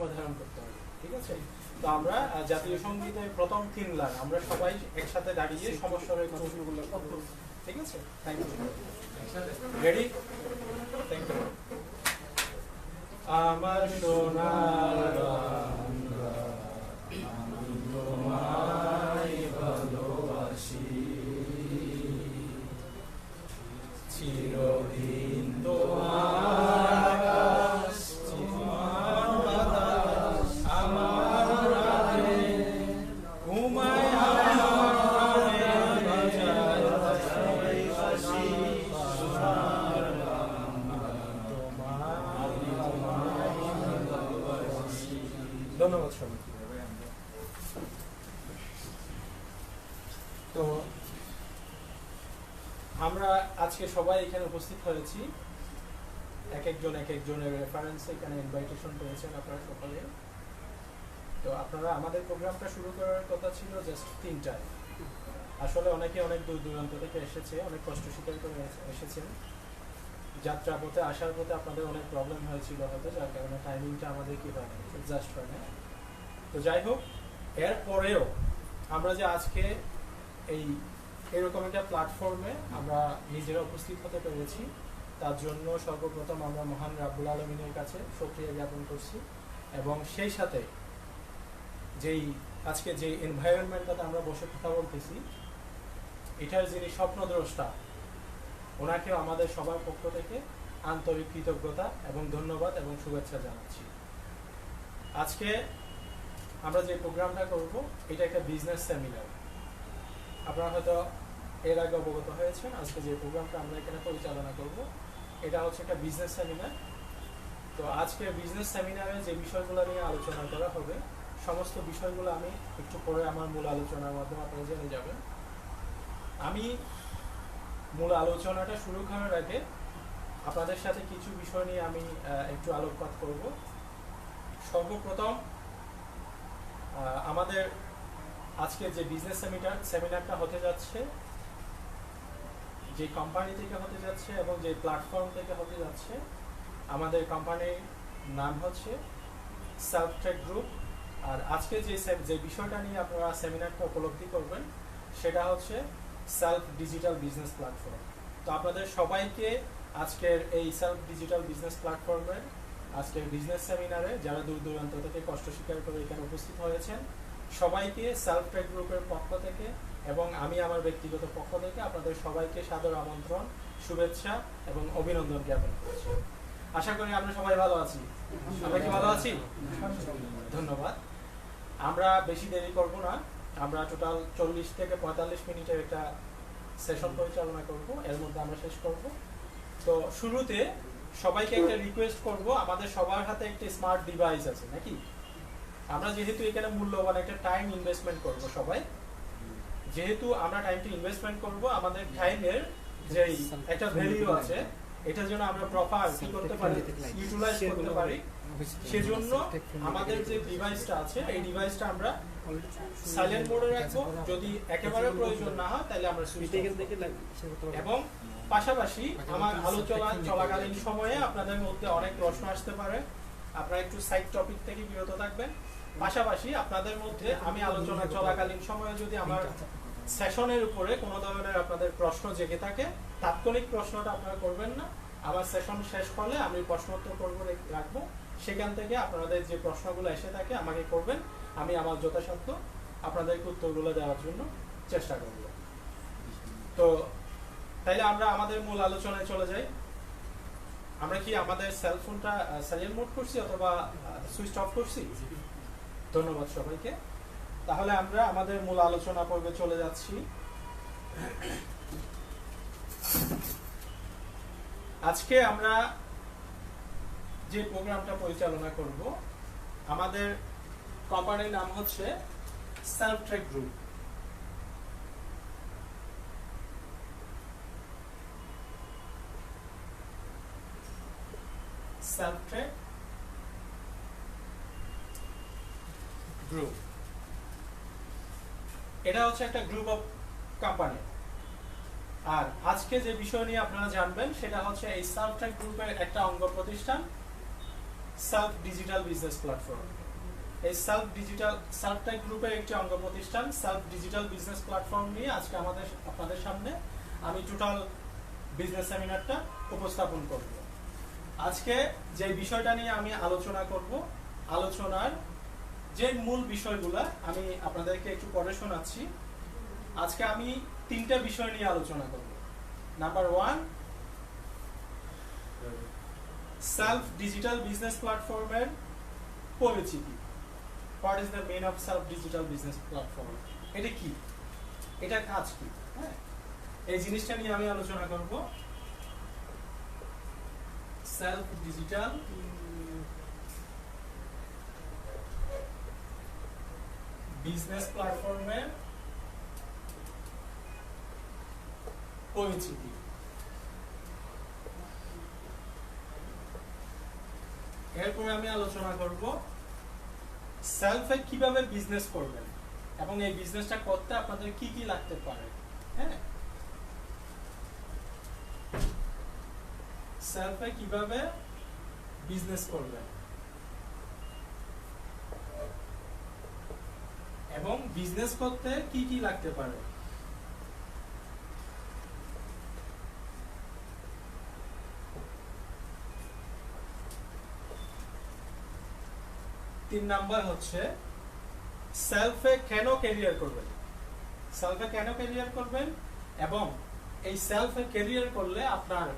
সমাধান করতে হবে, ঠিক আছে? তো আমরা জাতীয় সঙ্গীতের প্রথম 3 লাইন আমরা সবাই একসাথে দাঁড়িয়ে সমস্যার প্রশ্নগুলো করব, ঠিক আছে? Thank you. Ready? Thank you. আমার সোনার বাংলা, আমি তোমায় ভালোবাসি, চিরদিন তোমার আকাশ, তোমার বাতাস আমার রাতে, ঘুমায় আমার প্রাণে বাজায় বাঁশি, সোনার বাংলা, তোমায় ভালোবাসি। ধন্যবাদ সবাইকে। তো আমরা আজকে সবাই এখানে উপস্থিত হয়েছি, এক একজনের রেফারেন্সে এখানে ইনভাইটেশন পেয়েছেন আপনারা সকলে। তো আপনারা আমাদের প্রোগ্রামটা শুরু করার কথা ছিল জাস্ট 3টায়। আসলে অনেকে অনেক দূর দূরান্ত থেকে এসেছে, অনেক কষ্ট স্বীকার করে এসেছেন। যাত্রা পথে আসার পথে আপনাদের অনেক প্রবলেম হয়েছিল হয়তো, যার কারণে টাইমিংটা আমাদের কি হয় না, জাস্ট হয় না। তো যাই হোক, এরপরেও আমরা যে আজকে এরকম একটা প্ল্যাটফর্মে আমরা নিজেরা উপস্থিত হতে পেরেছি, তার জন্য সর্বপ্রথম আমরা মহান রাব্বুল আলামিনের কাছে শুকরিয়া জ্ঞাপন করছি। এবং সেই সাথে আজকে যে এনভায়রনমেন্টটাতে আমরা বসে কথা বলতেছি, এটার যিনি স্বপ্নদ্রষ্টা, ওনাকেও আমাদের সবার পক্ষ থেকে আন্তরিক কৃতজ্ঞতা এবং ধন্যবাদ এবং শুভেচ্ছা জানাচ্ছি। আজকে আমরা যে প্রোগ্রামটা করব, এটা একটা বিজনেস সেমিনার। আপনারা হয়তো এর আগে অবগত হয়েছেন, আজকে যে প্রোগ্রামটা আমরা এখানে পরিচালনা করব, এটা হচ্ছে একটা বিজনেস সেমিনার। তো আজকে বিজনেস সেমিনারে যে বিষয়গুলো নিয়ে আলোচনা করা হবে, সমস্ত বিষয়গুলো আমি একটু পরে আমার মূল আলোচনার মাধ্যমে আপনারা জেনে যাবেন। আমি মূল আলোচনাটা শুরু করার আগে আপনাদের সাথে কিছু বিষয় নিয়ে আমি একটু আলোকপাত করব। সর্বপ্রথম আমাদের আজকে যে বিজনেস সেমিনারটা হতে যাচ্ছে, যে কোম্পানি থেকে হতে যাচ্ছে এবং যে প্ল্যাটফর্ম থেকে হতে যাচ্ছে, আমাদের কোম্পানির নাম হচ্ছে সেলফট্রেক গ্রুপ। আর আজকে যে বিষয়টা নিয়ে আপনারা সেমিনারটা উপলব্ধি করবেন, সেটা হচ্ছে সেলফ ডিজিটাল বিজনেস প্ল্যাটফর্ম। তো আপনাদের সবাইকে আজকের এই সেলফ ডিজিটাল বিজনেস প্ল্যাটফর্মের আজকের বিজনেস সেমিনারে যারা দূর দূরান্ত থেকে কষ্ট স্বীকার করে এখানে উপস্থিত হয়েছেন, সবাইকে সেলফট্রেক গ্রুপের পক্ষ থেকে এবং আমি আমার ব্যক্তিগত পক্ষ থেকে আপনাদের সবাইকে সাদর আমন্ত্রণ, শুভেচ্ছা এবং অভিনন্দন জ্ঞাপন করছি। আশা করি আমরা সবাই ভালো আছি। আমরা কি ভালো আছি? ধন্যবাদ। আমরা বেশি দেরি করব না, আমরা টোটাল 40 থেকে 45 মিনিটের একটা সেশন পরিচালনা করব, এর মধ্যে আমরা শেষ করব। তো শুরুতে সবাইকে একটা রিকোয়েস্ট করব, আমাদের সবার হাতে একটা স্মার্ট ডিভাইস আছে নাকি? আমরা যেহেতু এখানে মূল্যবান একটা টাইম ইনভেস্টমেন্ট করব, সবাই যেহেতু আমরা টাইমটা ইনভেস্টমেন্ট করব, আমাদের টাইমের যে একটা ভ্যালু আছে, এটা যেন আমরা প্রপার কি করতে পারি, ইউটিলাইজ করতে পারি, সেজন্য আমাদের যে ডিভাইসটা আছে, এই ডিভাইসটা আমরা সাইলেন্ট মোডে রাখবো। যদি একেবারে প্রয়োজন না হয় তাহলে আমরা সুইচ এবং পাশাপাশি আমার আলোচনা চলাকালীন সময়ে আপনাদের মধ্যে অনেক প্রশ্ন আসতে পারে, আপনারা একটু সাইড টপিক থেকে বিরত থাকবেন। পাশাপাশি আপনাদের মধ্যে আমি আলোচনা চলাকালীন সময়ে যদি আমার সেশনের উপরে কোনো ধরনের আপনাদের প্রশ্ন জেগে থাকে, তাৎক্ষণিক প্রশ্নটা আপনারা করবেন না, আমার সেশন শেষ হলে আমি প্রশ্নোত্তর পর্ব রাখবো, সেখান থেকে আপনাদের যে প্রশ্নগুলো এসে থাকে আমাকে করবেন, আমি আমার যথাসাধ্য আপনাদেরকে উত্তরগুলো দেওয়ার জন্য চেষ্টা করব। তো তাইলে আমরা আমাদের মূল আলোচনায় চলে যাই। আমরা কি আমাদের সেলফোনটা সাইলেন্ট মোড করছি অথবা সুইচ অফ করছি? ধন্যবাদ সবাইকে। তাহলে আমরা আমাদের মূল আলোচনা পর্বে চলে যাচ্ছি। আজকে আমরা যে প্রোগ্রামটা পরিচালনা করব, আমাদের কোম্পানির নাম হচ্ছে সেলফট্রেক গ্রুপ। সেলফট্রেক গ্রুপ এটা হচ্ছে একটা গ্রুপ অফ কোম্পানি। আর আজকে যে বিষয় নিয়ে আপনারা জানবেন সেটা হচ্ছে এই সেলফট্রেক গ্রুপের একটা অঙ্গ প্রতিষ্ঠান সেলফ ডিজিটাল বিজনেস প্ল্যাটফর্ম। এই সেলফ টেক গ্রুপের একটি অঙ্গ প্রতিষ্ঠান সেলফ ডিজিটাল বিজনেস প্ল্যাটফর্ম নিয়ে আজকে আপনাদের সামনে আমি টোটাল বিজনেস সেমিনারটা উপস্থাপন করব। আজকে যে বিষয়টা নিয়ে আমি আলোচনা করব, আলোচনার যে মূল বিষয়গুলো আমি আপনাদেরকে একটু পড়ে শোনাচ্ছি। আজকে আমি 3টা বিষয় নিয়ে আলোচনা করব। নাম্বার 1, সেলফ ডিজিটাল বিজনেস প্ল্যাটফর্মের পরিচিতি। What is the main of self digital business platform? এটা কি, এটা কাজ কি, হ্যাঁ, এই জিনিসটা নিয়ে আমি আলোচনা করব। সেলফ ডিজিটাল বিজনেস প্ল্যাটফর্মের পরিচিতি। এরপরে আমি আলোচনা করব সেলফে কিভাবে বিজনেস করবেন এবং এই বিজনেসটা করতে আপনাদের কি কি লাগতে পারে, হ্যাঁ, সেলফে কিভাবে বিজনেস করবেন এবং বিজনেস করতে কি কি লাগতে পারে। তিন নাম্বার হচ্ছে সেলফে কেন ক্যারিয়ার করবেন, সেলফে কেন ক্যারিয়ার করবেন এবং এই সেলফে ক্যারিয়ার করলে আপনার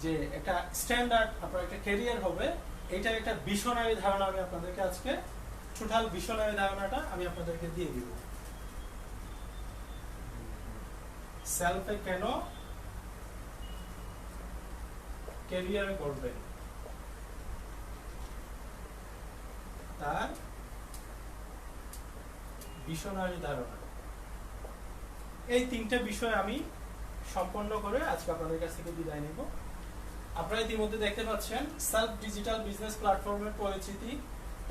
যে একটা স্ট্যান্ডার্ড আপনার একটা ক্যারিয়ার হবে, এটার একটা ভিশনারি ধারণা আমি আপনাদেরকে আজকে টোটাল ভিশনারি ধারণাটা আমি আপনাদেরকে দিয়ে দিব। সেলফে কেন ক্যারিয়ার করবেন তার ভিশনারি ধারণা। এই 3টে বিষয় আমি সম্পন্ন করে আজকে আপনাদের কাছ থেকে বিদায় নেব। আপনারা ইতিমধ্যে দেখতে পাচ্ছেন সেলফ ডিজিটাল বিজনেস প্ল্যাটফর্মের পরিচিতি,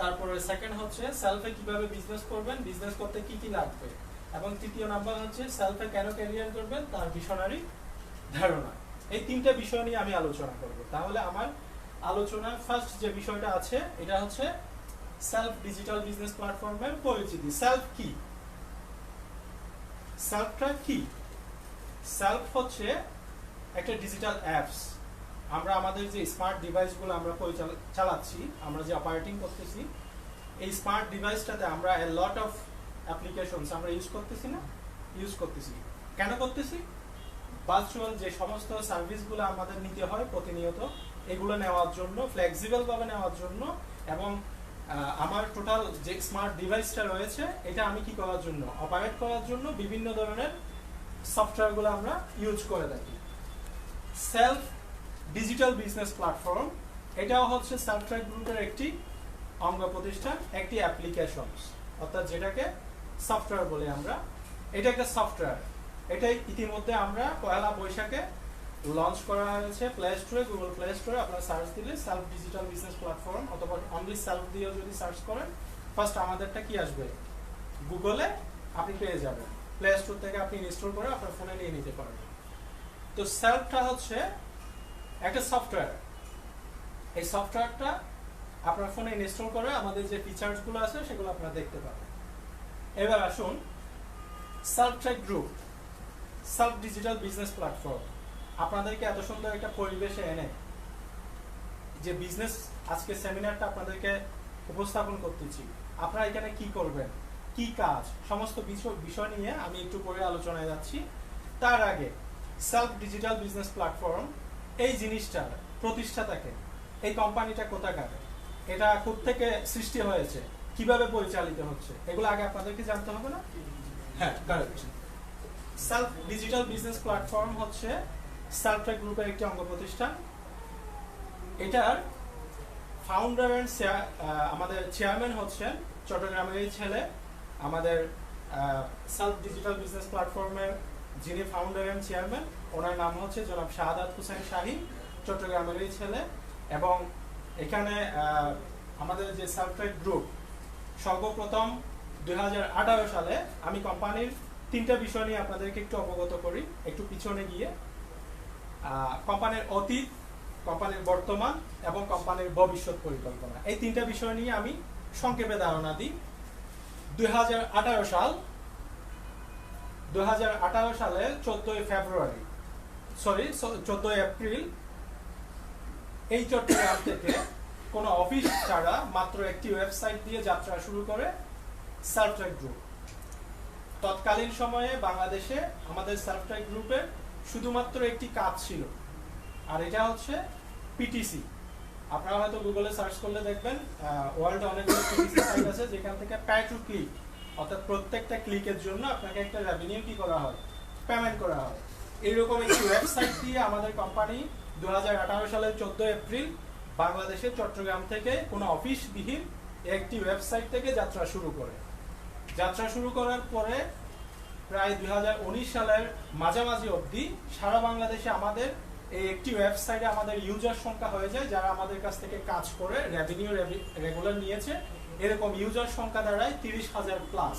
তারপরে সেকেন্ড হচ্ছে সেলফে কিভাবে বিজনেস করবেন, বিজনেস করতে কি কি লাগবে, এবং তৃতীয় নাম্বার হচ্ছে সেলফে কেন ক্যারিয়ার করবেন তার ভিশনারি ধারণা। এই 3টে বিষয় নিয়ে আমি আলোচনা করব। তাহলে আমার আলোচনার ফার্স্ট যে বিষয়টা আছে এটা হচ্ছে সেলফ ডিজিটাল বিজনেস প্ল্যাটফর্মের পরিচিতি। সেলফ কি, সেলফটা কি? সেলফ হচ্ছে একটা ডিজিটাল অ্যাপস। আমরা আমাদের যে স্মার্ট ডিভাইসগুলো আমরা চালাচ্ছি, আমরা যে অপারেটিং করতেছি, এই স্মার্ট ডিভাইসটাতে আমরা এ লট অফ অ্যাপ্লিকেশনস আমরা ইউজ করতেছি। কেন করতেছি? ভার্চুয়াল যে সমস্ত সার্ভিসগুলো আমাদের নিতে হয় প্রতিনিয়ত, এগুলো নেওয়ার জন্য, ফ্লেক্সিবল ভাবে নেওয়ার জন্য, এবং আমার টোটাল যে স্মার্ট ডিভাইসটা রয়েছে এটা আমি কি করার জন্য, অপারেট করার জন্য বিভিন্ন ধরনের সফটওয়্যারগুলো আমরা ইউজ করে থাকি। সেলফ ডিজিটাল বিজনেস প্ল্যাটফর্ম এটাও হচ্ছে সেলফ টেক গ্রুপের একটি অঙ্গ প্রতিষ্ঠান, একটি অ্যাপ্লিকেশন, অর্থাৎ যেটাকে সফটওয়্যার বলি আমরা। এটা একটা সফটওয়্যার। এটাই ইতিমধ্যে আমরা 1লা বৈশাখে লঞ্চ করা হয়েছে প্লে স্টোরে, গুগল প্লে স্টোরে। আপনারা সার্চ দিলে সেলফ ডিজিটাল বিজনেস প্ল্যাটফর্ম অথবা অনলি সেলফ দিয়ে যদি সার্চ করেন, ফার্স্ট আমাদেরটা কি আসবে, গুগলে আপনি পেয়ে যাবেন। প্লে স্টোর থেকে আপনি ইনস্টল করে আপনার ফোনে নিয়ে নিতে পারবেন। তো সেলফটা হচ্ছে একটা সফটওয়্যার। এই সফটওয়্যারটা আপনার ফোনে ইনস্টল করে আমাদের যে ফিচার্সগুলো আছে সেগুলো আপনারা দেখতে পাবেন। এবার আসুন self tech group self digital business platform আপনাদেরকে এত সুন্দর একটা পরিবেশে এনে যে বিজনেস আজকে সেমিনারটা আপনাদেরকে উপস্থাপন করতেছি, আপনারা এখানে কি করবেন, কি কাজ, সমস্ত বিষয় নিয়ে আমি একটু পরে আলোচনায় যাচ্ছি। তার আগে সেলফ ডিজিটাল বিজনেস প্ল্যাটফর্ম এই জিনিসটার প্রতিষ্ঠাতাকে, এই কোম্পানিটা কোথাকার, এটা কোত্থেকে সৃষ্টি হয়েছে, কিভাবে পরিচালিত হচ্ছে, এগুলো আগে আপনাদেরকে জানতে হবে না? হ্যাঁ, correct. Self digital business platform হচ্ছে সেলফ টেক গ্রুপের একটি অঙ্গ প্রতিষ্ঠান। এটার ফাউন্ডার এন্ড আমাদের চেয়ারম্যান হচ্ছেন চট্টগ্রামের ছেলে, আমাদের সেলফ ডিজিটাল বিজনেস প্ল্যাটফর্মের যিনি ফাউন্ডার এন্ড চেয়ারম্যান, ওনার নাম হচ্ছে জনাব শাহাদাত হোসেন শাহী, চট্টগ্রামের ছেলে। এবং এখানে আমাদের যে সেলফ টেক গ্রুপ সর্বপ্রথম 2018 সালে, আমি কোম্পানির 3টা বিষয় নিয়ে আপনাদেরকে একটু অবগত করি, একটু পিছনে গিয়ে। কোম্পানির অতীত কোম্পানির বর্তমান এবং কোম্পানির ভবিষ্যৎ পরিকল্পনা, এই তিনটা বিষয় নিয়ে আমি সংক্ষেপে ধারণা দিই। 2018 সালের 14 এপ্রিল এই চট্টগ্রাম থেকে কোনো অফিস ছাড়া মাত্র একটি ওয়েবসাইট দিয়ে যাত্রা শুরু করে সার্ভট্র্যাক গ্রুপ। তৎকালীন সময়ে বাংলাদেশে আমাদের সার্ভট্র্যাক গ্রুপের শুধুমাত্র একটি কাজ ছিল, আর এটা হচ্ছে পিটিসি। আপনারা হয়তো গুগলে সার্চ করলে দেখবেন ওয়ার্ল্ডে অনেকগুলো পিটিসি সাইট আছে যেখান থেকে পে টু ক্লিক, অর্থাৎ প্রত্যেকটা ক্লিকের জন্য আপনাকে একটা রেভিনিউ কি করা হয়, পেমেন্ট করা হয়। এইরকম একটি ওয়েবসাইট দিয়ে আমাদের কোম্পানি 2018 সালের 14 এপ্রিল বাংলাদেশের চট্টগ্রাম থেকে কোনো অফিসবিহীন একটি ওয়েবসাইট থেকে যাত্রা শুরু করে। যাত্রা শুরু করার পরে প্রায় 2019 সালের মাঝামাঝি অবধি সারা বাংলাদেশে আমাদের এই একটি ওয়েবসাইটে আমাদের ইউজার সংখ্যা হয়ে যায়, যারা আমাদের কাছ থেকে কাজ করে রেভিনিউ রেগুলার নিয়েছে, এরকম ইউজার সংখ্যা দাঁড়ায় 30,000 প্লাস।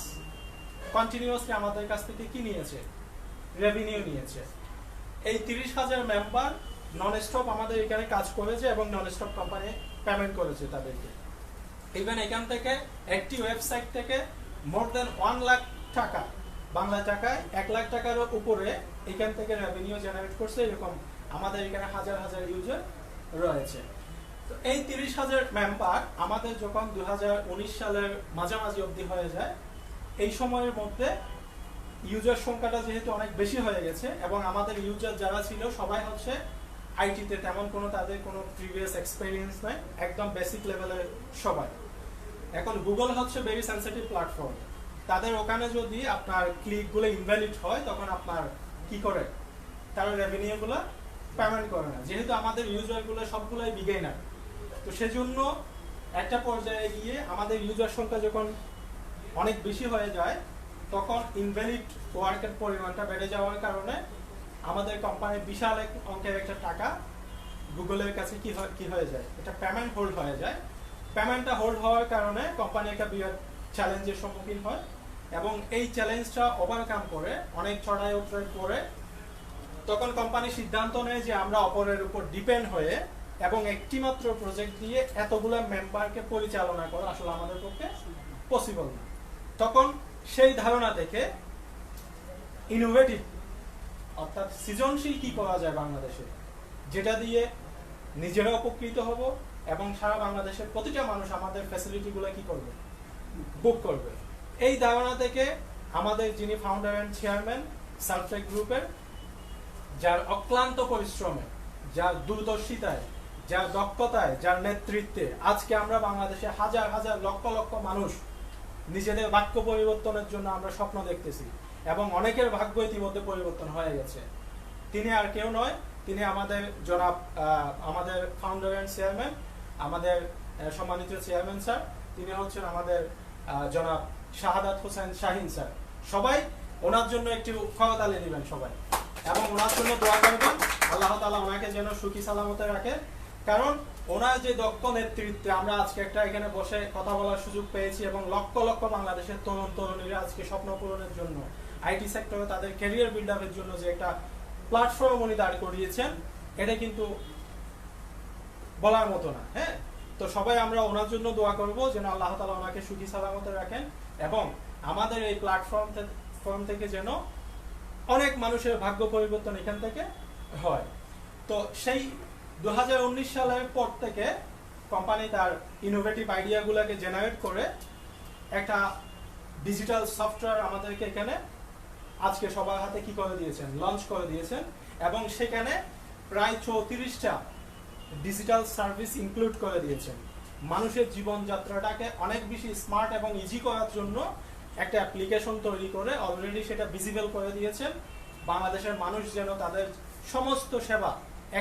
কন্টিনিউয়াসলি আমাদের কাছ থেকে কি নিয়েছে, রেভিনিউ নিয়েছে। এই 30,000 মেম্বার নন স্টপ আমাদের এখানে কাজ করেছে এবং নন স্টপ কোম্পানি পেমেন্ট করেছে তাদেরকে। ইভেন এখান থেকে একটি ওয়েবসাইট থেকে মোর দেন 1 লাখ টাকা, বাংলা টাকায় 1 লাখ টাকার উপরে এখান থেকে রেভিনিউ জেনারেট করছে। এরকম আমাদের এখানে হাজার হাজার ইউজার রয়েছে। তো এই 30,000 মেম্বার আমাদের যখন 2019 সালের মাঝামাঝি অবধি হয়ে যায়, এই সময়ের মধ্যে ইউজার সংখ্যাটা যেহেতু অনেক বেশি হয়ে গেছে এবং আমাদের ইউজার যারা ছিল সবাই হচ্ছে আইটিতে তেমন কোনো তাদের কোনো প্রিভিয়াস এক্সপেরিয়েন্স নাই, একদম বেসিক লেভেলের সবাই। এখন গুগল হচ্ছে ভেরি সেনসিটিভ প্ল্যাটফর্ম, তাদের ওখানে যদি আপনার ক্লিকগুলো ইনভ্যালিড হয় তখন আপনার কি করে, তারা রেভিনিউগুলো পেমেন্ট করে না, যেহেতু আমাদের ইউজারগুলো সবগুলোই বিগিনার। তো সেজন্য একটা পর্যায়ে গিয়ে আমাদের ইউজার সংখ্যা যখন অনেক বেশি হয়ে যায় তখন ইনভ্যালিড ওয়ার্কের পরিমাণটা বেড়ে যাওয়ার কারণে আমাদের কোম্পানির বিশাল এক অঙ্কের একটা টাকা গুগলের কাছে কি হয়ে যায়, এটা পেমেন্ট হোল্ড হয়ে যায়। পেমেন্টটা হোল্ড হওয়ার কারণে কোম্পানি একটা বিরাট চ্যালেঞ্জের সম্মুখীন হয় এবং এই চ্যালেঞ্জটা ওভারকাম করে অনেক চড়াই উতরাই করে তখন কোম্পানি সিদ্ধান্ত নেয় যে আমরা অপরের উপর ডিপেন্ড হয়ে এবং একটি মাত্র প্রজেক্ট দিয়ে এতগুলো মেম্বারকে পরিচালনা করা আসলে আমাদের পক্ষে পসিবল না। তখন সেই ধারণা থেকে ইনোভেটিভ অর্থাৎ সৃজনশীল কি করা যায় বাংলাদেশে, যেটা দিয়ে নিজেরা উপকৃত হব এবং সারা বাংলাদেশের প্রতিটা মানুষ আমাদের ফ্যাসিলিটিগুলো কি করবে, বুক করবে। এই ধারণা থেকে আমাদের যিনি ফাউন্ডার এন্ড চেয়ারম্যান সার্ভট্র্যাক গ্রুপের, যার অক্লান্ত পরিশ্রমে, যার দূরদর্শিতায়, যার দক্ষতায়, যার নেতৃত্বে আজকে আমরা বাংলাদেশে হাজার হাজার লক্ষ লক্ষ মানুষ নিজেদের ভাগ্য পরিবর্তনের জন্য আমরা স্বপ্ন দেখতেছি এবং অনেকের ভাগ্য ইতিমধ্যে পরিবর্তন হয়ে গেছে। তিনি আর কেউ নয়, তিনি আমাদের জনাব, আমাদের ফাউন্ডার এন্ড চেয়ারম্যান, আমাদের সম্মানিত চেয়ারম্যান স্যার, তিনি হচ্ছেন আমাদের জনাব শাহাদাত হোসেন শাহিন স্যার। সবাই ওনার জন্য একটি করতালি দিবেন সবাই এবং ওনার জন্য দোয়া করবেন, আল্লাহ তাআলা ওনাকে যেন সুখী সালামতে রাখে। কারণ ওনার যে দক্ষ নেতৃত্বে আমরা আজকে একটা এখানে বসে কথা বলার সুযোগ পেয়েছি এবং লক্ষ লক্ষ বাংলাদেশের তরুণ তরুণীরা আজকে স্বপ্ন পূরণের জন্য আইটি সেক্টরে তাদের ক্যারিয়ার বিল্ড আপের জন্য যে একটা প্ল্যাটফর্ম উনি দাঁড় করিয়েছেন, এটা কিন্তু বলার মতো না। হ্যাঁ, তো সবাই আমরা ওনার জন্য দোয়া করব যেন আল্লাহ তাআলা ওনাকে সুখী সালামতে রাখেন এবং আমাদের এই প্ল্যাটফর্ম থেকে যেন অনেক মানুষের ভাগ্য পরিবর্তন এখান থেকে হয়। তো সেই 2019 সালের পর থেকে কোম্পানি তার ইনোভেটিভ আইডিয়াগুলোকে জেনারেট করে একটা ডিজিটাল সফটওয়্যার আমাদেরকে এখানে আজকে সবার হাতে কি করে দিয়েছেন, লঞ্চ করে দিয়েছেন এবং সেখানে প্রায় 34টা ডিজিটাল সার্ভিস ইনক্লুড করে দিয়েছেন। মানুষের জীবনযাত্রাটাকে অনেক বেশি স্মার্ট এবং ইজি করার জন্য একটা অ্যাপ্লিকেশন তৈরি করে অলরেডি সেটা ভিজিবল করে দিয়েছেন। বাংলাদেশের মানুষ যেন তাদের সমস্ত সেবা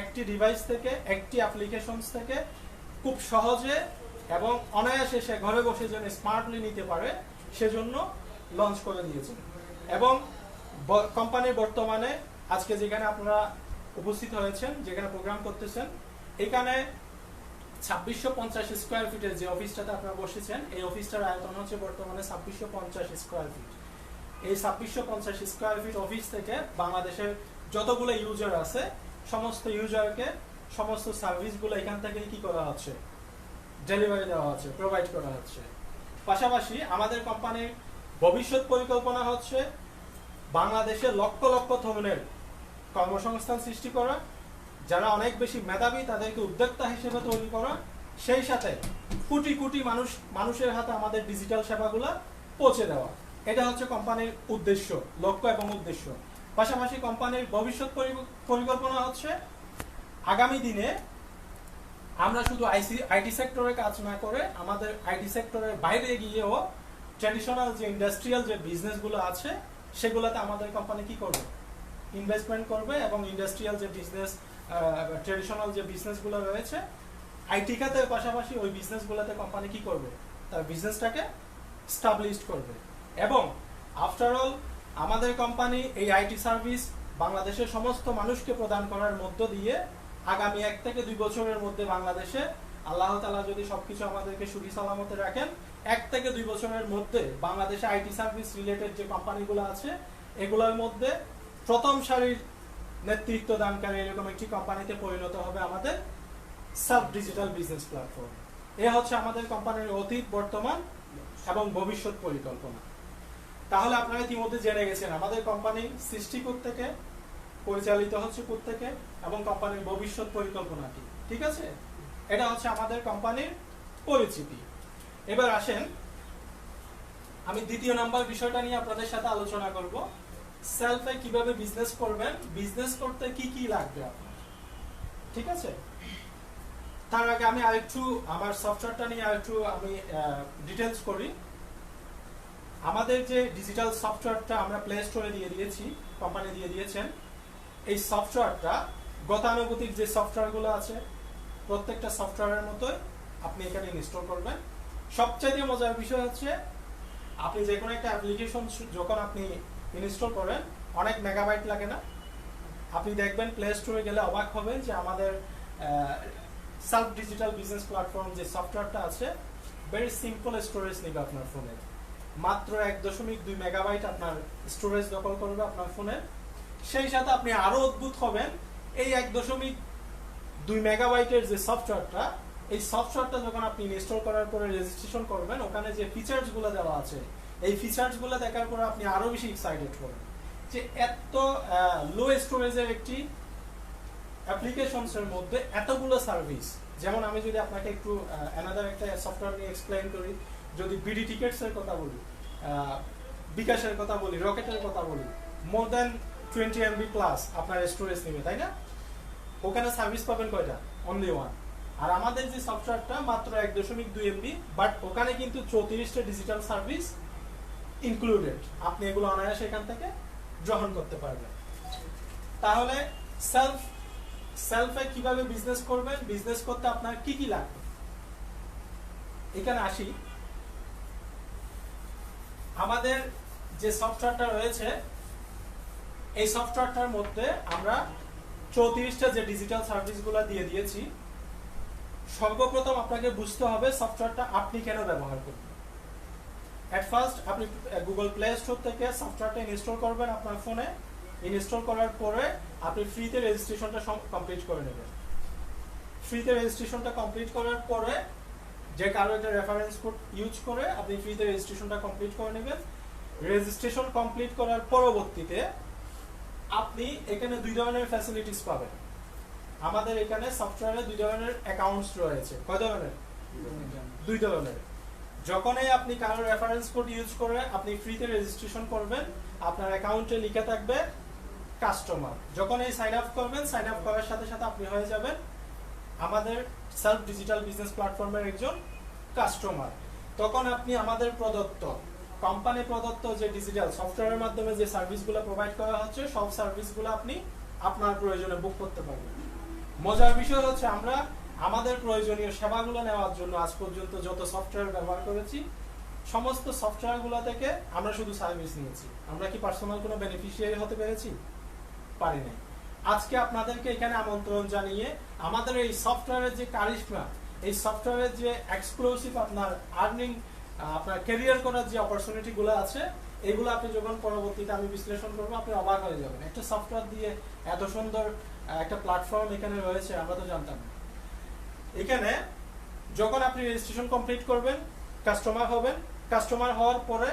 একটি ডিভাইস থেকে, একটি অ্যাপ্লিকেশন থেকে খুব সহজে এবং অনায়াসে সে ঘরে বসে যেন স্মার্টলি নিতে পারে সেজন্য লঞ্চ করে দিয়েছেন। এবং কোম্পানির বর্তমানে আজকে যেখানে আপনারা উপস্থিত হয়েছেন, যেখানে প্রোগ্রাম করতেছেন, এখানে 2650 স্কোয়ার ফিটের যে অফিসটাতে আপনারা বসেছেন, এই অফিসটার আয়তন হচ্ছে বর্তমানে 2650 স্কোয়ার ফিট। এই 2650 স্কোয়ার ফিট অফিস থেকে বাংলাদেশের যতগুলো ইউজার আছে সমস্ত ইউজারকে সমস্ত সার্ভিসগুলো এখান থেকেই কি করা হচ্ছে, ডেলিভারি দেওয়া হচ্ছে, প্রোভাইড করা হচ্ছে। পাশাপাশি আমাদের কোম্পানির ভবিষ্যৎ পরিকল্পনা হচ্ছে বাংলাদেশে লক্ষ লক্ষ তরুণের কর্মসংস্থান সৃষ্টি করা, যারা অনেক বেশি মেধাবী তাদেরকে উদ্যোক্তা হিসেবে তৈরি করা, সেই সাথে কোটি কোটি মানুষের হাতে আমাদের ডিজিটাল সেবাগুলো পৌঁছে দেওয়া। এটা হচ্ছে কোম্পানির উদ্দেশ্য, লক্ষ্য এবং উদ্দেশ্য। পাশাপাশি কোম্পানির ভবিষ্যৎ পরিকল্পনা হচ্ছে আগামী দিনে আমরা শুধু আইটি সেক্টরে কাজ না করে আমাদের আইটি সেক্টরের বাইরে গিয়েও ট্র্যাডিশনাল যে ইন্ডাস্ট্রিয়াল যে বিজনেসগুলো আছে সেগুলোতে আমাদের কোম্পানি কি করবে, ইনভেস্টমেন্ট করবে এবং ইন্ডাস্ট্রিয়াল যে বিজনেস, ট্র্যাডিশনাল যে বিজনেসগুলো রয়েছে আইটি খাতের পাশাপাশি ওই বিজনেসগুলোতে কোম্পানি কি করবে, তার বিজনেসটাকে স্টাবলিশ করবে। এবং আফটার অল আমাদের কোম্পানি এই আইটি সার্ভিস বাংলাদেশের সমস্ত মানুষকে প্রদান করার মধ্য দিয়ে আগামী 1 থেকে 2 বছরের মধ্যে বাংলাদেশে আল্লাহ তাআলা যদি সবকিছু আমাদেরকে সুখী সালামতে রাখেন, 1 থেকে 2 বছরের মধ্যে বাংলাদেশে আইটি সার্ভিস রিলেটেড যে কোম্পানিগুলো আছে এগুলোর মধ্যে প্রথম সারির নেতৃত্ব দানকারী এরকম একটি কোম্পানিতে পরিণত হবে আমাদের সাব ডিজিটাল বিজনেস প্ল্যাটফর্ম। এ হচ্ছে আমাদের কোম্পানির অতীত, বর্তমান এবং ভবিষ্যৎ পরিকল্পনা। তাহলে আপনারা ইতিমধ্যে জেনে গেছেন আমাদের কোম্পানি সৃষ্টি থেকে, পরিচালিত হচ্ছে থেকে এবং কোম্পানির ভবিষ্যৎ পরিকল্পনা কি। ঠিক আছে, এটা হচ্ছে আমাদের কোম্পানির পরিচিতি। এবার আসেন আমি দ্বিতীয় নাম্বার বিষয়টা নিয়ে আপনাদের সাথে আলোচনা করব, সেলফে কিভাবে বিজনেস করবেন, বিজনেস করতে কি কি লাগবে আপনার। ঠিক আছে, তার আগে আমি আরেকটু আমার সফটওয়্যারটা নিয়ে আরেকটু আমি ডিটেইলস করি। আমাদের যে ডিজিটাল সফটওয়্যারটা আমরা প্লে স্টোরে দিয়ে দিয়েছি, কোম্পানি দিয়ে দিয়েছেন, এই সফটওয়্যারটা গতানুগতিক যে সফটওয়্যারগুলো আছে প্রত্যেকটা সফটওয়্যারের মতোই আপনি এখানে ইনস্টল করবেন। সবচেয়ে মজার বিষয় হচ্ছে আপনি যে কোনো একটা অ্যাপ্লিকেশন যখন আপনি ইনস্টল করেন অনেক মেগাবাইট লাগে না। আপনি দেখবেন প্লে স্টোরে গেলে অবাক হবেন যে আমাদের সেলফ ডিজিটাল বিজনেস প্ল্যাটফর্ম যে সফটওয়্যারটা আছে ভেরি সিম্পল স্টোরেজ নেবে আপনার ফোনে, মাত্র 1.2 মেগাবাইট আপনার স্টোরেজ দখল করবে আপনার ফোনে। সেই সাথে আপনি আরো অদ্ভুত হবেন, এই 1.2 মেগাবাইটের যে সফটওয়্যারটা, এই সফটওয়্যারটা যখন আপনি ইনস্টল করার পরে রেজিস্ট্রেশন করবেন, ওখানে যে ফিচার্সগুলো দেওয়া আছে এই ফিচার্সগুলো দেখার পরে আপনি আরো বেশি এক্সাইটেড হবেন যে এত লো স্টোরেজের একটি অ্যাপ্লিকেশনস এর মধ্যে এতগুলো সার্ভিস। যেমন আমি যদি আপনাকে একটু অ্যানাদার একটা সফটওয়্যার নিয়ে এক্সপ্লেইন করি, যদি বিডি টিকেটস এর কথা বলি, বিকাশের কথা বলি, রকেটের কথা বলি, মোর দ্যান 20 MB প্লাস আপনার স্টোরেজ নেবে, তাই না? ওখানে সার্ভিস পাবেন কয়টা? Only one. আর আমাদের যে সফটওয়্যারটা মাত্র 1.2 MB, বাট ওখানে কিন্তু 34টা ডিজিটাল সার্ভিস ইনক্লুডেড। আপনি এগুলো অনায়াসে এখান থেকে গ্রহণ করতে পারবেন। তাহলে সেলফে কিভাবে বিজনেস করবেন, বিজনেস করতে আপনার কি কি লাগবে, এখানে আসি। আমাদের যে সফটওয়্যারটা রয়েছে এই সফটওয়্যারটার মধ্যে আমরা 34টা যে ডিজিটাল সার্ভিসগুলো দিয়ে দিয়েছি। সর্বপ্রথম আপনাকে বুঝতে হবে সফটওয়্যারটা আপনি কেন ব্যবহার করবেন। এট ফার্স্ট আপনি গুগল প্লে স্টোর থেকে সফটওয়্যারটা ইনস্টল করবেন আপনার ফোনে। ইনস্টল করার পরে আপনি ফ্রিতে রেজিস্ট্রেশনটা কমপ্লিট করে নেবেন। ফ্রিতে রেজিস্ট্রেশনটা কমপ্লিট করার পরে যে কারো একটা রেফারেন্স কোড ইউজ করে আপনি ফ্রিতে রেজিস্ট্রেশনটা কমপ্লিট করে নেবেন। রেজিস্ট্রেশন কমপ্লিট করার পরবর্তীতে আপনি এখানে 2 ধরনের ফ্যাসিলিটিস পাবেন। আমাদের এখানে সফটওয়্যারে 2 ধরনের অ্যাকাউন্টস রয়েছে। কয় ধরনের? 2 ধরনের। যখনই আপনি কারো রেফারেন্স কোড ইউজ করে আপনি ফ্রিতে রেজিস্ট্রেশন করবেন, আপনার অ্যাকাউন্টে লিখে থাকবে কাস্টমার। যখন এই সাইন আপ করবেন, সাইন আপ করার সাথে সাথে আপনি হয়ে যাবেন আমাদের সেলফ ডিজিটাল বিজনেস প্ল্যাটফর্মের একজন কাস্টমার। তখন আপনি আমাদের প্রদত্ত, কোম্পানি প্রদত্ত যে ডিজিটাল সফটওয়্যারের মাধ্যমে যে সার্ভিসগুলো প্রোভাইড করা হচ্ছে সব সার্ভিসগুলো আপনি আপনার প্রয়োজনে বুক করতে পারবেন। মজার বিষয় হচ্ছে আমরা আমাদের প্রয়োজনীয় সেবাগুলো নেওয়ার জন্য আজ পর্যন্ত যত সফটওয়্যার ব্যবহার করেছি সমস্ত সফটওয়্যারগুলো থেকে আমরা শুধু সার্ভিস নিয়েছি। আমরা কি পার্সোনাল কোনো বেনিফিশিয়ারি হতে পেরেছি? পারি নাই। আজকে আপনাদেরকে এখানে আমন্ত্রণ জানিয়ে আমাদের এই সফটওয়্যারের যে কারিশমা, এই সফটওয়্যারের যে এক্সক্লুসিভ আপনার আর্নিং, আপনার ক্যারিয়ার করার যে অপরচুনিটিগুলো আছে এগুলো আপনি যখন পরবর্তীতে আমি বিশ্লেষণ করবো আপনি অবাক হয়ে যাবেন। একটা সফটওয়্যার দিয়ে এত সুন্দর একটা প্ল্যাটফর্ম এখানে রয়েছে, আমরা তো জানতাম না। এখানে যখন আপনি রেজিস্ট্রেশন কমপ্লিট করবেন, কাস্টমার হবেন, কাস্টমার হওয়ার পরে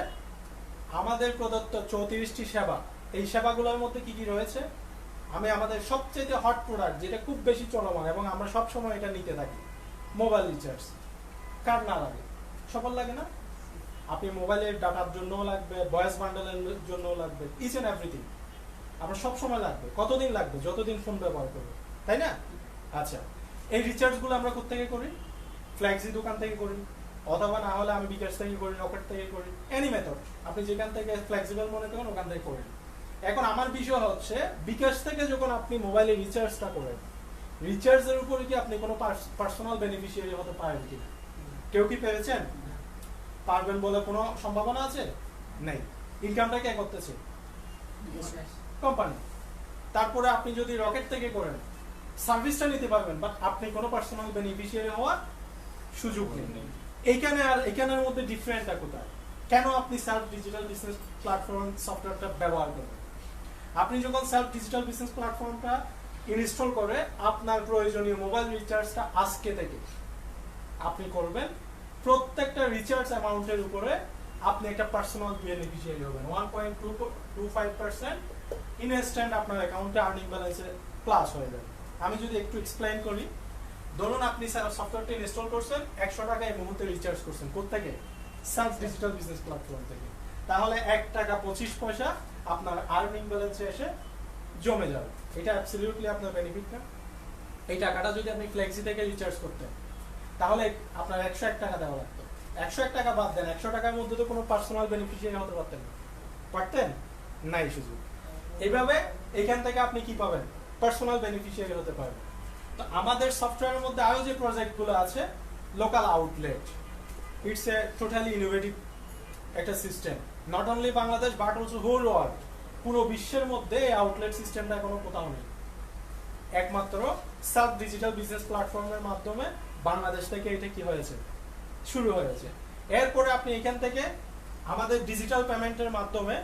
আমাদের প্রদত্ত 34টি সেবা, এই সেবাগুলোর মধ্যে কি কি রয়েছে, আমি আমাদের সবচেয়ে হট প্রোডাক্ট যেটা খুব বেশি চলমান এবং আমরা সব সময় এটা নিতে থাকি, মোবাইল রিচার্জ। কার না লাগে? সবার লাগে না? আপনি মোবাইলের ডাটার জন্যও লাগবে, ভয়েস বান্ডেলের জন্যও লাগবে, ইচ এন্ড এভরিথিং আপনার সব সময় লাগবে। কতদিন লাগবে? যতদিন ফোন ব্যবহার করবে, তাই না? আচ্ছা, এই রিচার্জগুলো আমরা কোথা থেকে করি? ফ্ল্যাক্সি দোকান থেকে করি, অথবা না হলে আমি বিকাশ থেকে করি, রকেট থেকে করি, এনি মেথড আপনি যেখান থেকে ফ্লেক্সিবল মনে করেন ওখান থেকে করেন। এখন আমার বিষয় হচ্ছে বিকাশ থেকে যখন আপনি মোবাইলে রিচার্জটা করেন, রিচার্জের উপরে কি আপনি কোনো পার্সোনাল বেনিফিশিয়ারি হতে পারেন কিনা? কেউ কি পেরেছেন? পারবেন বলে কোনো সম্ভাবনা আছে? নেই। ইনকামটা কে করতেছে? কোম্পানি। তারপরে আপনি যদি রকেট থেকে করেন, সার্ভিসটা নিতে পারবেন, বাট আপনি কোনো পার্সোনাল বেনিফিশিয়ারি হওয়ার সুযোগ নেই। এইখানে আর এখানের মধ্যে ডিফারেন্টটা কোথায়? কেন আপনি সেলফ ডিজিটাল বিজনেস প্ল্যাটফর্ম সফটওয়্যারটা ব্যবহার করবেন? আপনি যখন সেলফ ডিজিটাল বিজনেস প্ল্যাটফর্মটা ইনস্টল করে আপনার প্রয়োজনীয় মোবাইল রিচার্জটা আজকে থেকে আপনি করবেন, প্রত্যেকটা রিচার্জ অ্যামাউন্টের উপরে আপনি একটা পার্সোনাল বেনিফিশিয়ারি হবেন। 1.25% ইনস্ট্যান্ট আপনার অ্যাকাউন্টে আর্নিং ব্যালেন্সে প্লাস হয়ে যাবে। আমি যদি একটু এক্সপ্লেইন করি, ধরুন আপনি সফটওয়্যারটা ইনস্টল করছেন, 100 টাকা এই মুহূর্তে রিচার্জ করছেন, কোত্থেকে? সেলফ ডিজিটাল বিজনেস প্ল্যাটফর্ম থেকে। তাহলে 1 টাকা 25 পয়সা আপনার আর্নিং ব্যালেন্সে এসে জমে যাবে। এটা অ্যাবসলিউটলি আপনার বেনিফিট না? এই টাকাটা যদি আপনি ফ্লেক্সি থেকে রিচার্জ করতেন, তাহলে আপনার 101 টাকা দেওয়া লাগতো। 101 টাকা বাদ দেন, 100 টাকার মধ্যে তো কোনো পার্সোনাল বেনিফিশিয়ারি হতে পারতেন না। পারতেন? নাই সুযোগ। এইভাবে এখান থেকে আপনি কি পাবেন? পার্সোনাল বেনিফিশিয়ারি হতে পারবেন। তো আমাদের সফটওয়্যারের মধ্যে আরো যে প্রজেক্টগুলো আছে, local outlet, it's a totally innovative একটা সিস্টেম, not only Bangladesh but also whole world. পুরো বিশ্বের মধ্যে এই আউটলেট সিস্টেমটা কোনো কোথাও নেই। একমাত্র সেলফ ডিজিটাল বিজনেস প্ল্যাটফর্মের মাধ্যমে বাংলাদেশ থেকে এটা কি হয়েছে, শুরু হয়েছে। এরপরে আপনি এখান থেকে আমাদের ডিজিটাল পেমেন্টের মাধ্যমে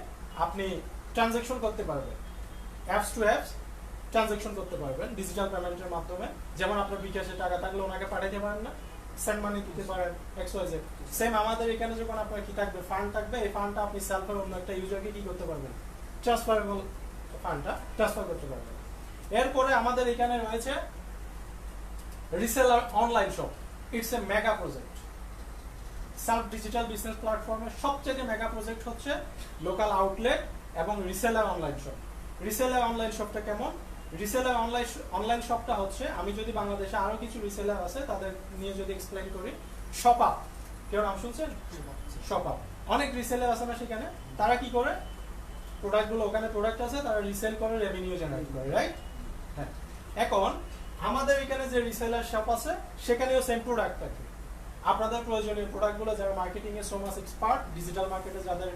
আপনি ট্রানজাকশন করতে পারবেন, অ্যাপস টু অ্যাপস ট্রানজাকশন করতে পারবেন ডিজিটাল পেমেন্টের মাধ্যমে। যেমন আপনার বিকাশে টাকা থাকলে ওনাকে পাঠাতে পারেন না, সেন্ড মানি দিতে পারেন, XYZ। সেম আমাদের এখানে যখন আপনার কি থাকবে, ফান্ড থাকবে, এই ফান্ডটা আপনি সেলফের অন্য একটা ইউজারকে কি করতে পারবেন, ট্রান্সফারেবল ফান্ডটা ট্রান্সফার করতে পারবেন। এরপরে আমাদের এখানে রয়েছে reseller online shop. It's a mega project. Self digital business প্ল্যাটফর্মের সবচেয়ে মেগা প্রজেক্ট হচ্ছে লোকাল আউটলেট এবং reseller online shop. Reseller online শপটা কেমন? রিসেলার অনলাইন শপটা হচ্ছে, আমি যদি বাংলাদেশে আরো কিছু রিসেলার আছে তাদের নিয়ে যদি এক্সপ্লেইন করি, শপআপ, কেউ নাম শুনছেন? শপআপ, অনেক রিসেলার আছে না সেখানে, তারা কি করে, প্রোডাক্টগুলো, ওখানে প্রোডাক্ট আছে, তারা রিসেল করে রেভিনিউ জেনারেট করে, রাইট? হ্যাঁ। এখন আমাদের এখানে যে রিসেলার শপ আছে সেখানেও সেম প্রোডাক্ট থাকে। আপনাদের প্রয়োজনীয় প্রোডাক্টগুলো যারা মার্কেটিং এ সো মাচ এক্সপার্ট, ডিজিটাল মার্কেটে যাদের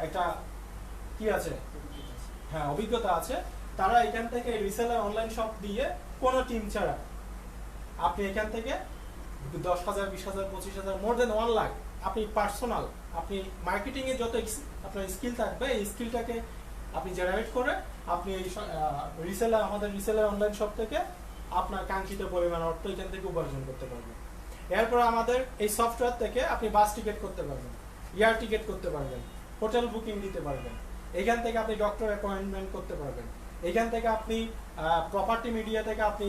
একটা কি আছে, হ্যাঁ, অভিজ্ঞতা আছে, তারা এখান থেকে রিসেলার অনলাইন শপ দিয়ে কোনো টিম ছাড়া আপনি এখান থেকে 10,000, 20,000, 25,000, মোর দেন 1 লাখ আপনি পার্সোনাল, আপনি মার্কেটিং এ যত আপনার স্কিল থাকবে এই স্কিলটাকে আপনি জেনারেট করে আপনি এই রিসেলার, আমাদের রিসেলার অনলাইন শপ থেকে আপনার কাঙ্ক্ষিত পরিমাণ অর্থ এখান থেকে উপার্জন করতে পারবেন। এরপর আমাদের এই সফটওয়্যার থেকে আপনি বাস টিকিট করতে পারবেন, এয়ার টিকিট করতে পারবেন, হোটেল বুকিং দিতে পারবেন, এখান থেকে আপনি ডক্টর অ্যাপয়েন্টমেন্ট করতে পারবেন, এখান থেকে আপনি প্রপার্টি মিডিয়া থেকে আপনি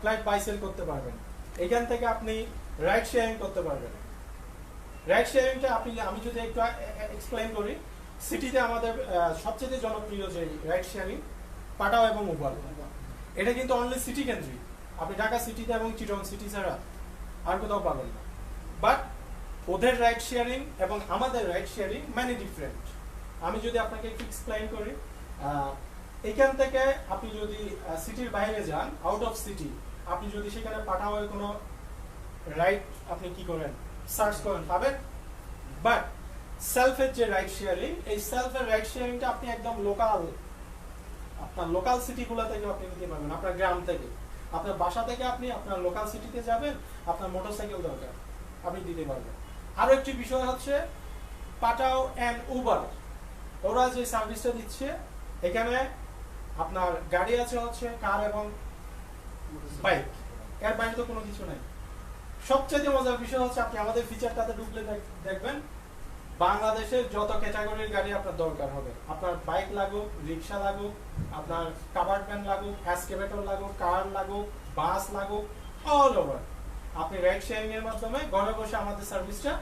ফ্ল্যাট বাই সেল করতে পারবেন, এখান থেকে আপনি রাইড শেয়ারিং করতে পারবেন। রাইড শেয়ারিংটা আমি যদি একটু এক্সপ্লেইন করি, সিটিতে আমাদের সবচেয়ে জনপ্রিয় যে রাইড শেয়ারিং, পাঠাও এবং উবার, এটা কিন্তু অনলি সিটি কেন্দ্রিক। আপনি ঢাকা সিটিতে এবং চিটং সিটি ছাড়া আর কোথাও পাবেন না। বাট ওদের রাইড শেয়ারিং এবং আমাদের রাইড শেয়ারিং মানে ডিফারেন্ট। আমি যদি আপনাকে একটু এক্সপ্লেইন করি, এখান থেকে আপনি যদি সিটির বাইরে যান, আউট অফ সিটি, আপনি যদি সেখানে পাঠাওয়ের কোনো রাইড আপনি কি করেন, সার্চ করেন, পাবেন। বাট সেলফের যে রাইড শেয়ারিং, এই সেলফের রাইড শেয়ারিংটা আপনি একদম লোকাল, আপনার লোকাল সিটিগুলো থেকে আপনি নিতে পারবেন, আপনার গ্রাম থেকে, আপনার বাসা থেকে আপনি আপনার লোকাল সিটিতে যাবেন, আপনার মোটরসাইকেল দরকার, আপনি দিতে পারবেন। আরো একটি বিষয় হচ্ছে পাঠাও এন্ড উবার, ওরা যে সার্ভিসটা দিচ্ছে এখানে আপনার গাড়ি আছে হচ্ছে কার এবং বাইক, এর বাইরে তো কোনো কিছু নাই। সবচেয়ে মজার বিষয় হচ্ছে আপনি আমাদের ফিচারটাতে ঢুকলে দেখবেন বাংলাদেশের যত ক্যাটাগরির গাড়ি আপনার দরকার হবে, আপনার বাইক লাগুক, রিক্সা লাগুক, আপনার কাভার্ড ভ্যান লাগুক, এক্সকেভেটর লাগুক, কার লাগুক, বাস লাগুক, অল ওভার আপনি রাইড শেয়ারিং এর মাধ্যমে ঘরে বসে আমাদের সার্ভিসটা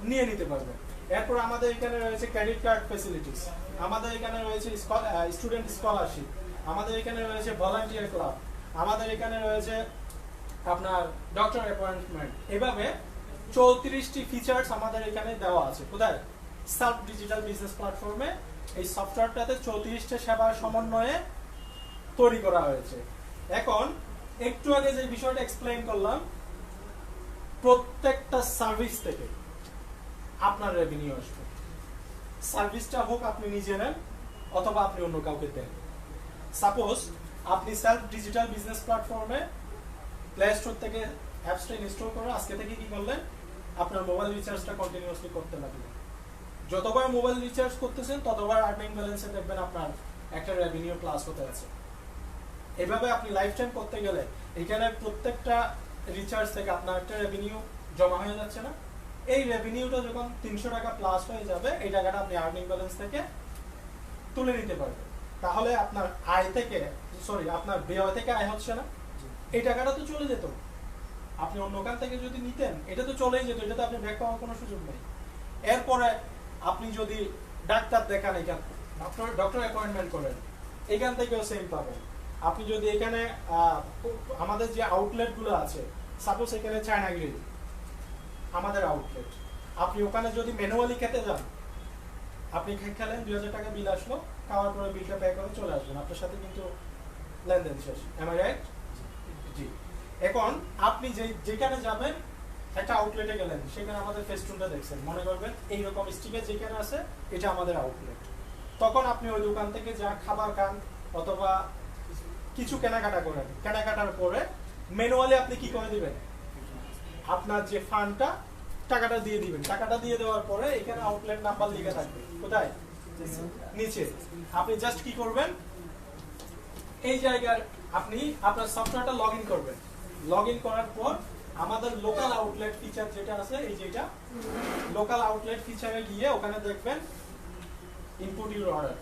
নিয়ে নিতে পারবেন। এরপর আমাদের এখানে রয়েছে ক্রেডিট কার্ড ফ্যাসিলিটিস, আমাদের এখানে রয়েছে স্টুডেন্ট স্কলারশিপ, আমাদের এখানে রয়েছে ভলান্টিয়ার ক্লাব, আমাদের এখানে রয়েছে আপনার ডক্টর অ্যাপয়েন্টমেন্ট। এভাবে 34টি ফিচার্স আমাদের এখানে দেওয়া আছে। কোথায়? সার্ভ ডিজিটাল বিজনেস প্ল্যাটফর্মে এই সফটওয়্যারটাতে 34টা সেবার সমন্বয়ে তৈরি করা হয়েছে। এখন একটু আগে যে বিষয়টা এক্সপ্লেইন করলাম, প্রত্যেকটা সার্ভিস থেকে আপনার রেভিনিউ আসবে। সার্ভিসটা হোক আপনি নিজে নেন অথবা আপনি অন্য কাউকে দেন। সাপোজ আপনি সেলফ ডিজিটাল বিজনেস প্ল্যাটফর্মে প্লে স্টোর থেকে অ্যাপসটা ইনস্টল করে আজকে থেকে কি করলেন, আপনার মোবাইল রিচার্জটা কন্টিনিউয়াসলি করতে লাগলেন। যতবার মোবাইল রিচার্জ করতেছেন ততবার আর্নিং ব্যালেন্সে দেখবেন আপনার একটা রেভিনিউ প্লাস হতে আছে। এভাবে আপনি লাইফ টাইম করতে গেলে এখানে প্রত্যেকটা রিচার্জ থেকে আপনার একটা রেভিনিউ জমা হয়ে যাচ্ছে না? এই রেভিনিউটা যখন 300 টাকা প্লাস হয়ে যাবে, এই টাকাটা আপনি আর্নিং ব্যালেন্স থেকে তুলে নিতে পারবেন। তাহলে আপনার আয় থেকে আপনার ব্যয় থেকে আয় হচ্ছে না, এই টাকাটা তো চলে যেত। আপনি অন্য কান থেকে যদি নিতেন এটা তো চলেই যেত, এটা তো আপনি ব্যাক পাওয়ার কোনো সুযোগ নেই। এরপরে আপনি যদি ডাক্তার দেখান, এখান ডক্টর অ্যাপয়েন্টমেন্ট করেন, এখান থেকেও সেম পাবেন। আপনি যদি এখানে আমাদের যে আউটলেটগুলো আছে, সাপোজ এখানে চায়না গ্রিল আমাদের আউটলেট, আপনি ওখানে যদি ম্যানুয়ালি খেতে যান, আপনি খেলেন 2000 টাকা বিল আসলো, খাওয়ার পরে বিলটা পে করে চলে আসবেন, আপনার সাথে কিন্তু লেনদেন শেষ। Am I right? জি। এখন আপনি যেখানে যাবেন, একটা আউটলেটে গেলেন, সেখানে আমাদের ফেস্টুনটা দেখছেন, মনে করবেন এইরকম স্টিকার যেখানে আছে এটা আমাদের আউটলেট। তখন আপনি ওই দোকান থেকে যা খাবার খান অথবা কিছু কেনাকাটা করেন, কেনাকাটার পরে ম্যানুয়ালি আপনি কি করে দিবেন, আপনার যে ফান্ডটা টাকাটা দিয়ে দিবেন। টাকাটা দিয়ে দেওয়ার পরে এখানে আউটলেট নাম্বার লেখা থাকবে। কোথায়? নিচে। আপনি জাস্ট কি করবেন, এই জায়গার আপনি আপনার সফটওয়্যারটা লগ ইন করবেন। লগ ইন করার পর আমাদের লোকাল আউটলেট ফিচার যেটা আছে, এই যেটা লোকাল আউটলেট ফিচারে গিয়ে ওখানে দেখবেন input your order,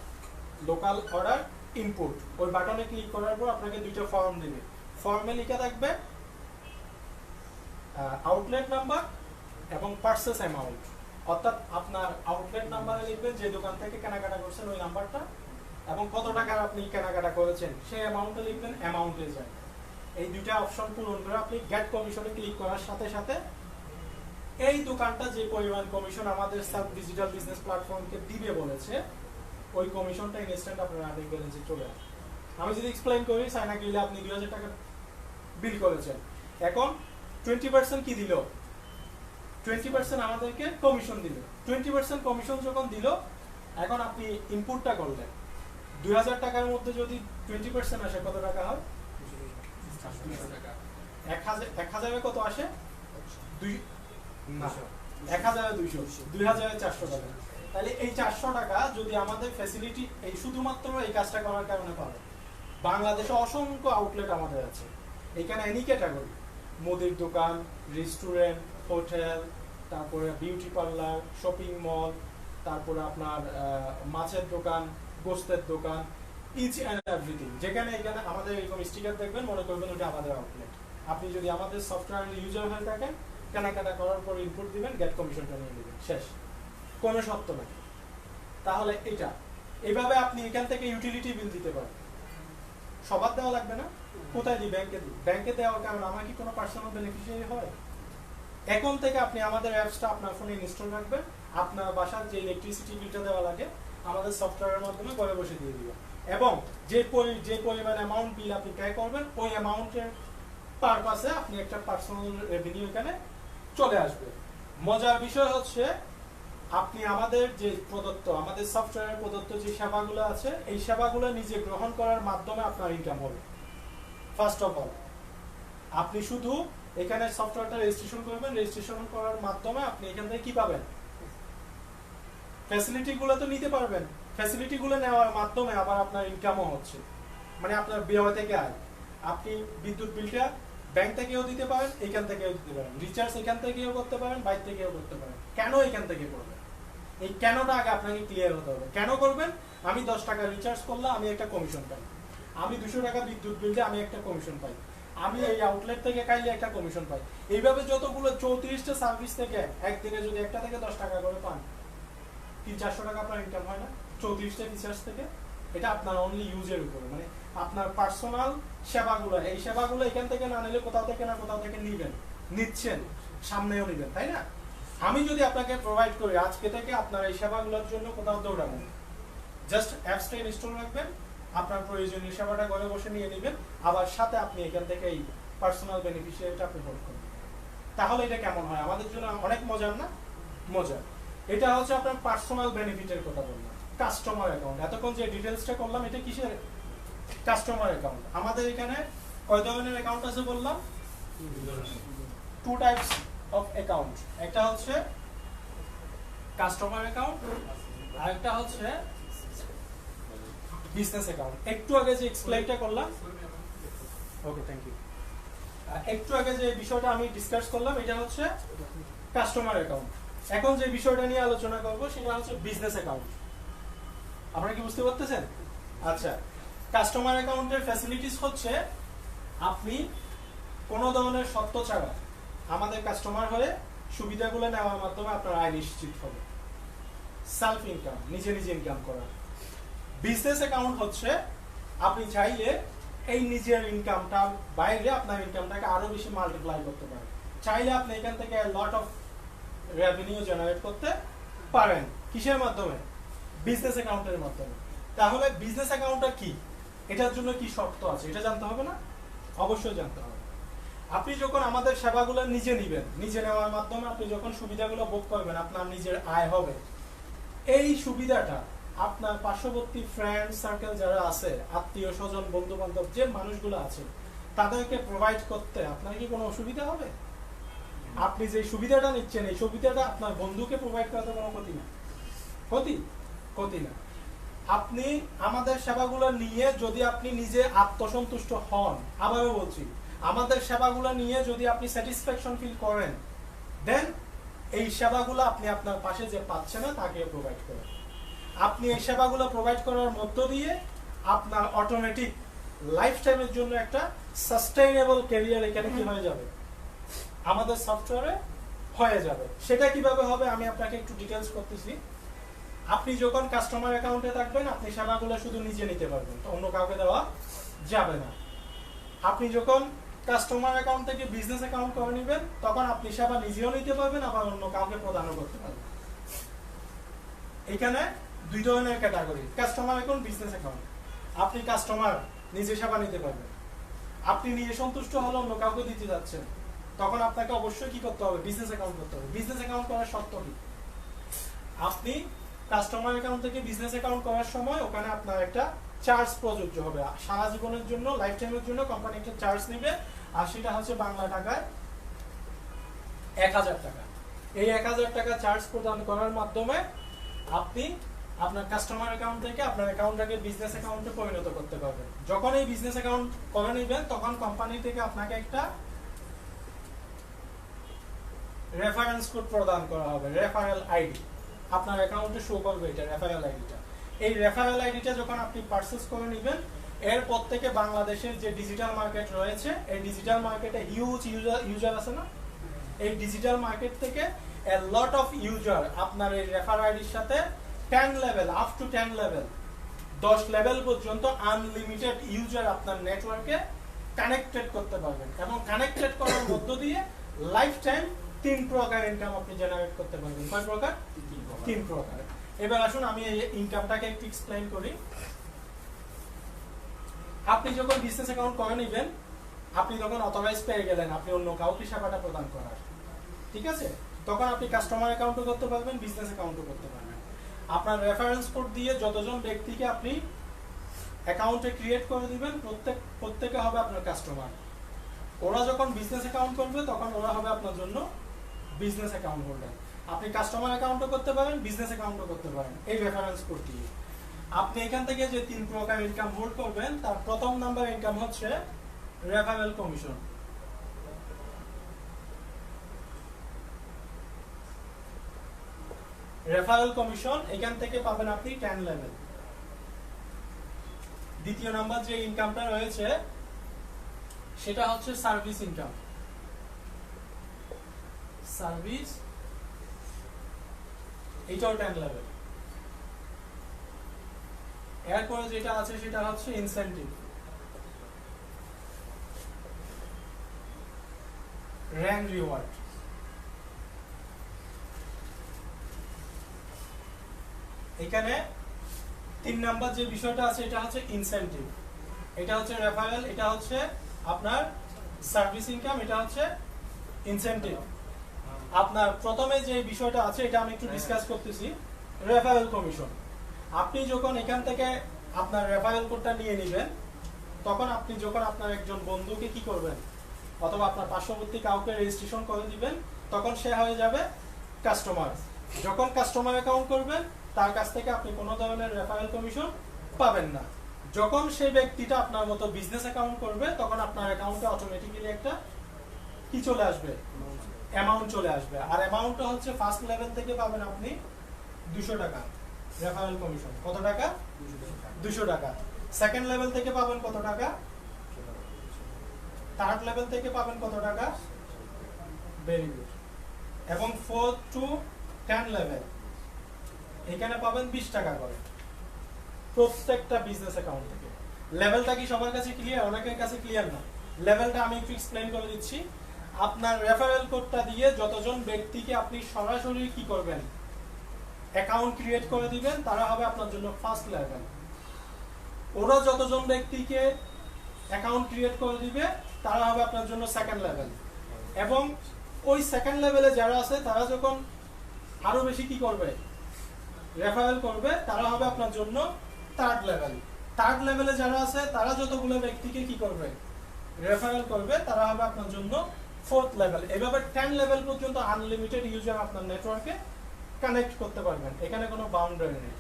local order input. ওই বাটনে ক্লিক করার পর আপনাকে দুইটা ফর্ম দেবে। ফর্মে লেখা থাকবে আউটলেট নাম্বার এবং পারচেস অ্যামাউন্ট, অর্থাৎ আপনার আউটলেট নাম্বারে লিখবেন যে দোকান থেকে কেনাকাটা করছেন ওই নাম্বারটা, এবং কত টাকার আপনি কেনাকাটা করেছেন সেই অ্যামাউন্টে লিখবেন, অ্যামাউন্টে যায়। এই দুইটা অপশন পূরণ করে আপনি গেট কমিশনে ক্লিক করার সাথে সাথে এই দোকানটা যে পরিমাণ কমিশন আমাদের সাব ডিজিটাল বিজনেস প্ল্যাটফর্মকে দিবে বলেছে, ওই কমিশনটা ইনস্ট্যান্ট আপনার আর্নিং ব্যালেন্সে চলে আসে। আমি যদি এক্সপ্লেইন করি, চায়না গেলে আপনি 2000 টাকা বিল করেছেন, এখন 20% কি দিল, 20% আমাদেরকে কমিশন দিল। 20% কমিশন যখন দিল, এখন আপনি ইনপুটটা করলেন 2000 টাকার মধ্যে যদি 20% আসে কত টাকা হয়? 1000 কত আসে? 1200, 2400 টাকা। তাহলে এই 400 টাকা যদি আমাদের ফ্যাসিলিটি এই শুধুমাত্র এই কাজটা করার কারণে পাবে। বাংলাদেশে অসংখ্য আউটলেট আমাদের আছে, এখানে এনি ক্যাটাগরি, মুদির দোকান, রেস্টুরেন্ট, হোটেল, তারপরে বিউটি পার্লার, শপিং মল, তারপরে আপনার মাছের দোকান, গোস্তের দোকান, ইচ অ্যান্ড এভরিথিং। যেখানে এখানে আমাদের এরকম স্টিকার দেখবেন, মনে করবেন ওটা আমাদের আউটলেট। আপনি যদি আমাদের সফটওয়্যার ইউজার হয়ে থাকেন, কেনাকাটা করার পর ইনপুট দিবেন, গেট কমিশনটা নিয়ে নেবেন, শেষ, কোনো শর্ত নেই। তাহলে এটা এইভাবে আপনি এখান থেকে ইউটিলিটি বিল দিতে পারেন। সবার দেওয়া লাগবে না, কোথায় দিই? ব্যাংকে দিই। ব্যাংকে দেওয়ার কারণে আমার কি কোনো পার্সোনাল বেনিফিশিয়ারি হয়? এখন থেকে আপনি আমাদের অ্যাপসটা আপনার ফোনে ইনস্টল রাখবেন, আপনার বাসার যে ইলেকট্রিসিটি বিলটা দেওয়া লাগে আমাদের সফটওয়্যারের মাধ্যমে ঘরে বসে দিয়ে দিবেন, এবং যে পরিমাণ অ্যামাউন্ট বিল আপনি পে করবেন ওই অ্যামাউন্টের পারপাসে আপনি একটা পার্সোনাল রেভিনিউ এখানে চলে আসবে। মজার বিষয় হচ্ছে আপনি আমাদের যে প্রদত্ত, আমাদের সফটওয়্যারের প্রদত্ত যে সেবাগুলো আছে, এই সেবাগুলো নিজে গ্রহণ করার মাধ্যমে আপনার ইনকাম হবে। ফার্স্ট অফ অল আপনি শুধু এখানে সফটওয়্যারটা রেজিস্ট্রেশন করবেন, রেজিস্ট্রেশন করার মাধ্যমে আপনি এখান থেকে কি পাবেন? ফ্যাসিলিটি গুলো তো নিতে পারবেন। ফ্যাসিলিটিগুলো নেওয়ার মাধ্যমে আবার আপনার ইনকামও হচ্ছে, মানে আপনার ব্যয় থেকে আয়। আপনি বিদ্যুৎ বিলটা ব্যাংক থেকেও দিতে পারেন, এখান থেকেও দিতে পারেন, রিচার্জ এখান থেকেও করতে পারেন, বাইরে থেকেও করতে পারেন। কেন এখান থেকে করবেন? এই কেনটা আগে আপনাকে ক্লিয়ার হতে হবে। কেন করবেন? আমি 10 টাকা রিচার্জ করলে আমি একটা কমিশন পাই, আমি 200 টাকা বিদ্যুৎ বিলে আমি একটা কমিশন পাই, আমি এই আউটলেট থেকে খাইলে একটা কমিশন পাই। এইভাবে যতগুলো 34টা সার্ভিস থেকে একদিনে যদি একটা থেকে 10 টাকা করে পান, 300-400 টাকা আপনার ইনকাম হয় না 34টা রিচার্জ থেকে? এটা আপনার অনলি ইউজের উপরে, মানে আপনার পার্সোনাল সেবাগুলো, এই সেবাগুলো এখান থেকে না নিলে কোথাও থেকে না কোথাও থেকে নিবেন, নিচ্ছেন, সামনেও নিবেন, তাই না? আমি যদি আপনাকে প্রোভাইড করি আজকে থেকে আপনার এই সেবাগুলোর জন্য কোথাও দৌড়াবেন, জাস্ট অ্যাপসটা ইনস্টল রাখবেন, আপনার প্রয়োজনীয় সেবাটা ঘরে বসে নিয়ে নেবেন, আবার সাথে আপনি এখান থেকে এই পার্সোনাল বেনিফিশিয়ারিটা আপনি হোল্ড করবেন। তাহলে এটা কেমন হয়? আমাদের জন্য অনেক মজার না? মজার। এটা হচ্ছে আপনার পার্সোনাল বেনিফিটের কথা বললাম। কাস্টমার অ্যাকাউন্ট, এতক্ষণ যে ডিটেলসটা করলাম এটা কিসের? Customer account. আমাদের এখানে কয় ধরনের অ্যাকাউন্ট আছে বললাম? 2 টাইপস অফ অ্যাকাউন্ট। একটা হচ্ছে কাস্টমার অ্যাকাউন্ট, আর একটা হচ্ছে বিজনেস অ্যাকাউন্ট। একটু আগে যে এক্সপ্লেইনটা করলাম, ওকে থ্যাংক ইউ, একটু আগে যে বিষয়টা আমি ডিসকাস করলাম এটা হচ্ছে কাস্টমার অ্যাকাউন্ট। এখন যে বিষয়টা নিয়ে আলোচনা করব সেটা হচ্ছে বিজনেস অ্যাকাউন্ট। আপনারা কি বুঝতে পারতেছেন? আচ্ছা, কাস্টমার অ্যাকাউন্টের ফ্যাসিলিটিস হচ্ছে আপনি কোনো ধরনের শর্ত ছাড়া আমাদের কাস্টমার হয়ে সুবিধাগুলো নেওয়ার মাধ্যমে আপনার আয় নিশ্চিত হবে, সেলফ ইনকাম, নিজে নিজে ইনকাম করা। বিজনেস অ্যাকাউন্ট হচ্ছে আপনি চাইলে এই নিজের ইনকামটা বাইরে আপনার ইনকামটাকে আরো বেশি মাল্টিপ্লাই করতে পারেন। চাইলে আপনি এখান থেকে লট অফ রেভিনিউ জেনারেট করতে পারেন। কিসের মাধ্যমে? বিজনেস অ্যাকাউন্টের মাধ্যমে। তাহলে বিজনেস অ্যাকাউন্টটা কি, এটার জন্য কি শর্ত আছে এটা জানতে হবে না? অবশ্যই জানতে হবে। আপনি যখন আমাদের সেবাগুলো নিজে নিবেন, নিজে নেওয়ার মাধ্যমে আপনি যখন সুবিধাগুলো ভোগ করবেন, আপনার নিজের আয় হবে। এই সুবিধাটা আপনার পার্শ্ববর্তী ফ্রেন্ড সার্কেল যারা আছে, আত্মীয় স্বজন, বন্ধু বান্ধব যে মানুষগুলো আছে, তাদেরকে প্রোভাইড করতে আপনার কি কোনো অসুবিধা হবে? আপনি যে সুবিধাটা নিচ্ছেন এই সুবিধাটা আপনার বন্ধুকে প্রোভাইড করাতে কোনো ক্ষতি না? ক্ষতি না। আপনি আমাদের সেবাগুলো নিয়ে যদি আপনি নিজে আত্মসন্তুষ্ট হন, আবারও বলছি, আমাদের সেবাগুলো নিয়ে যদি আপনি স্যাটিসফ্যাকশন ফিল করেন, দেন এই সেবাগুলো আপনি আপনার পাশে যে পাচ্ছে না তাকে প্রোভাইড করেন। আপনি এই সেবাগুলো প্রোভাইড করার মধ্য দিয়ে আপনার অটোমেটিক লাইফ টাইমের জন্য একটা সাস্টেইনেবল ক্যারিয়ার এখানে কি হয়ে যাবে? আমাদের সফটওয়্যারে হয়ে যাবে। সেটা কিভাবে হবে আমি আপনাকে একটু ডিটেইলস করতেছি। আপনি যখন কাস্টমার অ্যাকাউন্টে থাকবেন, আপনি সেবাগুলো শুধু নিজে নিতে পারবেন, তো অন্য কাউকে দেওয়া যাবে না। আপনি যখন কাস্টমার অ্যাকাউন্ট থেকে বিজনেস অ্যাকাউন্ট করে নেবেন, তখন আপনি সেবা নিজেও নিতে পারবেন, আবার অন্য কাউকে প্রদানও করতে পারবেন। এখানে 2 ধরনের category, customer account, business account. আপনি কাস্টমার, নিজে সেবা নিতে পারবেন। আপনি নিজে সন্তুষ্ট হলে অন্য কাউকে দিতে যাচ্ছেন, তখন আপনাকে অবশ্যই কি করতে হবে? বিজনেস অ্যাকাউন্ট করতে হবে। বিজনেস অ্যাকাউন্ট করার শর্ত কি? আপনি কাস্টমার অ্যাকাউন্ট থেকে বিজনেস অ্যাকাউন্ট করার সময় ওখানে আপনার একটা চার্জ প্রযোজ্য হবে। সারা জীবনের জন্য, লাইফ টাইমের জন্য কোম্পানি একটা চার্জ নেবে, আর সেটা হচ্ছে বাংলা টাকায় 1000 টাকা। এই 1000 টাকা চার্জ প্রদান করার মাধ্যমে আপনি আপনার কাস্টমার অ্যাকাউন্ট থেকে আপনার অ্যাকাউন্টটাকে বিজনেস অ্যাকাউন্টে পরিণত করতে পারবেন। যখন এই বিজনেস অ্যাকাউন্ট করে নেবেন, তখন কোম্পানি থেকে আপনাকে একটা রেফারেন্স কোড প্রদান করা হবে, রেফারেল আইডি। আপনার অ্যাকাউন্টে শো করবে এটা রেফারেল আইডিটা। এই রেফারেল আইডিটা যখন আপনি পারচেজ করে নেবেন, এরপর থেকে বাংলাদেশের যে ডিজিটাল মার্কেট রয়েছে, এই ডিজিটাল মার্কেটে হিউজ ইউজার আছে না? এই ডিজিটাল মার্কেট থেকে a lot of user আপনার এই রেফার আইডির সাথে 10 level, up to 10 level, 10 level পর্যন্ত আনলিমিটেড ইউজার আপনার নেটওয়ার্কে কানেক্টেড করতে পারবেন, এবং কানেক্টেড করার মধ্য দিয়ে লাইফ টাইম 3 প্রকার ইনকাম আপনি জেনারেট করতে পারবেন। কয় প্রকার? 3 প্রকার। এবার আসুন আমি এই ইনকামটাকে একটু এক্সপ্লেইন করি। আপনি যখন বিজনেস অ্যাকাউন্ট করে নেবেন, আপনি তখন অথরাইজ পেয়ে গেলেন আপনি অন্য কাউকে সেবাটা প্রদান করার, ঠিক আছে? তখন আপনি কাস্টমার অ্যাকাউন্টও করতে পারবেন, বিজনেস অ্যাকাউন্টও করতে পারবেন। আপনার রেফারেন্স কোড দিয়ে যতজন ব্যক্তিকে আপনি অ্যাকাউন্টে ক্রিয়েট করে দিবেন, প্রত্যেকে হবে আপনার কাস্টমার। ওরা যখন বিজনেস অ্যাকাউন্ট করবে, তখন ওরা হবে আপনার জন্য বিজনেস অ্যাকাউন্ট হোল্ডার। আপনি কাস্টমার অ্যাকাউন্টও করতে পারেন, বিজনেস অ্যাকাউন্টও করতে পারেন এই রেফারেন্স কোড দিয়ে। আপনি এখান থেকে যে 3 প্রকার ইনকাম হোল্ড করবেন তার প্রথম নাম্বার ইনকাম হচ্ছে রেফারেল কমিশন। রেফারেল কমিশন এখান থেকে পাবেন আপনি 10 লেভেল। দ্বিতীয় নাম্বার যে ইনকামটা রয়েছে সেটা হচ্ছে সার্ভিস ইনকাম। সার্ভিস এটাও 10 লেভেল। এরপরে যেটা আছে সেটা হচ্ছে ইনসেনটিভ, র্যাঙ্ক রিওয়ার্ড। এখানে 3 নাম্বার যে বিষয়টা আছে এটা হচ্ছে ইনসেনটিভ, এটা হচ্ছে রেফারেল, এটা হচ্ছে আপনার সার্ভিস ইনকাম, এটা হচ্ছে ইনসেনটিভ। আপনার প্রথমে যে বিষয়টা আছে এটা আমি একটু ডিসকাস করতেছি, রেফারেল কমিশন। আপনি যখন এখান থেকে আপনার রেফারেল কোডটা নিয়ে নেবেন তখন আপনি যখন আপনার একজন বন্ধুকে কি করবেন অথবা আপনার পার্শ্ববর্তী কাউকে রেজিস্ট্রেশন করে দিবেন তখন সে হয়ে যাবে কাস্টমার। যখন কাস্টমার অ্যাকাউন্ট করবেন তার কাছ থেকে আপনি কোনো ধরনের রেফারেল কমিশন পাবেন না। যখন সেই ব্যক্তিটা আপনার মতো বিজনেস অ্যাকাউন্ট করবে তখন আপনার অ্যাকাউন্টে অটোমেটিক্যালি একটা কি চলে আসবে, অ্যামাউন্ট চলে আসবে। আর অ্যামাউন্টটা হচ্ছে ফার্স্ট লেভেল থেকে পাবেন আপনি 200 টাকা রেফারেল কমিশন। কত টাকা? 200 টাকা। সেকেন্ড লেভেল থেকে পাবেন কত টাকা? থার্ড লেভেল থেকে পাবেন কত টাকা? Very good. এবং 4 to 10 লেভেল এখানে পাবেন 20 টাকা করে প্রত্যেকটা বিজনেস অ্যাকাউন্ট থেকে। লেভেলটা কি সবার কাছে ক্লিয়ার? অনেকের কাছে ক্লিয়ার না। লেভেলটা আমি একটু এক্সপ্লেইন করে দিচ্ছি। আপনার রেফারেল কোডটা দিয়ে যতজন ব্যক্তিকে আপনি সরাসরি কি করবেন, অ্যাকাউন্ট ক্রিয়েট করে দিবেন, তারা হবে আপনার জন্য ফার্স্ট লেভেল। ওরা যতজন ব্যক্তিকে অ্যাকাউন্ট ক্রিয়েট করে দিবে তারা হবে আপনার জন্য সেকেন্ড লেভেল। এবং ওই সেকেন্ড লেভেলে যারা আছে তারা যখন আরো বেশি কি করবে, রেফারেল করবে, তারা হবে আপনার জন্য থার্ড লেভেল। থার্ড লেভেলে যারা আছে তারা যতগুলো ব্যক্তিকে কি করবে, রেফারেল করবে, তারা হবে আপনার জন্য ফোর্থ লেভেল। এভাবে 10 লেভেল পর্যন্ত আনলিমিটেড ইউজার আপনার নেটওয়ার্কে কানেক্ট করতে পারবেন। এখানে কোনো বাউন্ডারি নেই।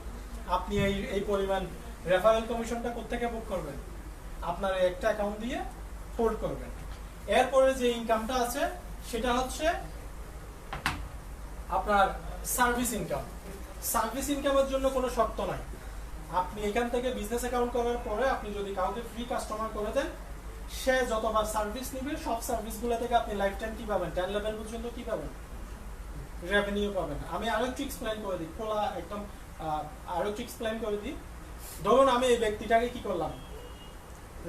আপনি এই পরিমাণ রেফারেল কমিশনটা কোত্থেকে বুক করবেন? আপনার একটা অ্যাকাউন্ট দিয়ে হোল্ড করবেন। এরপরে যে ইনকামটা আছে সেটা হচ্ছে আপনার সার্ভিস ইনকাম। সার্ভিস ইনকামের জন্য কোনো শর্ত নাই। আপনি এখান থেকে বিজনেস অ্যাকাউন্ট করার পরে আপনি যদি কাউকে ফ্রি কাস্টমার করে দেন, সে যতবার সার্ভিস নিবে সব সার্ভিসগুলো থেকে আপনি লাইফ টাইম কি পাবেন, 10 লেভেল পর্যন্ত কি পাবেন, রেভিনিউ পাবেন। আমি আরো একটু এক্সপ্লেইন করে দিই, খোলা একদম আরো একটু এক্সপ্লেইন করে দিই। ধরুন আমি এই ব্যক্তিটাকে কি করলাম,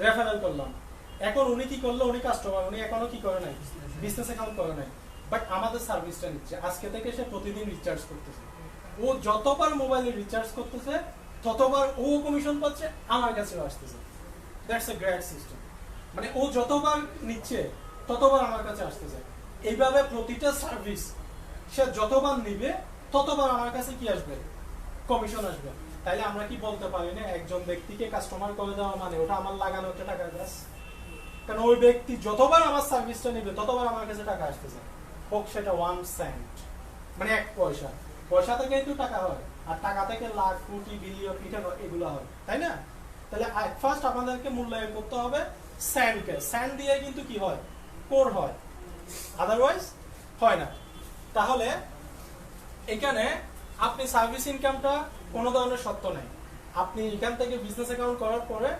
রেফারেল করলাম। এখন উনি কি করলো, উনি কাস্টমার, উনি এখনো কি করে নাই, বিজনেস অ্যাকাউন্ট করে নাই, বাট আমাদের সার্ভিসটা নিচ্ছে। আজকে থেকে সে প্রতিদিন রিচার্জ করতেছে। ও যতবার মোবাইলে রিচার্জ করতেছে ততবার ও কমিশন পাচ্ছে, আমার কাছেও আসতেছে। That's a great system. মানে ও যতবার নিচ্ছে ততবার আমার কাছে আসতেছে। এইভাবে প্রতিটা সার্ভিস সে যতবার নিবে ততবার আমার কাছে কি আসবে, কমিশন আসবে। তাইলে আমরা কি বলতে পারি না একজন ব্যক্তিকে কাস্টমার করে দেওয়া মানে ওটা আমার লাগানো একটা টাকার গাছ? কারণ ওই ব্যক্তি যতবার আমার সার্ভিসটা নিবে ততবার আমার কাছে টাকা আসতেছে, হোক সেটা 1 সেন্ট, মানে 1 পয়সা। পয়সা থেকে তো টাকা হয়, আর টাকা থেকে লাখ, কোটি, বিলিয়ন, এগুলো হয়, তাই না? তাহলে ফার্স্ট আমাদেরকে মূল্যায়ন করতে হবে স্যান্ডকে। স্যান্ড দিয়ে কিন্তু কি হয়, কোর হয়, আদারওয়াইজ হয় না। তাহলে এখানে আপনি সার্ভিস ইনকামটা কোনো ধরনের শর্ত নেই। আপনি এখান থেকে বিজনেস অ্যাকাউন্ট করার পরে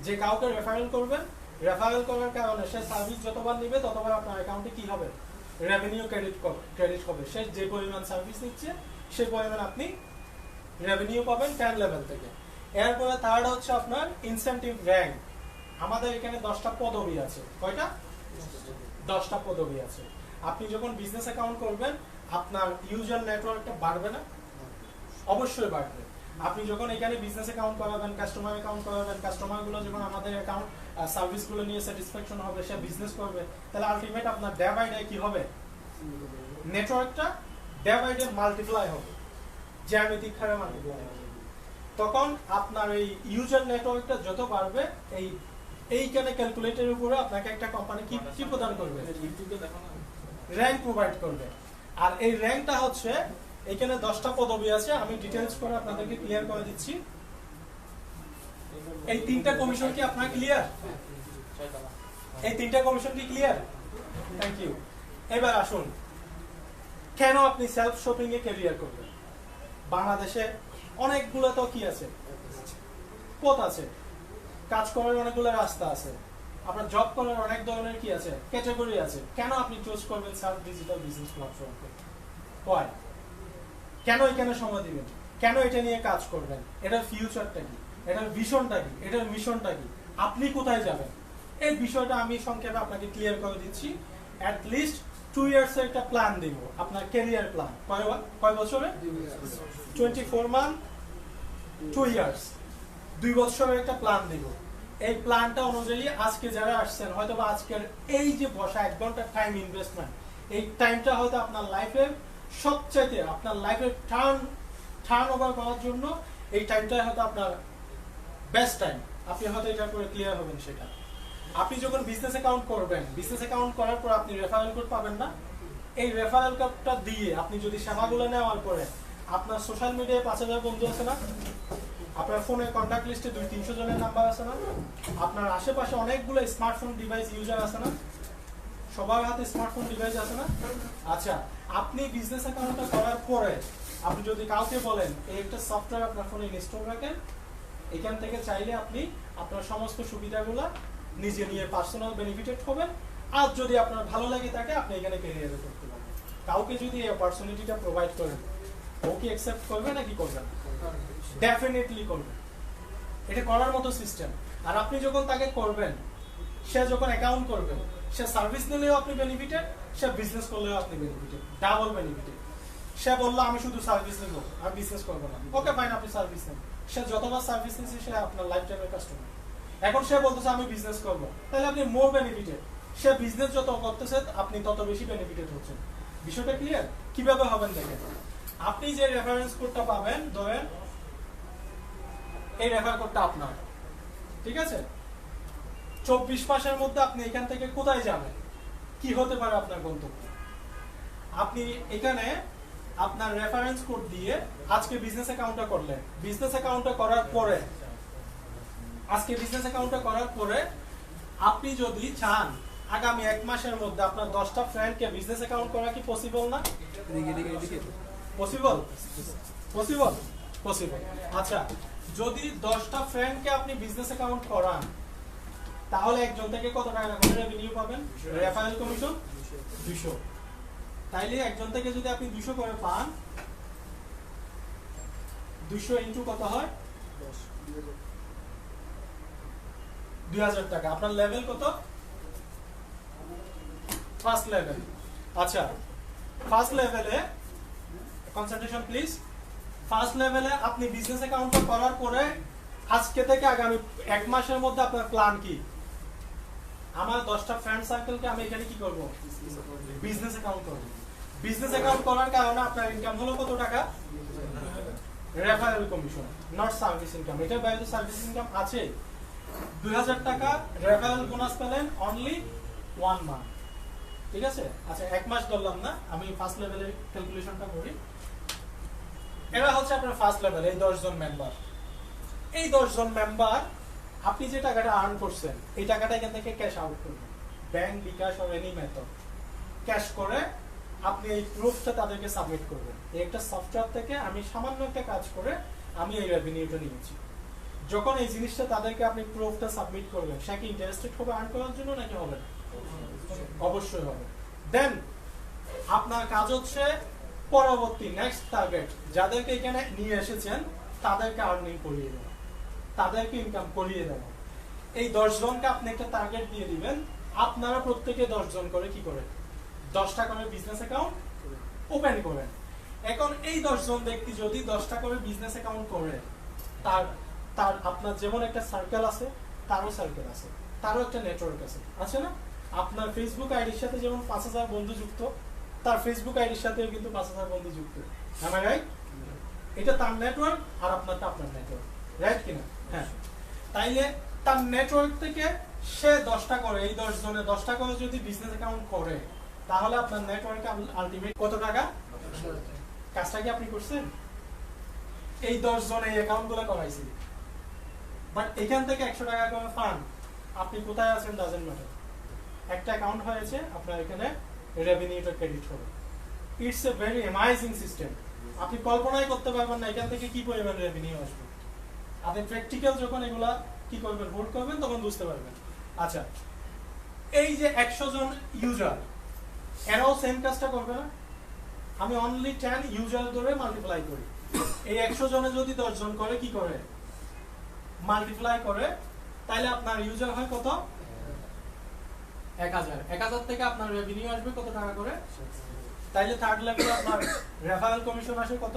যে কাউকে রেফারেল করবেন, রেফারেল করার কারণে সে সার্ভিস যতবার নিবে ততবার আপনার অ্যাকাউন্টে কি হবে, রেভিনিউ ক্রেডিট হবে। সে যে পরিমাণ সার্ভিস নিচ্ছে সেই পরিমাণ আপনি রেভিনিউ পাবেন 10 লেভেল থেকে। এরপরে থার্ড হচ্ছে আপনার ইনসেনটিভ র্যাঙ্ক। আমাদের এখানে 10টা পদবি আছে। কয়টা? 10টা পদবি আছে। আপনি যখন বিজনেস অ্যাকাউন্ট করবেন আপনার ইউজার নেটওয়ার্কটা বাড়বে না? অবশ্যই বাড়বে। আপনি যখন এখানে বিজনেস অ্যাকাউন্ট করাবেন, কাস্টমার অ্যাকাউন্ট করাবেন, কাস্টমারগুলো যখন আমাদের অ্যাকাউন্ট সার্ভিসগুলো নিয়ে স্যাটিসফ্যাকশন হবে, সে বিজনেস করবে, তাহলে আলটিমেট আপনার ডে বাই ডে কি হবে, নেটওয়ার্কটা ডে বাই ডে মাল্টিপ্লাই হবে, জ্যামিতিক হারে মাল্টিপ্লাই হবে। তখন আপনার এই ইউজার নেটওয়ার্কটা যত বাড়বে এইখানে ক্যালকুলেটরের উপরে আপনাকে একটা কোম্পানি কি প্রদান করবে, র্যাঙ্ক প্রোভাইড করবে। আর এই র্যাঙ্কটা হচ্ছে এখানে 10টা পদবি আছে, আমি ডিটেইলস করে আপনাদেরকে ক্লিয়ার করে দিচ্ছি। এই তিনটা কমিশন কি আপনার ক্লিয়ার? এই তিনটা কমিশন কি ক্লিয়ার? Thank you. এবার আসুন, কেন আপনি সেলফ শপিং এ ক্যারিয়ার করবেন? বাংলাদেশে অনেকগুলো তো কি আছে, পথ আছে, কাজ করার অনেকগুলো রাস্তা আছে, আপনার জব করার অনেক ধরনের কি আছে, ক্যাটাগরি আছে। কেন আপনি চুজ করবেন সেলফ ডিজিটাল বিজনেস প্ল্যাটফর্মকে? হোয়াই? কেন এখানে সময় দিবেন? কেন এটা নিয়ে কাজ করবেন? এটার ফিউচারটা কি, এটার ভিশনটা কি, এটার মিশনটা কি, আপনি কোথায় যাবেন? এই বিষয়টা আমি সংক্ষেপে আপনাকে ক্লিয়ার করে দিচ্ছি। অ্যাট লিস্ট 2 ইয়ার্স এর একটা প্ল্যান দিব, আপনার ক্যারিয়ার প্ল্যান। কয় বছরে? 24 মান্থ, 2 ইয়ার্স, 2 বছরের একটা প্ল্যান দিব। এই প্ল্যানটা অনুযায়ী আজকে যারা আসছেন, হয়তো বা আজকের এই যে বসা 1 ঘন্টার টাইম ইনভেস্টমেন্ট, এই টাইমটা হয়তো আপনার লাইফে সবচাইতে, আপনার লাইফের টার্ন ওভার করার জন্য এই টাইমটা হয়তো আপনার বেস্ট টাইম। আপনি হয়তো এটা করে ক্লিয়ার হবেন। সেটা আপনি যখন বিজনেস অ্যাকাউন্ট করবেন, বিজনেস অ্যাকাউন্ট করার পর আপনি রেফারেল কোড পাবেন না? এই রেফারেল কোডটা দিয়ে আপনি যদি সেবাগুলো নেওয়ার পরে, আপনার সোশ্যাল মিডিয়ায় 5000 বন্ধু আছে না, আপনার ফোনের কন্ট্যাক্ট লিস্টে 200-300 জনের নাম্বার আছে না, আপনার আশেপাশে অনেকগুলো স্মার্টফোন ডিভাইস ইউজার আছে না, সবার হাতে স্মার্টফোন ডিভাইস আছে না? আচ্ছা, আপনি বিজনেস অ্যাকাউন্টটা করার পরে আপনি যদি কাউকে বলেন এই একটা সফটওয়্যার আপনার ফোনে ইনস্টল রাখেন, এখান থেকে চাইলে আপনি আপনার সমস্ত সুবিধাগুলো নিজে নিয়ে পার্সোনাল বেনিফিটেড হবেন। আর যদি আপনার ভালো লাগে থাকে, আপনি এখানে ক্যারিয়ারে করতে পারবেন। কাউকে যদি এই অপরচুনিটিটা প্রোভাইড করেন, ও কি অ্যাকসেপ্ট করবে নাকি করবে না? ডেফিনেটলি করবে। এটা করার মতো সিস্টেম। আর আপনি যখন তাকে করবেন, সে যখন অ্যাকাউন্ট করবে, সে সার্ভিস নিলেও আপনি বেনিফিটেড, সে বিজনেস করলেও আপনি বেনিফিটেড, ডাবল বেনিফিটেড। সে বললো আমি শুধু সার্ভিস নেব, আমি বিজনেস করবো না, ওকে ফাইন, আপনি সার্ভিস নেন। সে যতবার সার্ভিস নিচ্ছে, সে আপনার লাইফ টাইমের কাস্টমার। এখন সে বলতেছে আমি বিজনেস করবো, তাহলে আপনি মোর বেনিফিটেড। সে বিজনেস যত করতেছে, আপনি তত বেশি বেনিফিটেড হচ্ছেন। বিষয়টা ক্লিয়ার? কিভাবে হবেন দেখেন। আপনি যে রেফারেন্স কোডটা পাবেন, ধরেন এই রেফার কোডটা আপনার, ঠিক আছে? 24 মাসের মধ্যে আপনি এখান থেকে কোথায় যাবেন, কি হতে পারে আপনার গন্তব্য? আপনি এখানে আপনার রেফারেন্স কোড দিয়ে আজকে বিজনেস অ্যাকাউন্টটা করলেন, বিজনেস অ্যাকাউন্টটা করার পরে, আজকে বিজনেস অ্যাকাউন্টটা করার পরে আপনি যদি চান আগামী 1 মাসের মধ্যে আপনার 10টা ফ্রেন্ডকে বিজনেস অ্যাকাউন্ট করা, কি পসিবল না? পসিবল? পসিবল? পসিবল। আচ্ছা, যদি 10টা ফ্রেন্ডকে আপনি বিজনেস অ্যাকাউন্ট করান, তাহলে একজন থেকে কত টাকা করে রেভিনিউ পাবেন? Referral commission 200। তাইলে একজন থেকে যদি আপনি 200 করে পান, 200 ইনটু কত হয়? 2000 টাকা। আপনার লেভেল কত? First level. আচ্ছা, ফার্স্ট লেভেলে কনসেন্ট্রেশন প্লিজ। ফার্স্ট লেভেলে আপনি বিজনেস অ্যাকাউন্টটা করার পরে আজকে থেকে আগামী 1 মাসের মধ্যে আপনার প্ল্যান কি? আমার 10টা ফ্রেন্ড সার্কেলকে আমি এখানে কি করব? বিজনেস অ্যাকাউন্ট করব। বিজনেস অ্যাকাউন্ট করার কারণে আপনার ইনকাম হলো কত টাকা? Referral commission, not service income. এটার বাইরে সার্ভিস ইনকাম আছে। 2000 টাকা রেফারেল বোনাস পেলেন অনলি 1 মান্থ, ঠিক আছে? আচ্ছা, 1 মাস ধরলাম না, আমি ফার্স্ট লেভেলের ক্যালকুলেশনটা করি। এরা হচ্ছে আপনার ফার্স্ট লেভেল, এই 10 জন মেম্বার। এই 10 জন মেম্বার আপনি যে টাকাটা আর্ন করছেন, এই টাকাটা এখান থেকে ক্যাশ আউট করবেন, bank, bKash or any method. Cash করে আপনি এই প্রুফটা তাদেরকে সাবমিট করবেন। এই একটা সফটওয়্যার থেকে আমি সামান্য একটা কাজ করে আমি এই রেভিনিউটা নিয়েছি। যখন এই জিনিসটা তাদেরকে আপনি প্রুফটা সাবমিট করবেন, সে কি ইন্টারেস্টেড হবে আর্ন করার জন্য নাকি হবে না? অবশ্যই হবে। দেন আপনার কাজ হচ্ছে পরবর্তী নেক্সট টার্গেট, যাদেরকে এখানে নিয়ে এসেছেন তাদেরকে আর্নিং করিয়ে দেওয়া, তাদেরকে ইনকাম করিয়ে দেওয়া। এই 10 জনকে আপনি একটা টার্গেট দিয়ে দিবেন। আপনারা প্রত্যেকে 10 জন করে কি করেন? 10টা করে বিজনেস অ্যাকাউন্ট ওপেন করেন। এখন এই 10 জন ব্যক্তি যদি 10টা করে বিজনেস অ্যাকাউন্ট করে, তার আপনার যেমন একটা সার্কেল আছে, তারও সার্কেল আছে, তারও একটা নেটওয়ার্ক আছে, আছে না? আপনার ফেসবুক আইডির সাথে যেমন 5000 বন্ধু যুক্ত, তার ফেসবুক আইডির সাথেও কিন্তু 5000 বন্ধু যুক্ত। am I right? এটা তার নেটওয়ার্ক আর আপনারটা আপনার নেটওয়ার্ক, রাইট কিনা? হ্যাঁ। তাইলে তার নেটওয়ার্ক থেকে সে 10টা করে, এই 10 জনে 10টা করে যদি বিজনেস অ্যাকাউন্ট করে, তাহলে আপনার নেটওয়ার্কে আলটিমেট কত টাকা? কাজটা কি আপনি করছেন? এই 10 জন এই অ্যাকাউন্টগুলো করাইছে, বাট এখান থেকে 100 টাকা করে পান, আপনি কোথায় আছেন ডাজেন্ট ম্যাটার। একটা অ্যাকাউন্ট হয়েছে, আপনার এখানে রেভিনিউটা ক্রেডিট হবে। It's a very amazing system. আপনি কল্পনাই করতে পারবেন না এখান থেকে কি পরিমাণ রেভিনিউ আসবে। আপনি প্র্যাকটিক্যাল যখন এগুলা কি করবেন, হোল্ড করবেন, তখন বুঝতে পারবেন। আচ্ছা, এই যে 100 জন ইউজার, এরাও সেম কাজটা করবে না? আমি অনলি 10 ইউজার ধরে মাল্টিপ্লাই করি। এই 100 জনে যদি 10 জন করে কি করে, মাল্টিপ্লাই করে, তাহলে আপনার ইউজার হয় কত? 1000। 1000 থেকে আপনার রেভিনিউ আসবে কত টাকা করে? তাইলে থার্ড লেভেলে আপনার রেফারেল কমিশন আসে কত?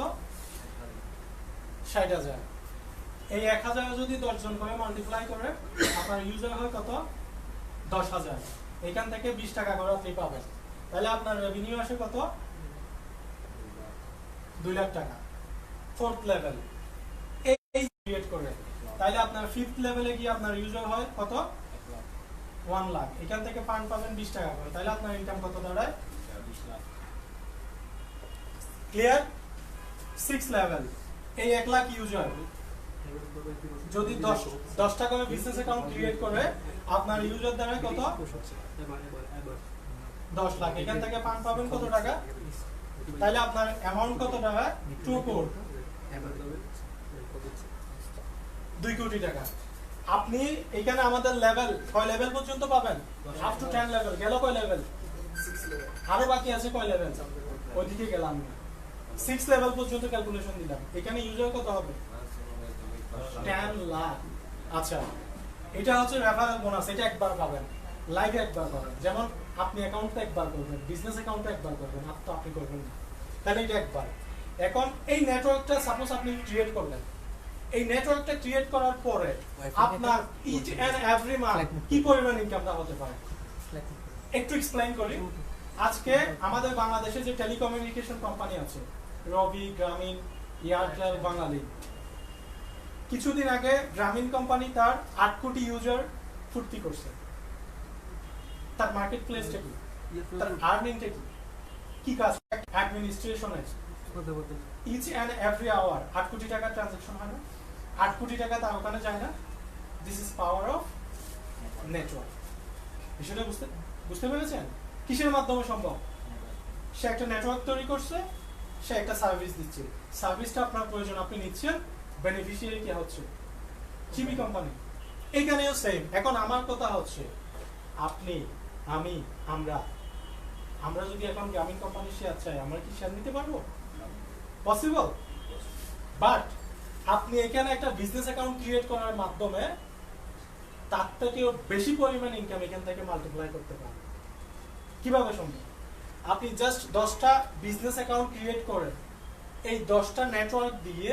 60000। এই 1000 যদি 10 জন করে মাল্টিপ্লাই করে, আপনার ইউজার হয় কত? 10000। এখান থেকে 20 টাকা করে আপনি পাবেন। তাহলে আপনার রেভিনিউ আসে কত? 2 লাখ টাকা। ফোর্থ লেভেল এই ক্রিয়েট করে, তাহলে আপনার ফিফথ লেভেলে গিয়ে আপনার ইউজার হয় কত? 1 লাখ। এখান থেকে ফান্ড পাবেন 20 টাকা করে, তাহলে আপনার ইনকাম কত দাঁড়ায়? 20 লাখ। ক্লিয়ার? 6 লেভেল, এই 1 লাখ ইউজার যদি 10 টাকা করে বিজনেস অ্যাকাউন্ট ক্রিয়েট করে, আপনার ইউজার দাঁড়ায় কত? 10 লাখ। এখান থেকে ফান্ড পাবেন কত টাকা? তাহলে আপনার অ্যামাউন্ট কত টাকা? 2 কোটি, 2 কোটি টাকা। আপনি এখানে আমাদের লেভেল কয় লেভেল পর্যন্ত পাবেন? Up to 10 level. গেল কয় লেভেল? 6 লেভেল। আরো বাকি আছে কয় লেভেল? ওইদিকে গেলাম না। 6 লেভেল পর্যন্ত ক্যালকুলেশন দিলাম। এখানে ইউজার কত হবে? 10 লাখ। আচ্ছা, এটা হচ্ছে রেফারেল বোনাস। এটা একবার পাবেন, লাইভে একবার পাবেন। যেমন আপনি অ্যাকাউন্টে একবার করবেন, বিজনেস অ্যাকাউন্টে একবার করবেন, আপনি করবেন না, তাহলে এটা একবার। এখন এই নেটওয়ার্কটা সাপোজ আপনি ক্রিয়েট করলেন, এই নেটওয়ার্কটা ক্রিয়েট করার পরে আপনার ইচ এন্ড এভরি মান্থ কি পরিমাণ ইনকামটা হতে পারে একটু এক্সপ্লেইন করি। আজকে আমাদের বাংলাদেশে যে টেলিকমিউনিকেশন কোম্পানি আছে, রবি, গ্রামীণ, এয়ারটেল, বাঙালি, কিছুদিন আগে গ্রামীণ কোম্পানি তার 8 কোটি ইউজার ফুর্তি করছে। তার মার্কেট প্লেসটা কি, তার আর্নিংটা কি, কি কাজ? অ্যাডমিনিস্ট্রেশনে ইচ এন্ড এভরি আওয়ার 8 কোটি টাকা ট্রানজাকশন হয় না? 8 কোটি টাকা তার ওখানে যায় না? This is power of network. বিষয়টা বুঝতে পেরেছেন? কিসের মাধ্যমে সম্ভব? সে একটা নেটওয়ার্ক তৈরি করছে, সে একটা সার্ভিস দিচ্ছে, সার্ভিসটা আপনার প্রয়োজন, আপনি নিচ্ছেন, বেনিফিশিয়ারি কে হচ্ছে? GB company. এখানেও সেম। এখন আমার কথা হচ্ছে, আপনি, আমি, আমরা যদি এখন গ্রামীণ কোম্পানির শেয়ার চাই, আমরা কি শেয়ার নিতে পারবো? পসিবল। বাট আপনি এখানে একটা বিজনেস অ্যাকাউন্ট ক্রিয়েট করার মাধ্যমে তার থেকেও বেশি পরিমাণ ইনকাম এখান থেকে মাল্টিপ্লাই করতে পারেন। কিভাবে সম্ভব? আপনি জাস্ট 10টা বিজনেস অ্যাকাউন্ট ক্রিয়েট করেন, এই 10টা নেটওয়ার্ক দিয়ে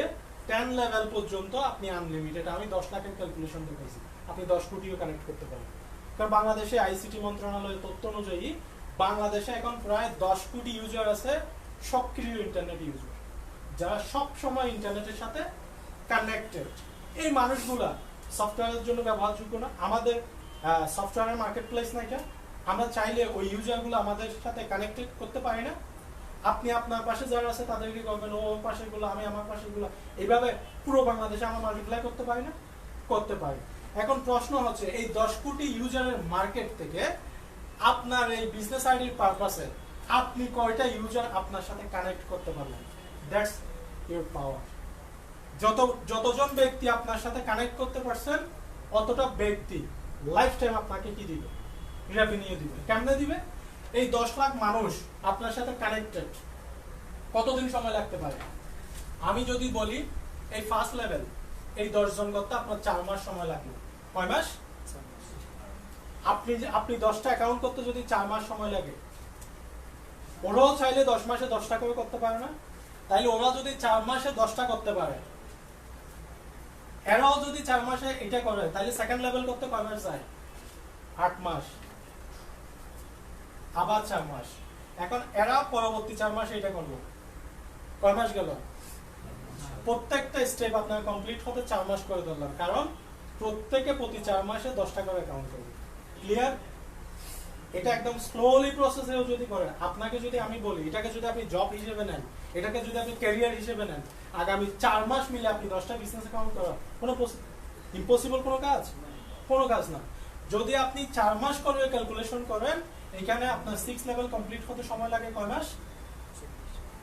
10 লেভেল পর্যন্ত আপনি আনলিমিটেড। আমি 10 লাখের ক্যালকুলেশন দেখাইছি, আপনি 10 কোটিও কানেক্ট করতে পারেন। কারণ বাংলাদেশে আইসিটি মন্ত্রণালয়ের তথ্য অনুযায়ী বাংলাদেশে এখন প্রায় 10 কোটি ইউজার আছে, সক্রিয় ইন্টারনেট ইউজার, যারা সব সময় ইন্টারনেটের সাথে কানেক্টেড। এই মানুষগুলা সফটওয়্যারের জন্য ব্যবহারযোগ্য না। আমাদের সফটওয়্যারের মার্কেট প্লেস না এটা, আমরা চাইলে ওই ইউজারগুলো আমাদের সাথে কানেক্টেড করতে পারি না। আপনি আপনার পাশে যারা আছে তাদেরকে করবেন, ও পাশেগুলো, আমি আমার পাশেগুলো, এইভাবে পুরো বাংলাদেশে আমরা মাল্টিপ্লাই করতে পারি না? করতে পারি। এখন প্রশ্ন হচ্ছে, এই 10 কোটি ইউজারের মার্কেট থেকে আপনার এই বিজনেস আইডির পারপাসে আপনি কয়টা ইউজার আপনার সাথে কানেক্ট করতে পারলেন? দ্যাটস ইউর পাওয়ার। যতজন ব্যক্তি আপনার সাথে কানেক্ট করতে পারছেন, অতটা ব্যক্তি লাইফ টাইম আপনাকে কি দিবে? রেভিনিউ দিবে। কেমনে দিবে? এই 10 লাখ মানুষ আপনার সাথে কানেক্টেড, কতদিন সময় লাগতে পারে? আমি যদি বলি এই ফার্স্ট লেভেল, এই 10 জন করতে আপনার 4 মাস সময় লাগবে। কয় মাস? আপনি 10টা অ্যাকাউন্ট করতে যদি 4 মাস সময় লাগে, ওরাও চাইলে 10 মাসে 10টা করে করতে পারে না? তাইলে ওরা যদি 4 মাসে 10টা করতে পারে, এরাও যদি 4 মাসে এটা করে, তাহলে সেকেন্ড লেভেল করতে কয় মাস যায়? 8 মাস, আবার 4 মাস। এখন এরা পরবর্তী 4 মাসে এটা করবে, কয় মাস গেল? প্রত্যেকটা স্টেপ আপনার কমপ্লিট হতে 4 মাস করে ধরলাম, কারণ প্রত্যেকে প্রতি 4 মাসে 10টা করে অ্যাকাউন্ট করবে। ক্লিয়ার? এটা একদম স্লোলি প্রসেসেও যদি করেন, আপনাকে যদি আমি বলি এটাকে যদি আপনি জব হিসেবে নেন, এটাকে যদি আপনি ক্যারিয়ার হিসেবে নেন, আগামী 4 মাস মিলে আপনি 10টা বিজনেস অ্যাকাউন্ট করার কোনো ইম্পসিবল কোনো কাজ? কোনো কাজ না। যদি আপনি 4 মাস করে ক্যালকুলেশন করেন, এখানে আপনার 6 লেভেল কমপ্লিট হতে সময় লাগে কয় মাস?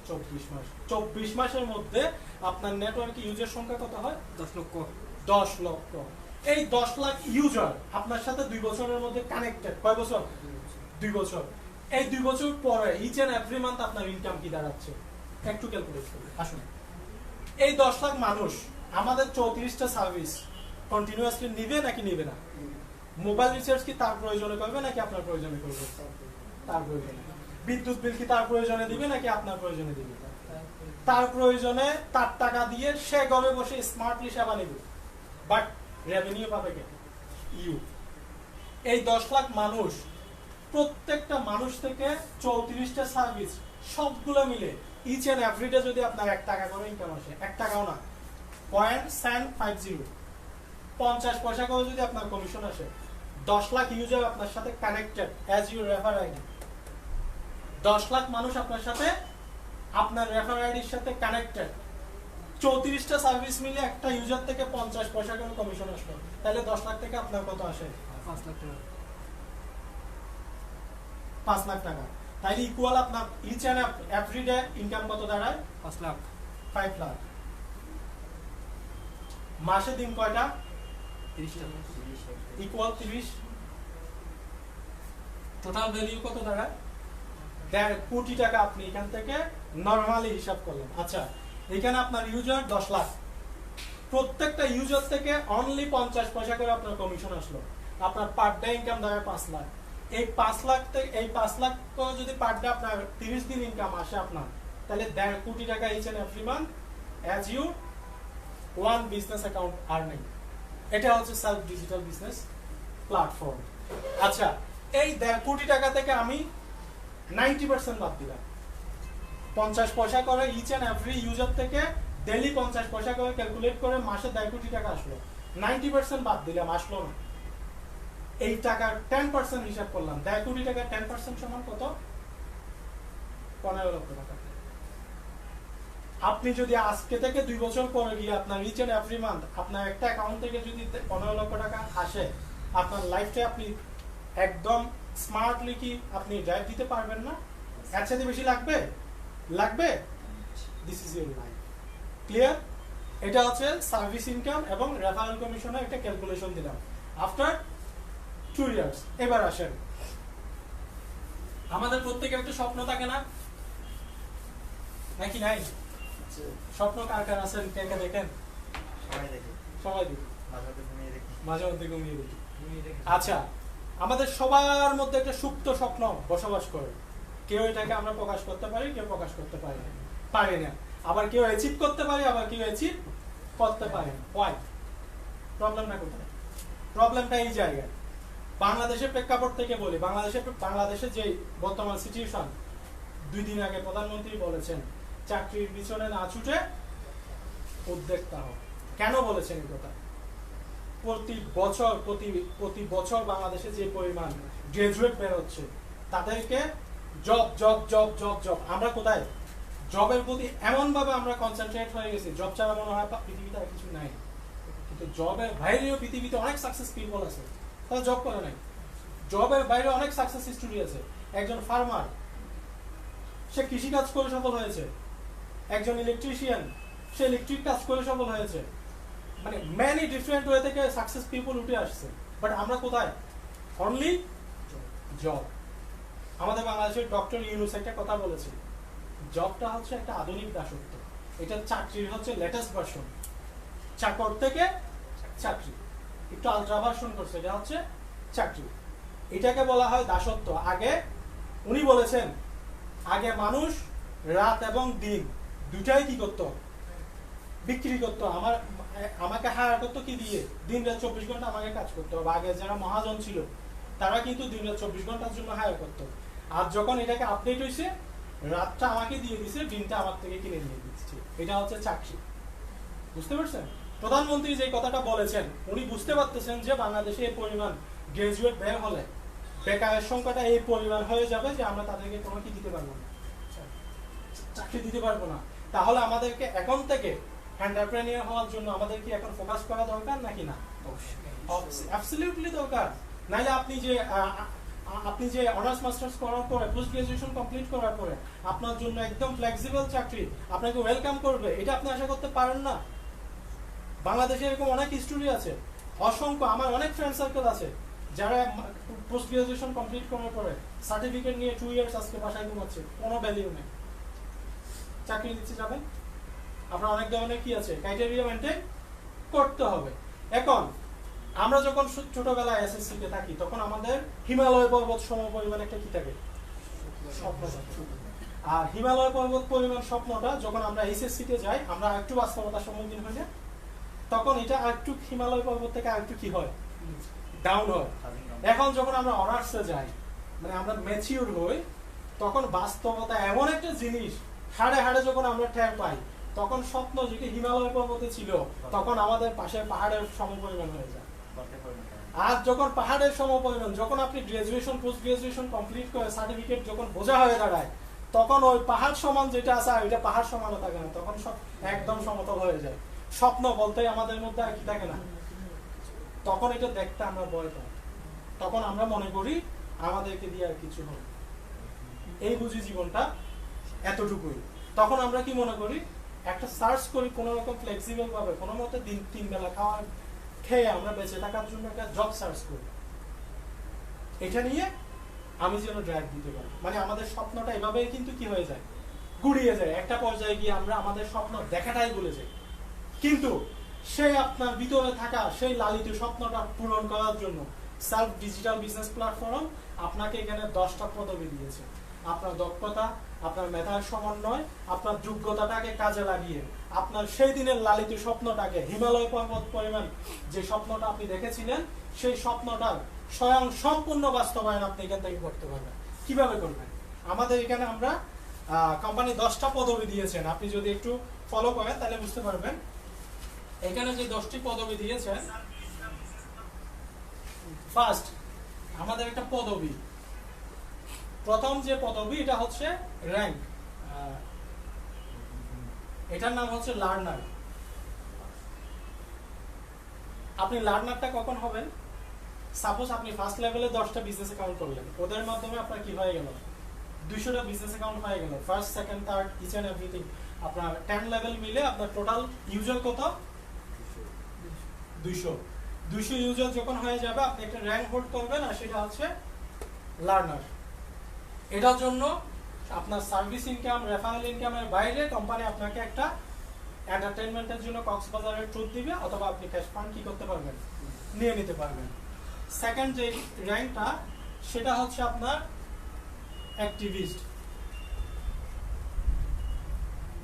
24 মাস। 24 মাসের মধ্যে আপনার নেটওয়ার্কে ইউজার সংখ্যা কত হয়? 10 লক্ষ। 10 লক্ষ। এই 10 লাখ ইউজার আপনার সাথে 2 বছরের মধ্যে কানেক্টেড। কয় বছর? 2 বছর। এই 2 বছর পরে ইচ এন্ড এভরি মান্থ আপনার ইনকাম কি দাঁড়াচ্ছে? একটু ক্যালকুলেট করুন। আসুন, এই 10 লাখ মানুষ আমাদের 34টা সার্ভিস কন্টিনিউয়াসলি নিবে নাকি নিবে না? মোবাইল রিচার্জ কি তার প্রয়োজনে করবে নাকি আপনার প্রয়োজনে করবে? তার প্রয়োজনে। বিদ্যুৎ বিল কি তার প্রয়োজনে দিবে নাকি আপনার প্রয়োজনে দিবে? তার প্রয়োজনে তার টাকা দিয়ে সে ঘরে বসে স্মার্টলি সেবা নেবে, বাট রেভিনিউ পাবে কে? ইউ। এই 10 লাখ মানুষ, প্রত্যেকটা মানুষ থেকে 34টা সার্ভিস সবগুলো মিলে ইচ এন্ড এভরিডে যদি আপনার 1 টাকা করে ইনকাম আসে, 1 টাকাও না, 0.750, 50 পয়সা করে যদি আপনার কমিশন আসে, 10 লাখ ইউজার আপনার সাথে connected as you refer ID. 10 lakh মানুষ আপনার সাথে আপনার রেফার আইডির সাথে কানেক্টেড। 34টা সার্ভিস মিলে একটা ইউজার থেকে 50 পয়সা করে কমিশন আসলো, তাহলে 10 লাখ থেকে আপনার কত আসে? 5 লাখ টাকা। 5 লাখ টাকা। তাইলে ইকুয়াল আপনার ইচ এন্ড এভরিডে ইনকাম কত দাঁড়ায়? 5 লাখ। 5 লাখ। মাসে দিন কয়টা? 30 টাকা। ইকুয়াল 30। টোটাল ভ্যালু কত দাঁড়ায়? 1.5 কোটি টাকা আপনি এখান থেকে নরমালি হিসাব করলেন। আচ্ছা, এখানে আপনার ইউজার 10 লাখ, প্রত্যেকটা ইউজার থেকে অনলি 50 পয়সা করে আপনার কমিশন আসলো, আপনার পার ডে ইনকাম দাঁড়ায় 5 লাখ। এই 5 লাখ থেকে, এই 5 লাখ করে যদি পার ডে আপনার 30 দিন ইনকাম আসে আপনার, তাহলে 1.5 কোটি টাকা each and every month as you one business account earning. এটা হচ্ছে সেলফ ডিজিটাল বিজনেস প্ল্যাটফর্ম। আচ্ছা, এই 1.5 কোটি টাকা থেকে আমি 90% বাদ দিলাম। 50 পয়সা করে ইচ এন্ড এভরি ইউজার থেকে ডেইলি 50 পয়সা করে ক্যালকুলেট করে মাসে 1.5 কোটি টাকা আসলো। 90% বাদ দিলাম, আসলো না। এই টাকার 10% হিসাব করলাম। 1.5 কোটি টাকা 10% সমান কত? 15 লক্ষ টাকা। আপনি যদি আজকে থেকে 2 বছর পরে গিয়ে আপনার ইচ এন্ড এভরি মান্থ আপনার একটা অ্যাকাউন্ট থেকে যদি 15 লক্ষ টাকা আসে, আপনার লাইফে আপনি একদম স্মার্টলি কি আপনি ড্রাইভ দিতে পারবেন না? এর সাথে বেশি লাগবে? লাগবে? This is your life. Clear? এটা হচ্ছে সার্ভিস ইনকাম এবং রেফারেল কমিশনের একটা ক্যালকুলেশন দিলাম আফটার 2 ইয়ার্স। এবার আসেন, আমাদের প্রত্যেকের একটা স্বপ্ন থাকে না নাকি নাই? স্বপ্ন কার কার আছেন? কে কে দেখেন? সবাই দেখি, মাঝে মধ্যে ঘুমিয়ে দেখি। আচ্ছা, আমাদের সবার মধ্যে একটা সুপ্ত স্বপ্ন বসবাস করে। কেউ এটাকে আমরা প্রকাশ করতে পারি, কেউ প্রকাশ করতে পারি না। আবার কেউ অ্যাচিভ করতে পারি, আবার কেউ অ্যাচিভ করতে পারে না। ওয়াই? প্রবলেমটা কোথায়? প্রবলেমটা এই জায়গায়। বাংলাদেশের প্রেক্ষাপট থেকে বলি, বাংলাদেশে যে বর্তমান সিচুয়েশন, 2 দিন আগে প্রধানমন্ত্রী বলেছেন চাকরির পিছনে না ছুটে উদ্যোক্তা হও। কেন বলেছেন এই কথা? প্রতি বছর বাংলাদেশে যে পরিমাণ গ্রাজুয়েট বের হচ্ছে, তাদেরকে জব। আমরা কোথায়? জবের প্রতি এমন ভাবে আমরা কনসেন্ট্রেট হয়ে গেছি, জব ছাড়া মনে হয় পৃথিবীতে আর কিছু নাই। কিন্তু জবের বাইরেও পৃথিবীতে অনেক সাকসেস পিপল আছে, তারা জব করে নাই। জবের বাইরে অনেক সাকসেস স্টোরি আছে। একজন ফার্মার, সে কৃষি কাজ করে সফল হয়েছে। একজন ইলেকট্রিশিয়ান, সে ইলেকট্রিক কাজ করে সফল হয়েছে। মানে মেনি ডিফারেন্ট ওয়ে থেকে সাকসেস পিপল উঠে আসছে। বাট আমরা কোথায়? Only job. আমাদের বাংলাদেশের ডক্টর ইউনূস একটা কথা বলেছে, জবটা হচ্ছে একটা আধুনিক দাসত্ব। এটা চাকরির হচ্ছে লেটেস্ট ভার্সন। চাকর থেকে চাকরি, একটু আলট্রা ভার্সন করছে, এটা হচ্ছে চাকরি। এটাকে বলা হয় দাসত্ব। আগে উনি বলেছেন, আগে মানুষ রাত এবং দিন দুটাই কি করতো? বিক্রি করতো। আমাকে হায়ার করতো কি দিয়ে? দিন রাত 24 ঘন্টা আমাকে কাজ করতে হবে। আগে যারা মহাজন ছিল তারা কিন্তু দিন রাত 24 ঘন্টার জন্য হায়ার করতো। আর যখন এটাকে আপডেট হয়েছে, রাতটা আমাকে দিয়ে দিছে, দিনটা আমার থেকে কিনে নিয়ে দিচ্ছে। এটা হচ্ছে চাকরি। বুঝতে পারছেন? প্রধানমন্ত্রী যে কথাটা বলেছেন, উনি বুঝতে পারতেছেন যে বাংলাদেশে এই পরিমাণ গ্রাজুয়েট বের হলে বেকারের সংখ্যাটা এই পরিমাণ হয়ে যাবে যে আমরা তাদেরকে কোনো কি দিতে পারবো না, চাকরি দিতে পারবো না। তাহলে আমাদেরকে এখন থেকে এন্টারপ্রেনিউর হওয়ার জন্য আমাদের কি এখন ফোকাস করা দরকার নাকি না? অ্যাবসলিউটলি দরকার। নাইলে আপনি যে অনার্স মাস্টার্স করার পরে পোস্ট গ্রাজুয়েশন কমপ্লিট করার পরে আপনার জন্য একদম ফ্লেক্সিবল চাকরি আপনাকে ওয়েলকাম করবে, এটা আপনি আশা করতে পারেন না। বাংলাদেশে এরকম অনেক হিস্টোরি আছে, অসংখ্য। আমার অনেক ফ্রেন্ড সার্কেল আছে যারা পোস্ট গ্রাজুয়েশন কমপ্লিট করার পরে সার্টিফিকেট নিয়ে 2 ইয়ার্স আজকে বাসায় ঘুমাচ্ছে, কোনো ভ্যালিউ নেই। চাকরি দিচ্ছে যাবেন, আপনার অনেক ধরনের কি আছে ক্রাইটেরিয়া মেনটেন করতে হবে। এখন আমরা যখন ছোটবেলায় এসএসসি তে থাকি তখন আমাদের হিমালয় পর্বত সমপরিমাণ একটা কি থাকে, স্বপ্ন থাকে। আর হিমালয় পর্বত পরিমাণ স্বপ্নটা যখন আমরা এইচএসসি তে যাই আমরা একটু বাস্তবতার সম্মুখীন হই না, তখন এটা আরেকটু হিমালয় পর্বত থেকে আরেকটু কি হয়, ডাউন হয়। এখন যখন আমরা অনার্সে যাই, মানে আমরা ম্যাচিউর হই, তখন বাস্তবতা এমন একটা জিনিস হাড়ে হাড়ে যখন আমরা ঠের পাই, তখন স্বপ্ন যেটি হিমালয় পর্বতে ছিল তখন আমাদের পাশে পাহাড়ের সমপরিমাণ হয়ে যায়। আর যখন পাহাড়ের সমপরিমাণ, যখন আপনি গ্রাজুয়েশন পোস্ট গ্রাজুয়েশন কমপ্লিট করে সার্টিফিকেট যখন বোঝা হয়ে দাঁড়ায়, তখন ওই পাহাড় সমান যেটা আছে ওইটা পাহাড় সমানও থাকে না, তখন সব একদম সমতল হয়ে যায়। স্বপ্ন বলতে আমাদের মধ্যে আর কি থাকে না, তখন এটা দেখতে আমরা ভয় পাই, তখন আমরা মনে করি আমাদেরকে দিয়ে আর কিছু হবে, এই বুঝি জীবনটা এতটুকুই। তখন আমরা কি মনে করি, একটা সার্চ করি কোন রকম ফ্লেক্সিবল ভাবে, কোনো মতে দিন 3 বেলা খাওয়া খেয়ে আমরা বেঁচে থাকার জন্য একটা জব সার্চ করি, এটা নিয়ে আমি যেন ড্রাইভ দিতে পারি। মানে আমাদের স্বপ্নটা এভাবেই কিন্তু কি হয়ে যায়, গুড়িয়ে যায়। একটা পর্যায়ে গিয়ে আমরা আমাদের স্বপ্ন দেখাটাই ভুলে যাই। কিন্তু সেই আপনার ভিতরে থাকা সেই লালিত স্বপ্নটা পূরণ করার জন্য সেলফ ডিজিটাল বিজনেস প্ল্যাটফর্ম আপনাকে এখানে 10টা পদবি দিয়েছে। আপনার দক্ষতা, আপনার মেধার সমন্বয়, আপনার যোগ্যতাটাকে কাজে লাগিয়ে আপনার সেই দিনের লালিত স্বপ্নটাকে, হিমালয় পর্বত পরিমাণ যে স্বপ্নটা আপনি দেখেছিলেন, সেই স্বপ্নটার স্বয়ং সম্পূর্ণ বাস্তবায়ন আপনি এখান থেকে করতে পারবেন। কিভাবে করবেন? আমাদের এখানে আমরা কোম্পানি 10টা পদবি দিয়েছেন, আপনি যদি একটু ফলো করেন তাহলে বুঝতে পারবেন। এখানে যে 10টি পদবি দিয়েছেন, ফার্স্ট আমাদের একটা পদবি, প্রথম যে পদবি এটা হচ্ছে র্যাঙ্ক, এটার নাম হচ্ছে লার্নার। আপনি লার্নারটা কখন হবেন? সাপোজ আপনি ফার্স্ট লেভেলে 10টা বিজনেস অ্যাকাউন্ট করলেন, ওদের মাধ্যমে আপনার কি হয়ে গেল, 200টা বিজনেস অ্যাকাউন্ট হয়ে গেল। First second third each and everything আপনার 10 লেভেল মিলে আপনার টোটাল ইউজার কত, 200 ইউজার যখন হয়ে যাবে আপনি একটা র্যাঙ্ক হোল্ড করবেন, আর সেটা হচ্ছে লার্নার। এটার জন্য আপনার সার্ভিস ইনকাম, রেফারেল ইনকামের বাইরে কোম্পানি আপনাকে একটা এন্টারটেইনমেন্টের জন্য কক্সবাজারের ট্যুর দিবে, অথবা আপনি ক্যাশ ফান্ড কি করতে পারবেন, নিয়ে নিতে পারবেন। সেকেন্ড যে র্যাঙ্কটা সেটা হচ্ছে আপনার অ্যাক্টিভিস্ট।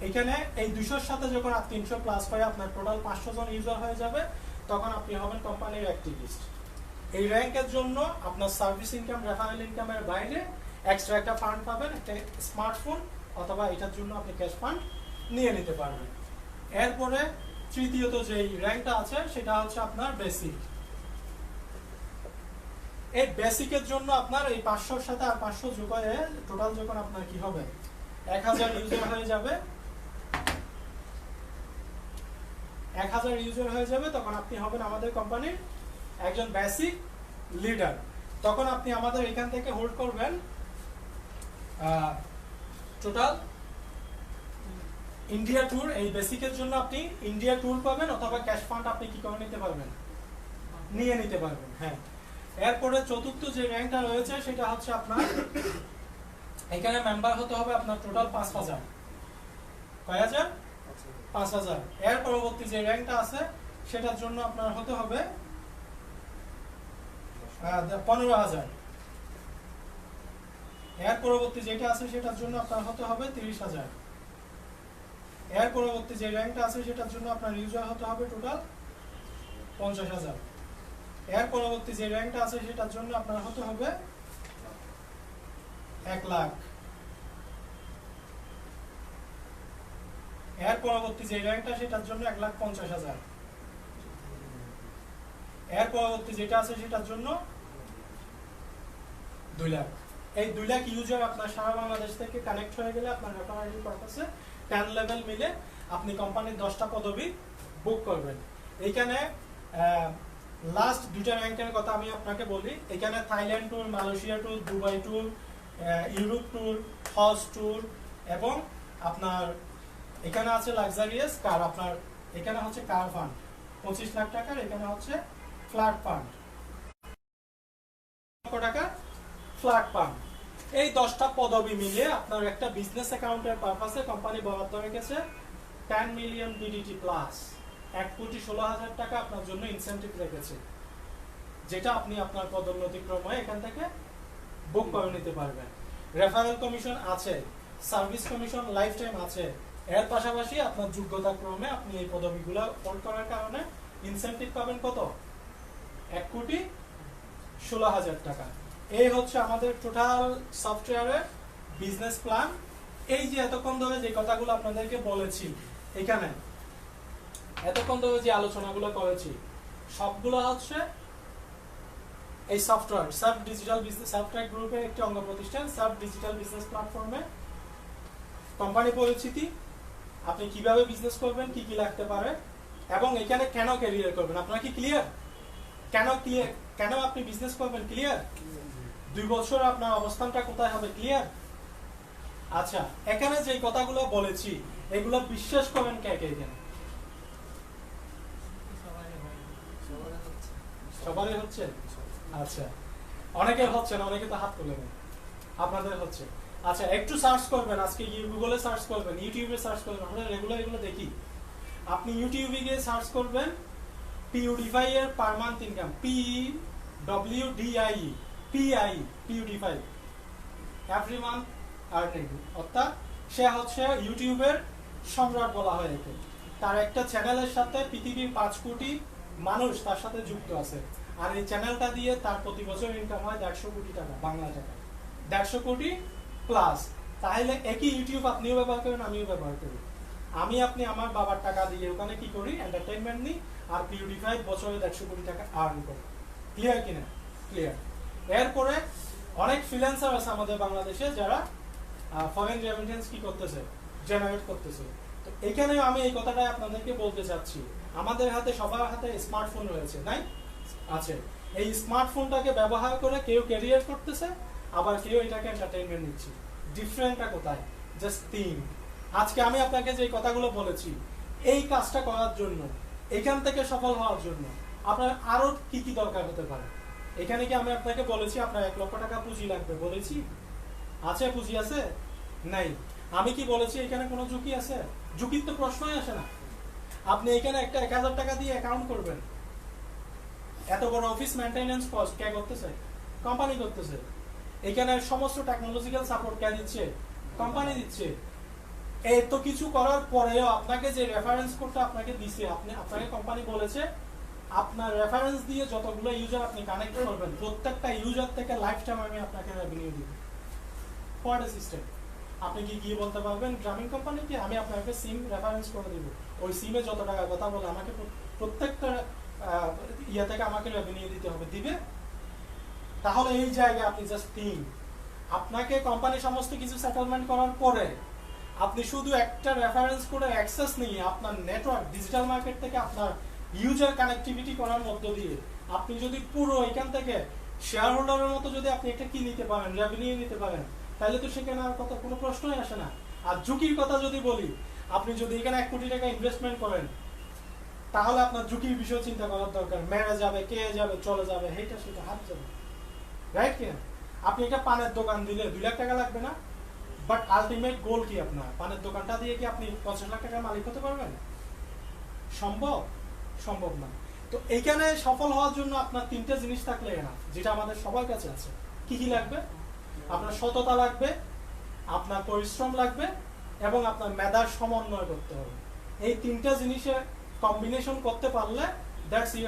এখানে এই 200-র সাথে যখন 300 প্লাস হয়, আপনার টোটাল 500 জন ইউজার হয়ে যাবে, তখন আপনি হবেন কোম্পানির অ্যাক্টিভিস্ট। এই র্যাঙ্কের জন্য আপনার সার্ভিস ইনকাম, রেফারেল ইনকামের বাইরে এক্সট্রা একটা ফান্ড পাবেন, একটা স্মার্টফোন, অথবা এটার জন্য আপনি ক্যাশ ফান্ড নিয়ে নিতে পারবেন। এরপরে তৃতীয়ত যে র্যাঙ্কটা আছে সেটা হচ্ছে আপনার বেসিক। এই বেসিকের জন্য আপনার এই 500-র সাথে আর 500 যোগ হয়ে টোটাল যখন আপনার কি হবে 1000 ইউজার হয়ে যাবে, 1000 ইউজার হয়ে যাবে, তখন আপনি হবেন আমাদের কোম্পানির একজন বেসিক লিডার। তখন আপনি আমাদের এখান থেকে হোল্ড করবেন টোটাল ইন্ডিয়া ট্যুর। এই বেসিকের জন্য আপনি ইন্ডিয়া ট্যুর পাবেন, অথবা ক্যাশ ফান্ড আপনি কি করে নিতে পারবেন, নিয়ে নিতে পারবেন। হ্যাঁ, এরপরে চতুর্থ যে র্যাঙ্কটা রয়েছে সেটা হচ্ছে আপনার এখানে মেম্বার হতে হবে আপনার টোটাল 5000। কয় হাজার? 5000। এর পরবর্তী যে র্যাঙ্কটা আছে সেটার জন্য আপনার হতে হবে 15000। এর পরবর্তী যেটা আছে সেটার জন্য আপনার হতে হবে 30000। এর পরবর্তী যে র্যাঙ্কটা আছে সেটার জন্য আপনার ইউজার হতে হবে টোটাল 50000। এর পরবর্তী যে র্যাঙ্কটা আছে সেটার জন্য আপনার হতে হবে 1 লাখ। এর পরবর্তী যে র্যাঙ্কটা সেটার জন্য 1,50,000। এর পরবর্তী যেটা আছে সেটার জন্য 2 লাখ। এই 2 লাখ ইউজার আপনার সারা বাংলাদেশ থেকে কানেক্ট হয়ে গেলে আপনার রেফারেল পারপাসে 10 লেভেল মিলে আপনি কোম্পানির 10টা পদবি বুক করবেন। এইখানে লাস্ট দুইটা র্যাঙ্কের কথা আমি আপনাকে বলি। এখানে Thailand tour, Malaysia tour, Dubai tour, Europe tour, হজ ট্যুর এবং আপনার এখানে আছে লাক্সারিয়াস কার, আপনার এখানে হচ্ছে কার ফান্ড 25 লাখ টাকার, এখানে হচ্ছে ফ্ল্যাট ফান্ড টাকা ফ্ল্যাট ফান্ড। এই 10টা পদবি মিলিয়ে আপনার একটা বিজনেস অ্যাকাউন্টের পারপাসে কোম্পানি বরাদ্দ রেখেছে 10 মিলিয়ন বিডিটি প্লাস 1,16,000 টাকা আপনার জন্য ইনসেন্টিভ রেখেছে, যেটা আপনি আপনার পদোন্নতি ক্রমে এখান থেকে বুক করে নিতে পারবেন। রেফারেল কমিশন আছে, সার্ভিস কমিশন লাইফ টাইম আছে। এর পাশাপাশি আপনার যোগ্যতা ক্রমে আপনি এই পদবিগুলো হোল্ড করার কারণে ইনসেন্টিভ পাবেন কত? 1,16,000 টাকা। এই হচ্ছে আমাদের টোটাল সফটওয়্যারের বিজনেস প্ল্যান। এই যে এতক্ষণ ধরে যে কথাগুলো আপনাদেরকে বলেছি, এখানে এতক্ষণ ধরে যে আলোচনাগুলো করেছি সবগুলো হচ্ছে এই software sub digital business software গ্রুপের একটি অঙ্গ প্রতিষ্ঠান। সাব ডিজিটাল বিজনেস প্ল্যাটফর্মে কোম্পানি পরিচিতি, আপনি কিভাবে বিজনেস করবেন, কি কি লাগতে পারে এবং এখানে কেন ক্যারিয়ার করবেন, আপনারা কি ক্লিয়ার? কেন আপনি বিজনেস করবেন ক্লিয়ার? 2 বছর আপনার অবস্থানটা কোথায় হবে ক্লিয়ার? আচ্ছা, এখানে যে কথাগুলো বলেছি এগুলো বিশ্বাস করেন কে কে? এখানে সবারই হচ্ছে? আচ্ছা, অনেকের হচ্ছে না, অনেকে তো হাত তুলে নেন, আপনাদের হচ্ছে। আচ্ছা, একটু সার্চ করবেন, আজকে গুগলে সার্চ করবেন, ইউটিউবে সার্চ করবেন, আমরা রেগুলার এগুলো দেখি। আপনি ইউটিউবে গিয়ে সার্চ করবেন পিউডিফাই এর per month income, PewDiePie every month earning, অর্থাৎ সে হচ্ছে ইউটিউবের সম্রাট বলা হয় একে। তার একটা চ্যানেলের সাথে পৃথিবীর 5 কোটি মানুষ তার সাথে যুক্ত আছে, আর এই চ্যানেলটা দিয়ে তার প্রতি বছর ইনকাম হয় 150 কোটি টাকা, বাংলা টাকা 150 কোটি প্লাস। তাহলে একই ইউটিউব আপনিও ব্যবহার করেন, আমিও ব্যবহার করি। আপনি আমার বাবার টাকা দিয়ে ওখানে কি করি, এন্টারটেইনমেন্ট নিই, আর পিউডিফাই বছরে 150 কোটি টাকা আর্ন করি। ক্লিয়ার কিনা? ক্লিয়ার। এরপরে অনেক ফ্রিল্যান্সার আছে আমাদের বাংলাদেশে যারা ফরেন রেমিটেন্স কি করতেছে, জেনারেট করতেছে। তো এখানে আমি এই কথাটাই আপনাদেরকে বলতে চাচ্ছি, আমাদের হাতে সবার হাতে স্মার্টফোন রয়েছে, নাই? আছে। এই স্মার্টফোনটাকে ব্যবহার করে কেউ ক্যারিয়ার করতেছে, আবার কেউ এটাকে এন্টারটেইনমেন্ট নিচ্ছে। ডিফারেন্টটা কোথায়? Just theme. আজকে আমি আপনাকে যে কথাগুলো বলেছি, এই কাজটা করার জন্য, এখান থেকে সফল হওয়ার জন্য আপনার আরো কি কি দরকার হতে পারে? এখানে কি আমি আপনাকে বলেছি আপনার 1 লক্ষ টাকা পুঁজি লাগবে? বলেছি? আছে? পুঁজি আছে? নাই। আমি কি বলেছি এখানে কোনো ঝুঁকি আছে? ঝুঁকির তো প্রশ্নই আসে না। আপনি এখানে একটা 1,000 টাকা দিয়ে অ্যাকাউন্ট করবেন, এত বড় অফিস মেইনটেনেন্স কস্ট কে করতেছে? কোম্পানি করতেছে। এখানে সমস্ত টেকনোলজিক্যাল সাপোর্ট কে দিচ্ছে? কোম্পানি দিচ্ছে। এত কিছু করার পরেও আপনাকে যে রেফারেন্স কোডটা আপনাকে দিছে, আপনাকে কোম্পানি বলেছে আপনার রেফারেন্স দিয়ে যতগুলো ইউজার আপনি কানেক্ট করবেন, প্রত্যেকটা ইউজার থেকে লাইফ টাইম আমি আপনাকে রেভিনিউ দিব। What a system! আপনি কি গিয়ে বলতে পারবেন গ্রামীণ কোম্পানিকে আমি আপনাকে সিম রেফারেন্স করে দিব, ওই সিমে যত টাকা কথা বলে আমাকে প্রত্যেকটা ইয়া থেকে আমাকে রেভিনিউ দিতে হবে? দিবে? তাহলে এই জায়গায় আপনি জাস্ট থিঙ্ক, আপনাকে কোম্পানি সমস্ত কিছু সেটেলমেন্ট করার পরে আপনি শুধু একটা রেফারেন্স করে অ্যাক্সেস নিয়ে আপনার নেটওয়ার্ক ডিজিটাল মার্কেট থেকে আপনার ইউজার কানেক্টিভিটি করার মধ্য দিয়ে আপনি যদি পুরো এখান থেকে শেয়ার হোল্ডারের মতো যদি আপনি একটা কি নিতে পারেন, রেভিনিউ নিতে পারেন, তাহলে তো সেখানে আর কথা কোনো প্রশ্নই আসে না। আর ঝুঁকির কথা যদি বলি, আপনি যদি এখানে 1 কোটি টাকা ইনভেস্টমেন্ট করেন, তাহলে আপনার ঝুঁকির বিষয় চিন্তা করার দরকার। মেরে যাবে, কে যাবে, চলে যাবে, হেটা সেটা হাত যাবে, রাইট কিনা? আপনি একটা পানের দোকান দিলে 2 লাখ টাকা লাগবে না? বাট আলটিমেট গোল কি আপনার? পানের দোকানটা দিয়ে কি আপনি 50 লাখ টাকার মালিক হতে পারবেন? সম্ভব? সম্ভব না। তো এইখানে সফল হওয়ার জন্য আপনার 3টে জিনিস থাকলে না, যেটা আমাদের সবার কাছে আছে। কি কি লাগবে? আপনার সততা লাগবে, আপনার পরিশ্রম লাগবে এবং আপনার মেধার সমন্বয় করতে হবে। এই 3টে জিনিসের কম্বিনেশন করতে পারলে that's you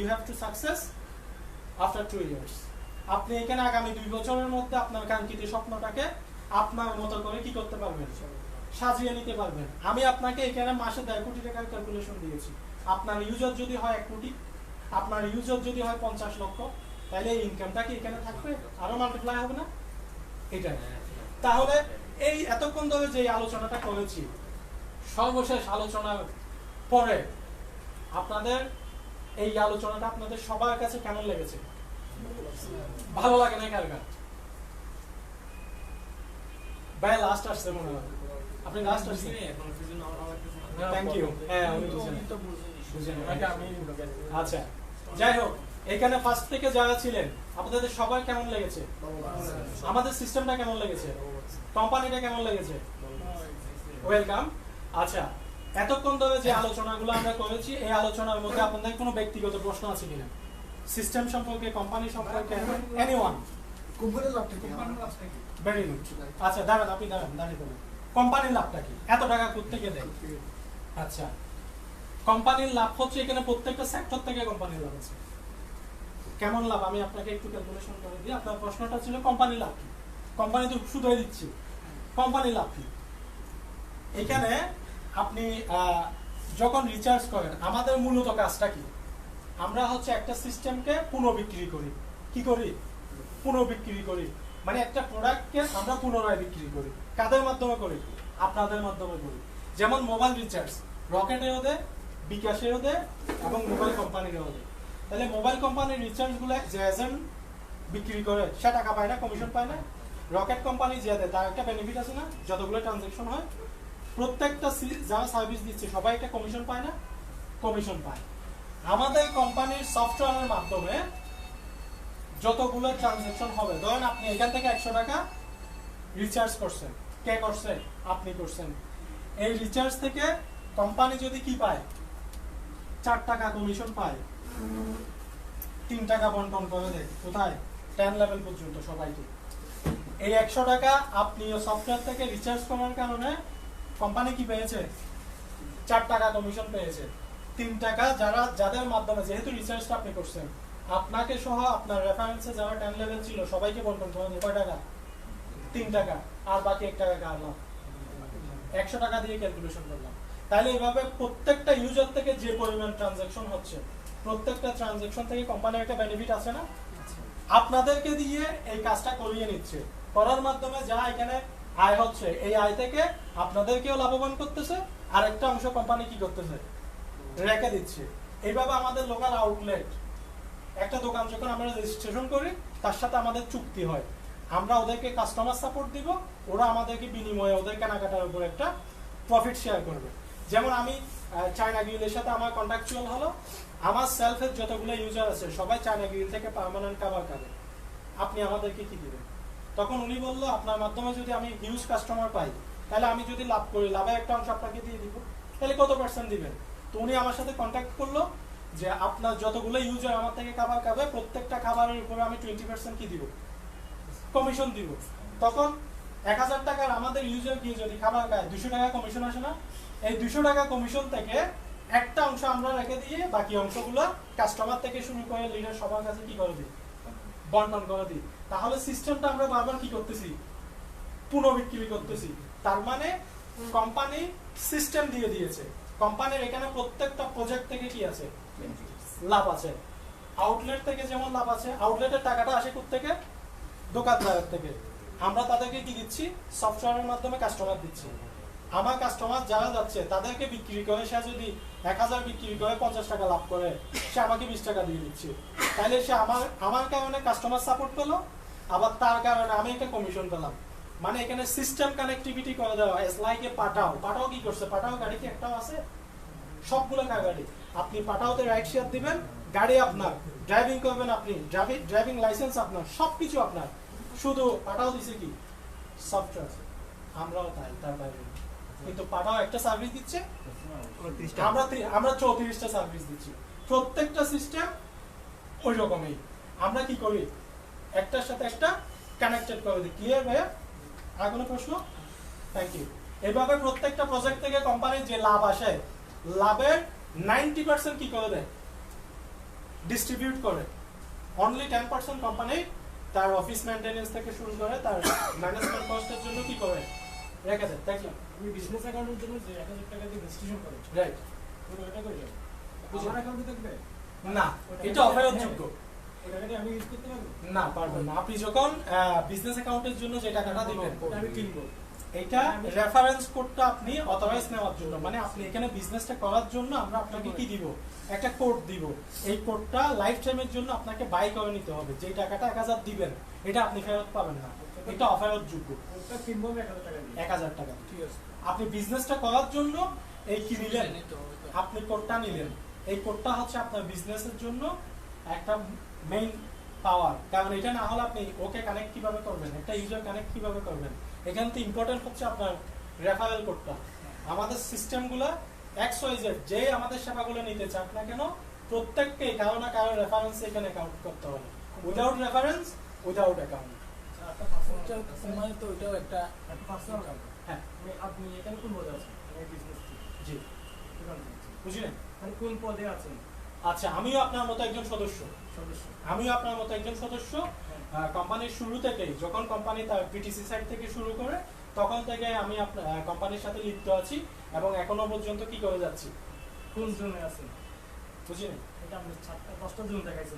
have to success after 2 years. আপনি এখানে আগামী 2 বছরের মধ্যে আপনার কাঙ্ক্ষিত স্বপ্নটাকে আপনার মতো করে কি করতে পারবেন? সাজিয়ে নিতে পারবেন। আমি আপনাকে এখানে মাসে 1.5 কোটি টাকার ক্যালকুলেশন দিয়েছি। আপনার ইউজার যদি হয় 1 কোটি, আপনার ইউজার যদি হয় 50 লক্ষ, তাহলে এই ইনকামটা কি এখানে থাকবে? আরো মাল্টিপ্লাই হবে না? এটাই। তাহলে এই এতক্ষণ ধরে যে আলোচনাটা করেছি সর্বশেষ আলোচনার পরে আপনাদের এই আলোচনাটা আপনাদের সবার কাছে কেমন লেগেছে? ভালো লাগে না কার? ভাই লাস্ট আসছে মনে হয়, আপনি লাস্ট আসছেন। Thank you. হ্যাঁ উনি বুঝেন। আচ্ছা যাই হোক, এখানে ফার্স্ট থেকে যারা ছিলেন আপনাদের সবার কেমন লেগেছে? আমাদের সিস্টেমটা কেমন লেগেছে? কোম্পানিটা কেমন লেগেছে? ওয়েলকাম। আচ্ছা, এতক্ষণ ধরে যে আলোচনাগুলো আমরা করেছি, এই আলোচনার মধ্যে আপনাদের কোনো ব্যক্তিগত প্রশ্ন আছে কিনা? সিস্টেম সম্পর্কে, কোম্পানি সম্পর্কে, এনিওয়ান? Very good. আচ্ছা দাঁড়ান, আপনি দাঁড়িয়ে বলুন, কোম্পানির লাভটা কি? এত টাকা কোত্থেকে দেয়? আচ্ছা, কোম্পানির লাভ হচ্ছে এখানে প্রত্যেকটা সেক্টর থেকে কোম্পানির লাভ আছে। কেমন লাভ আমি আপনাকে একটু ক্যালকুলেশন করে দিই। আপনার প্রশ্নটা ছিল কোম্পানির লাভ কি? কোম্পানি তো শুধুই দিচ্ছি, কোম্পানির লাভ কি? এখানে আপনি যখন রিচার্জ করেন, আমাদের মূলত কাজটা কি? আমরা হচ্ছে একটা সিস্টেমকে পুনঃবিক্রি করি। কি করি? পুনঃবিক্রি করি, মানে একটা প্রোডাক্টকে আমরা পুনরায় বিক্রি করি। কাদের মাধ্যমে করি? আপনাদের মাধ্যমে করি। যেমন মোবাইল রিচার্জ রকেটেও দেয়, বিকাশেও দেয় এবং মোবাইল কোম্পানিরও দেয়। তাহলে মোবাইল কোম্পানির রিচার্জগুলো যে এজেন্ট বিক্রি করে সে টাকা পায় না, কমিশন পায় না। রকেট কোম্পানি যে দেয় তার একটা বেনিফিট আছে না, যতগুলো ট্রানজাকশন হয় প্রত্যেকটা যারা সার্ভিস দিচ্ছে সবাই একটা কমিশন পায় না, কমিশন পায়। আমাদের কোম্পানির সফটওয়্যারের মাধ্যমে যতগুলো ট্রানজাকশন হবে, ধরেন আপনি এখান থেকে 100 টাকা রিচার্জ করছেন, কে করছে? আপনি করছেন। এই রিচার্জ থেকে কোম্পানি যদি কি পায়? 4 টাকা কমিশন পায়, 3 টাকা বন্টন করে দেয় কোথায়? 10 লেভেল পর্যন্ত সবাইকে। এই 100 টাকা আপনি সফটওয়্যার থেকে রিচার্জ করার কারণে কোম্পানি কি পেয়েছে? 4 টাকা কমিশন পেয়েছে। 3 টাকা যাদের মাধ্যমে, যেহেতু রিচার্জটা আপনি করছেন, আপনাকে সহ আপনার রেফারেন্সে যারা 10 লেভেল ছিল সবাইকে বন্টন করে দেয় কয় টাকা? 3 টাকা। আর বাকি 1 টাকা কার লাভ? 100 টাকা দিয়ে ক্যালকুলেশন করলাম। তাহলে এইভাবে প্রত্যেকটা ইউজার থেকে যে পরিমাণ ট্রানজাকশন হচ্ছে, প্রত্যেকটা ট্রানজাকশন থেকে কোম্পানির একটা বেনিফিট আছে না? আপনাদেরকে দিয়ে এই কাজটা করিয়ে নিচ্ছে, করার মাধ্যমে যা এখানে আয় হচ্ছে, এই আয় থেকে আপনাদেরকেও লাভবান করতেছে, আর একটা অংশ কোম্পানি কি করতেছে? রেখে দিচ্ছে। এইভাবে আমাদের লোকাল আউটলেট, একটা দোকান যখন আমরা রেজিস্ট্রেশন করি তার সাথে আমাদের চুক্তি হয়, আমরা ওদেরকে কাস্টমার সাপোর্ট দিব, ওরা আমাদেরকে বিনিময়ে ওদের কেনাকাটার উপর একটা প্রফিট শেয়ার করবে। যেমন আমি চায়না গ্রিলের সাথে আমার কন্ট্রাকচুয়াল হলো, আমার সেলফের যতগুলো ইউজার আছে সবাই চায়না গ্রিল থেকে পার্মানেন্ট খাবার খাবে, আপনি আমাদেরকে কি দিবেন? তখন উনি বললো আপনার মাধ্যমে যদি আমি হিউজ কাস্টমার পাই, তাহলে আমি যদি লাভ করি, লাভের একটা অংশ আপনাকে দিয়ে দিব। তাহলে কত পার্সেন্ট দিবেন? তো উনি আমার সাথে কন্ট্যাক্ট করলো যে আপনার যতগুলো ইউজার আমার থেকে খাবার খাবে, প্রত্যেকটা খাবারের উপরে আমি 20% কি দিব? কমিশন দিব। তখন 1000 টাকার আমাদের ইউজার গিয়ে যদি খাবার খায়, 200 টাকা কমিশন আসে না? এই 200 টাকা কমিশন থেকে একটা অংশ আমরা রেখে দিয়ে বাকি অংশগুলো কাস্টমার থেকে শুরু করে লিডার সবার কাছে কি করে দিই? বন্টন করে দিই। তাহলে সিস্টেমটা আমরা বারবার কি করতেছি? পুনঃবিক্রি করতেছি। তার মানে কোম্পানি সিস্টেম দিয়ে দিয়েছে, কোম্পানির এখানে প্রত্যেকটা প্রজেক্ট থেকে কি আছে? লাভ আছে। আউটলেট থেকে যেমন লাভ আছে, আউটলেটের টাকাটা আসে কোত্থেকে? দোকানদারের থেকে। আমরা তাদেরকে কি দিচ্ছি? সফটওয়্যারের মাধ্যমে কাস্টমার দিচ্ছি। আমার কাস্টমার যারা যাচ্ছে তাদেরকে বিক্রি করে, সে যদি 1000 বিক্রি করে 50 টাকা লাভ করে, সে আমাকে 20 টাকা দিয়ে দিচ্ছে। তাহলে সে আমার কারণে কাস্টমার সাপোর্ট পেলো, আবার তার কারণে আমি একটা কমিশন পেলাম। মানে এখানে সিস্টেম কানেক্টিভিটি করে দেওয়া। লাইকে পাঠাও কি করছে? পাঠাও গাড়ি কি একটাও আছে? সবগুলো গাড়ি। আপনি পাঠাওতে রাইড শেয়ার দিবেন, গাড়ি আপনার, ড্রাইভিং করবেন আপনি, ড্রাইভিং লাইসেন্স আপনার, সবকিছু আপনার। শুধু পাঠাও দিছে কি? সফটওয়্যার। আমরাও তাই, তার বাইরে। কিন্তু পাঠাও একটা সার্ভিস দিচ্ছে, আমরা 34টা সার্ভিস দিচ্ছি। প্রত্যেকটা সিস্টেম ওই রকমই। আমরা কি করি? একটার সাথে একটা কানেক্টেড করে দিই। ক্লিয়ার ভাইয়া? আর কোনো প্রশ্ন? Thank you. এভাবে প্রত্যেকটা প্রজেক্ট থেকে কোম্পানির যে লাভ আসে, লাভের 90% কি করে দেয়? ডিস্ট্রিবিউট করে। অনলি 10% কোম্পানি তার অফিস মেইনটেনেন্স থেকে শুরু করে তার ম্যানেজমেন্ট কস্টের জন্য কি করে রেখে দেয়। Thank you. আমি বিজনেস অ্যাকাউন্টের জন্য যে 1000 টাকা দিয়ে রেজিস্ট্রেশন করি, রাইট, পুরো এটা করে যাবে। আমার অ্যাকাউন্টে থাকবে না, এটা অফেরতযোগ্য। ওই টাকাটা আমি ইউজ করতে পারবো না, পারবেন না। আপনি যখন বিজনেস অ্যাকাউন্টের জন্য যে টাকাটা দিবেন, আমি কিনবো, এটা রেফারেন্স কোডটা আপনি অথরাইজ নেওয়ার জন্য, মানে আপনি এখানে বিজনেসটা করার জন্য আমরা আপনাকে কি দিব, একটা কোড দিব। এই কোডটা লাইফ টাইমের জন্য আপনাকে বাই করে নিতে হবে। যে টাকাটা 1000 দিবেন এটা আপনি ফেরত পাবেন না, এটা অফারত যোগ্য। ওটা কিনবো 1000 টাকা দিয়ে। 1000 টাকা। ঠিক আছে। আপনি বিজনেসটা করার জন্য এই কি নিলেন, আপনি কোডটা নিলেন। এই কোডটা হচ্ছে আপনার বিজনেসের জন্য একটা মেইন পাওয়ার, কারণ এটা না হলে আপনি ওকে কানেক্ট কিভাবে করবেন, একটা ইউজার কানেক্ট কিভাবে করবেন। এখানে তো ইম্পর্টেন্ট হচ্ছে আপনার রেফারেল কোডটা। আমাদের সিস্টেমগুলো XYZ যে আমাদের সেবাগুলো নিতে চান না কেন, প্রত্যেককে কারো না কারো রেফারেন্স এখানে কাউন্ট করতে হবে। Without reference, without account. একটা পার্সোনাল মানে তো ওইটাও একটা পার্সোনাল কাম। হ্যাঁ, আপনি এখানে কোন পদে আছেন? এই বিজনেস জি, বুঝলেন? মানে কোন পদে আছেন? আচ্ছা, আমিও আপনার মতো একজন সদস্য। সদস্য। আমিও আপনার মতো একজন সদস্য। কোম্পানির শুরু থেকেই, যখন কোম্পানি তার পিটিসি সাইট থেকে শুরু করে তখন থেকে আমি কোম্পানির সাথে লিপ্ত আছি এবং এখনো পর্যন্ত কি করে যাচ্ছি। কোন জোনে আছেন? বুঝলেন? এটা আপনি 10টা জোন দেখাইছেন।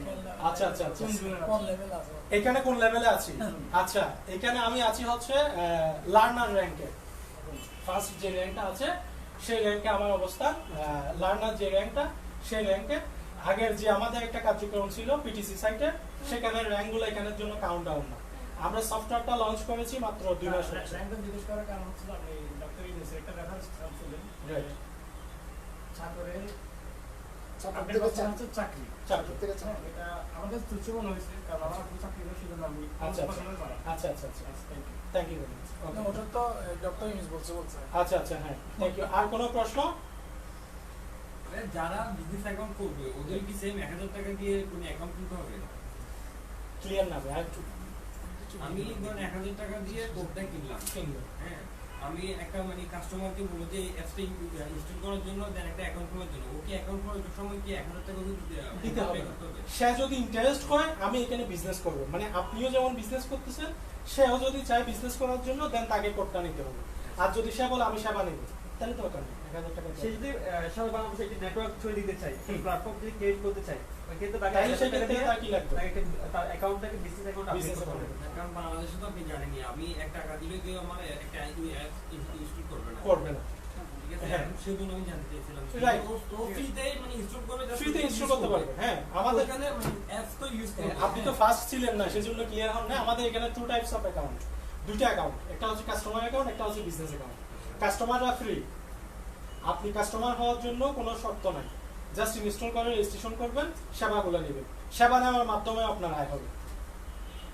আচ্ছা আচ্ছা আচ্ছা। কোন জোনে কোন আছেন? লেভেল আছে? এখানে কোন লেভেলে আছি? আচ্ছা, এখানে আমি আছি হচ্ছে লার্নার র্যাঙ্কে। ফার্স্ট যে র্যাঙ্কটা আছে সেই র্যাঙ্কে আমার অবস্থান। লার্নার যে র্যাঙ্কটা, সেই র্যাঙ্কে আগের যে আমাদের একটা কার্যক্রম ছিল পিটিসি সাইটে, সেখানে র্যাঙ্কগুলো এখানের জন্য কাউন্ট ডাউন না। আমরা সফটওয়্যারটা লঞ্চ করেছি মাত্র 2 মাস হচ্ছে। র্যাঙ্কটা জিজ্ঞেস করার কারণ হচ্ছে আপনি ডক্টর ইউনিসের একটা রেফারেন্স ছিলেন। রাইট। চাকরের চাকরি আপনার থেকে কথা হচ্ছে চাকরি। চাকরি। থেকে চাকরি। হ্যাঁ, এটা আমাদের তুচ্ছ মনে হয়েছে কারণ আমার কোনো চাকরি করে সেজন্য আমি আচ্ছা পছন্দ করা। আচ্ছা আচ্ছা আচ্ছা, Thank you. Thank you very much. না, ওটা তো ডক্টর ইউনিস বলছে। আচ্ছা আচ্ছা, হ্যাঁ, থ্যাংক ইউ। আর কোনো প্রশ্ন? যারা বিজনেস অ্যাকাউন্ট করবে ওদের কি সেম 1000 টাকা দিয়ে কোনো অ্যাকাউন্ট খুলতে হবে? ক্লিয়ার না ভাই, আর একটু আমি ধরেন 1000 টাকা দিয়ে কোডটা কিনলাম। কিনবো। হ্যাঁ, আমি একটা মানে কাস্টমারকে বলবো যে অ্যাপসটা ইনস্টল করার জন্য দেন একটা অ্যাকাউন্ট খোলার জন্য, ওকে অ্যাকাউন্ট খোলার সময় কি 1000 টাকা দিতে হবে। pay করতে হবে? সে যদি ইন্টারেস্ট করে আমি এখানে বিজনেস করবো, মানে আপনিও যেমন বিজনেস করতেছেন, সেও যদি চায় বিজনেস করার জন্য দেন তাকে কোডটা নিতে হবে। আর যদি সে বলে আমি সেবা নেব, তাহলে তো দরকার নেই 1000 টাকা সে যদি সারা বাংলাদেশে একটি নেটওয়ার্ক ছড়িয়ে দিতে চায়, প্ল্যাটফর্ম যদি ক্রিয়েট করতে চায়, কিন্তু তাকে তাহলে 1000 টাকা সেক্ষেত্রে দিয়ে তার কি লাগবে? তাকে তার অ্যাকাউন্টটাকে বিজনেস অ্যাকাউন্ট আপডেট Business করতে হবে। account। কারণ বাংলাদেশে তো আপনি জানেনই, আমি 1 টাকা দিলে কেউ আমার একটা অ্যাপ ইনস্টল করবে না। করবে না। ঠিক আছে, হ্যাঁ। সেজন্য আমি জানতে চাইছিলাম Right. ও ফ্রিতে মানে ইনস্টল করবে, ফ্রিতে ইনস্টল করতে পারবে। হ্যাঁ, আমাদের এখানে অ্যাপস তো ইউজ করবে। আপনি তো ফার্স্ট ছিলেন না, সেজন্য ক্লিয়ার হন না। আমাদের এখানে 2 টাইপস অফ অ্যাকাউন্ট, দুইটা অ্যাকাউন্ট, একটা হচ্ছে কাস্টমার অ্যাকাউন্ট, একটা হচ্ছে বিজনেস অ্যাকাউন্ট। কাস্টমাররা ফ্রি, আপনি কাস্টমার হওয়ার জন্য কোনো শর্ত নাই, জাস্ট ইনস্টল করে রেজিস্ট্রেশন করবেন, সেবাগুলো নেবেন, সেবা নেওয়ার মাধ্যমে আপনার আয় হবে,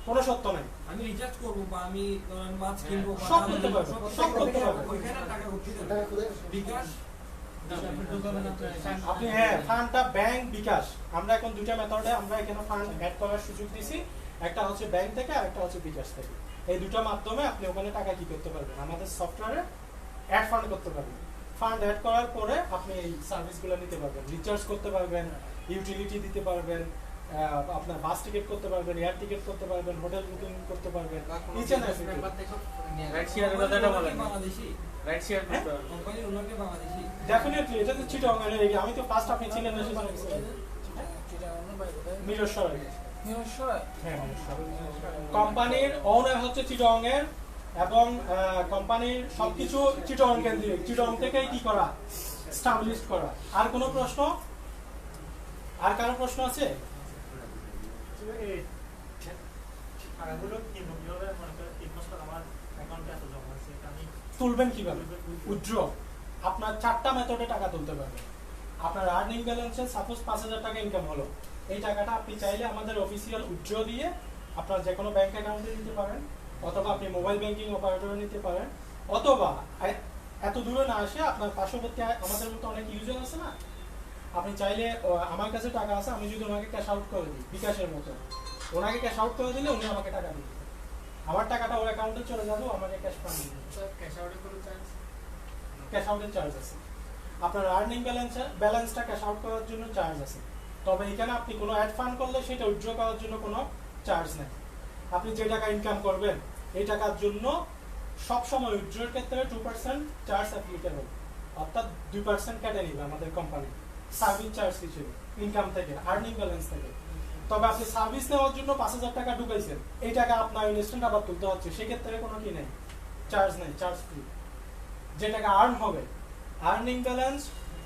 কোনো শর্ত নাই। আমি রিচার্জ করব বা আমি ধরেন মাছ কিনবো বা সব করতে পারবেন, সব করতে পারবেন। ওইখানে টাকা করতে টাকা করে বিকাশ আপনি হ্যাঁ, ফান্ডটা ব্যাংক, বিকাশ, আমরা এখন দুইটা মেথডে আমরা এখানে ফান্ড অ্যাড করার সুযোগ দিছি। একটা হচ্ছে ব্যাংক থেকে আর একটা হচ্ছে বিকাশ থেকে। এই দুটো মাধ্যমে আপনি ওখানে টাকা কি করতে পারবেন, আমাদের সফটওয়্যারে অ্যাড ফান্ড করতে পারবেন। ফান্ড অ্যাড করার পরে আপনি এই সার্ভিসগুলো নিতে পারবেন, রিচার্জ করতে পারবেন, ইউটিলিটি দিতে পারবেন, আপনার বাস টিকিট করতে পারবেন, এয়ার টিকিট করতে পারবেন, হোটেল বুকিং করতে পারবেন, ইচ এন্ড এভরিথিং। রাইট শেয়ারের কথাটা বলেন। বাংলাদেশি রাইট শেয়ার করতে হবে। কোম্পানির ওনাকে বাংলাদেশি ডেফিনেটলি এটা তো চিটং এর এরিয়া। আমি তো ফার্স্ট আপনি ছিলেন না সেজন্য যেটা অন্য ভাই কোথায়? মিরসরাই। মিরসরাই? হ্যাঁ, কোম্পানির ওনার হচ্ছে চিটং এর এবং কোম্পানির সবকিছু চিটং কেন্দ্রিক, চিটং থেকেই কি করা, স্টাবলিশ করা। আর কোনো প্রশ্ন? আর কারো প্রশ্ন আছে? টাকাগুলো কিনবো কিভাবে, মনে করেন 3 মাস পর আমার অ্যাকাউন্টে এত জমা আছে, এটা আমি তুলবেন কিভাবে? উইথড্র। আপনার 4টা মেথডে টাকা তুলতে পারবেন। আপনার আর্নিং ব্যালেন্সে সাপোজ 5000 টাকা ইনকাম হলো, এই টাকাটা আপনি চাইলে আমাদের অফিসিয়াল উইথড্র দিয়ে আপনার যে কোনো ব্যাংক অ্যাকাউন্টে নিতে পারেন, অথবা আপনি মোবাইল ব্যাংকিং অপারেটরে নিতে পারেন, অথবা এত দূরে না আসে আপনার পার্শ্ববর্তী আমাদের মতো অনেক ইউজার আছে না, আপনি চাইলে আমার কাছে টাকা আছে, আমি যদি ওনাকে ক্যাশ আউট করে দিই বিকাশের মতো, ওনাকে ক্যাশ আউট করে দিলে উনি আমাকে টাকা দিবেন, আমার টাকাটা ওর অ্যাকাউন্টে চলে যাবে, আমাকে ক্যাশ ফান্ড দিবেন। ক্যাশ আউটের চার্জ আছে। আপনার আর্নিং ব্যালেন্সটা ক্যাশ আউট করার জন্য চার্জ আছে, তবে এখানে আপনি কোনো অ্যাড ফান্ড করলে সেটা উইথড্র করার জন্য কোনো চার্জ নেই। আপনি যে টাকা ইনকাম করবেন এই টাকার জন্য সবসময় উইথড্রোর ক্ষেত্রে 2% চার্জ অ্যাপ্লিকেবল, অর্থাৎ 2% কেটে নিবে আমাদের কোম্পানি সার্ভিস চার্জ হিসেবে ইনকাম থেকে, আর্নিং ব্যালেন্স থেকে। তবে আপনি সার্ভিস নেওয়ার জন্য 5000 টাকা ঢুকাইছেন, এই টাকা আপনার ইনস্ট্যান্ট আবার তুলতে হচ্ছে, সেক্ষেত্রে কোনো কি নেই, চার্জ নেই, চার্জ ফ্রি। যে টাকা আর্ন হবে, earning balance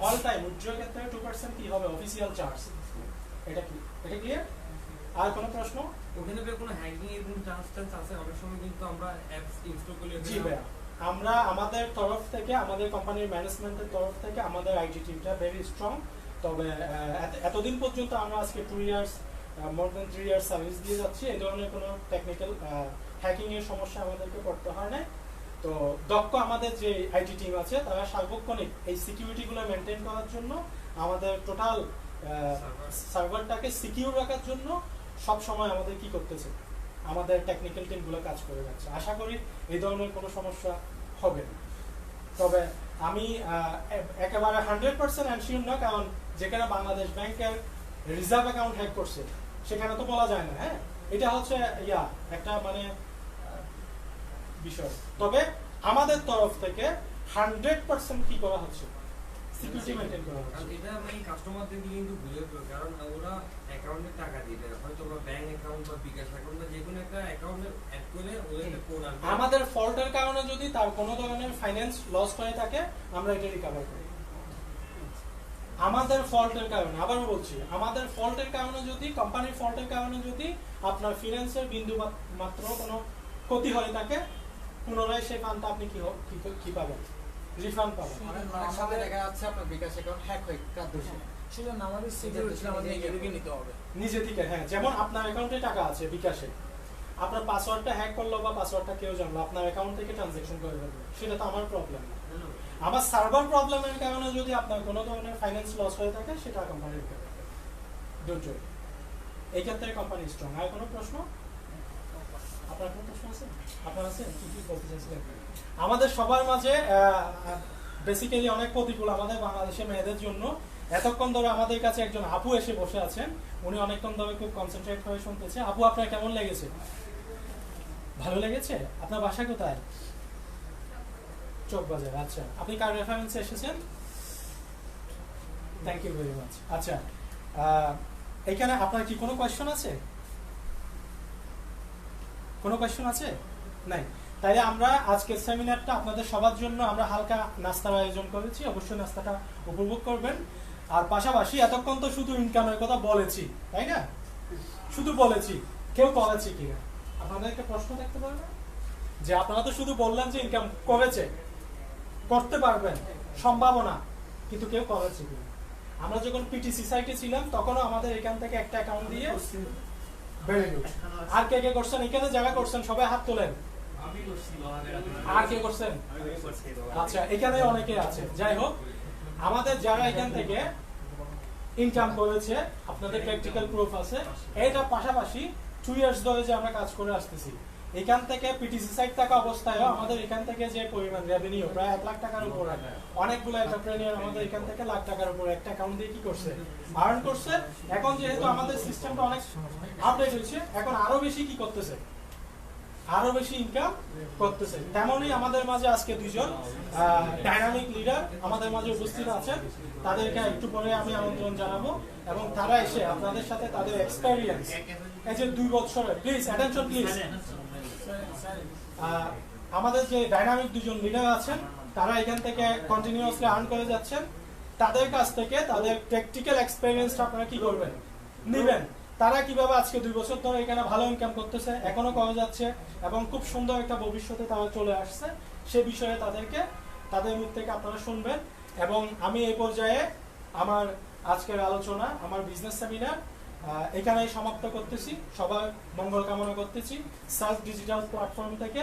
all time withdraw ক্ষেত্রে 2% কি হবে অফিসিয়াল চার্জ। এটা কি, এটা ক্লিয়ার? আর কোনো প্রশ্ন? ওখানে ভাই কোনো হ্যাকিং এর কোনো চান্স আছে? অনেক সময় কিন্তু আমরা অ্যাপস ইনস্টল করলে জি ভাইয়া, আমরা আমাদের তরফ থেকে, আমাদের কোম্পানির ম্যানেজমেন্টের তরফ থেকে আমাদের আইটি টিমটা ভেরি স্ট্রং। তবে এতদিন পর্যন্ত আমরা আজকে 2 years, more than 3 years service দিয়ে যাচ্ছি। এই ধরনের কোনো টেকনিক্যাল হ্যাকিং এর সমস্যা আমাদেরকে পড়তে হয় না। তো দক্ষ আমাদের যে আইটি টিম আছে তারা সার্বক্ষণিক এই সিকিউরিটিগুলো মেনটেন করার জন্য, আমাদের টোটাল সার্ভারটাকে সিকিউর রাখার জন্য সব সময় আমাদের কি করতেছে, আমাদের টেকনিক্যাল টিমগুলো কাজ করে যাচ্ছে। আশা করি এই ধরনের কোনো সমস্যা হবে না। তবে আমি একেবারে 100% এনশিওর না, কারণ যেখানে বাংলাদেশ ব্যাংকের রিজার্ভ অ্যাকাউন্ট হ্যাক করছে সেখানে তো বলা যায় না। হ্যাঁ, এটা হচ্ছে একটা মানে বিষয়। তবে আমাদের তরফ থেকে 100% কি করা হচ্ছে, সিকিউরিটি মেইনটেইন করা হচ্ছে। এটা মানে কাস্টমারদের কিন্তু ভুলে যাবে, কারণ ওরা অ্যাকাউন্টে টাকা দিবে, হয়তো বা ব্যাংক অ্যাকাউন্ট বা বিকাশ অ্যাকাউন্ট বা যে কোনো একটা অ্যাকাউন্টে অ্যাড করে ওদের একটা কোড আসবে। আমাদের ফল্টের কারণে যদি তার কোনো ধরনের ফাইন্যান্স লস হয়ে থাকে আমরা এটা রিকভার করি। আমাদের ফল্টের কারণে, আবারও বলছি, আমাদের ফল্টের কারণে যদি, কোম্পানির ফল্টের কারণে যদি আপনার ফিনান্সের বিন্দু মাত্র কোনো ক্ষতি হয়ে থাকে, পুনরায় সেই ফান্ডটা আপনি কি পাবেন, রিফান্ড পাবেন। অনেক সময় দেখা যাচ্ছে আপনার বিকাশ অ্যাকাউন্ট হ্যাক হয়ে কাজ দোষে, সেজন্য আমাদের সিকিউরিটি আমাদের নিজেদেরকে নিতে হবে নিজে থেকে। হ্যাঁ, যেমন আপনার অ্যাকাউন্টে টাকা আছে বিকাশে, আপনার পাসওয়ার্ডটা হ্যাক করলো বা পাসওয়ার্ডটা কেউ জানলো, আপনার অ্যাকাউন্ট থেকে ট্রানজাকশন করে ফেললো, সেটা তো আমার প্রবলেম না। আমার সার্ভার প্রবলেমের কারণে যদি আপনার কোনো ধরনের ফাইন্যান্স লস হয়ে থাকে সেটা কোম্পানির ডোন্ট ওয়ারি, এই ক্ষেত্রে কোম্পানি স্ট্রং। আর কোনো প্রশ্ন? আপনার কোনো প্রশ্ন আছে? আপনার আছে? কি কি বলতে চাইছিলেন? আমাদের সবার মাঝে বেসিক্যালি অনেক প্রতিকূল আমাদের বাংলাদেশের মেয়েদের জন্য। এতক্ষণ ধরে আমাদের কাছে একজন আপু এসে বসে আছেন, উনি অনেকক্ষণ ধরে খুব কনসেন্ট্রেট হয়ে শুনতেছে। আপু, আপনার কেমন লেগেছে? ভালো লেগেছে? আপনার বাসা কোথায়? চকবাজার। আচ্ছা, আপনি কার রেফারেন্সে এসেছেন? Thank you very much. আচ্ছা, এখানে আপনার কি কোনো কোয়েশ্চন আছে? কোনো কোয়েশ্চন আছে? নাই। তাইলে আমরা আজকের সেমিনারটা আপনাদের সবার জন্য আমরা হালকা নাস্তার আয়োজন করেছি, অবশ্যই নাস্তাটা উপভোগ করবেন। আর পাশাপাশি এতক্ষণ তো শুধু ইনকামের কথা বলেছি, তাই না? শুধু বলেছি, কেউ করেছে কিনা আপনাদের একটা প্রশ্ন থাকতে পারবে, যে আপনারা তো শুধু বললেন যে ইনকাম করেছে, করতে পারবেন, সম্ভাবনা, কিন্তু কেউ করেছে কিনা? আমরা যখন পিটিসি সাইটে ছিলাম তখনও আমাদের এখান থেকে একটা অ্যাকাউন্ট দিয়ে ভেরি গুড। আর কে কে করছেন? এখানে যারা করছেন সবাই হাত তোলেন। আর কে করছেন? আচ্ছা, এখানে অনেকে আছে। যাই হোক, আমাদের যারা এখান থেকে ইনকাম করেছে, আপনাদের প্র্যাকটিক্যাল প্রুফ আছে। এটা পাশাপাশি 2 ইয়ার্স ধরে যে আমরা কাজ করে আসতেছি, এখান থেকে পিটিসি সাইট থাকা অবস্থায়ও আমাদের এখান থেকে যে পরিমাণ রেভিনিউ প্রায় 1 লাখ টাকার উপরে, অনেকগুলো এন্টারপ্রেনিয়র আমাদের এখান থেকে লাখ টাকার উপরে একটা অ্যাকাউন্ট দিয়ে কি করছে, আর্ন করছে। এখন যেহেতু আমাদের সিস্টেমটা অনেক আপডেট হয়েছে, এখন আরো বেশি কি করতেছে, আরো বেশি ইনকাম করতেছে। তেমনই আমাদের মাঝে আজকে 2 জন ডাইনামিক লিডার আমাদের মাঝে উপস্থিত আছেন। তাদেরকে একটু পরে আমি আমন্ত্রণ জানাবো এবং তারা এসে আপনাদের সাথে তাদের এক্সপেরিয়েন্স, এই যে 2 বছরের, প্লিজ অ্যাটেনশন প্লিজ, আমাদের যে ডাইনামিক 2 জন লিডার আছেন তারা এখান থেকে কন্টিনিউয়াসলি আর্ন করে যাচ্ছেন। তাদের কাছ থেকে তাদের প্র্যাকটিক্যাল এক্সপেরিয়েন্সটা আপনারা কি করবেন, নেবেন। তারা কিভাবে আজকে 2 বছর ধরে এখানে ভালো ইনকাম করতেছে, এখনো করা যাচ্ছে এবং খুব সুন্দর একটা ভবিষ্যতে তারা চলে আসছে, সে বিষয়ে তাদের মুখ থেকে আপনারা শুনবেন। এবং আমি এই পর্যায়ে আমার আজকের আলোচনা, আমার বিজনেস সেমিনার এখানেই সমাপ্ত করতেছি। সবার মঙ্গল কামনা করতেছি। সার্চ ডিজিটাল প্ল্যাটফর্ম থেকে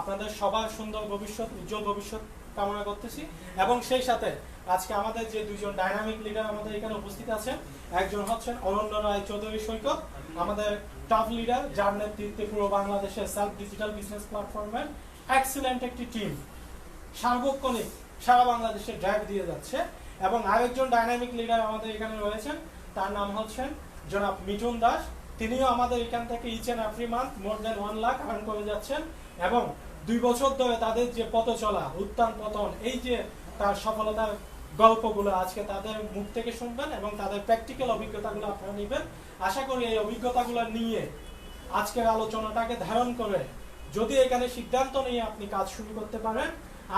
আপনাদের সবার সুন্দর ভবিষ্যৎ, উজ্জ্বল ভবিষ্যৎ কামনা করতেছি। এবং সেই সাথে আজকে আমাদের যে 2 জন ডাইনামিক লিডার আমাদের এখানে উপস্থিত আছেন, একজন হচ্ছেন অরণ্য রায় চৌধুরী সৈকত, আমাদের টপ লিডার, যার নেতৃত্বে পুরো বাংলাদেশের সার্চ ডিজিটাল বিজনেস প্ল্যাটফর্মের এক্সিলেন্ট একটি টিম সার্বক্ষণিক সারা বাংলাদেশে ড্রাইভ দিয়ে যাচ্ছে। এবং আরেকজন ডাইনামিক লিডার আমাদের এখানে রয়েছেন, তার নাম হচ্ছেন জনাব মিঠুন দাস। তিনিও আমাদের এখান থেকে each and every month more than 1 lakh earn করে যাচ্ছেন এবং 2 বছর ধরে তাদের যে পথ চলা, উত্থান পতন, এই যে তার সফলতার গল্পগুলো আজকে তাদের মুখ থেকে শুনবেন এবং তাদের প্র্যাকটিক্যাল অভিজ্ঞতাগুলো আপনারা নেবেন। আশা করি এই অভিজ্ঞতাগুলো নিয়ে আজকের আলোচনাটাকে ধারণ করে যদি এখানে সিদ্ধান্ত নিয়ে আপনি কাজ শুরু করতে পারেন,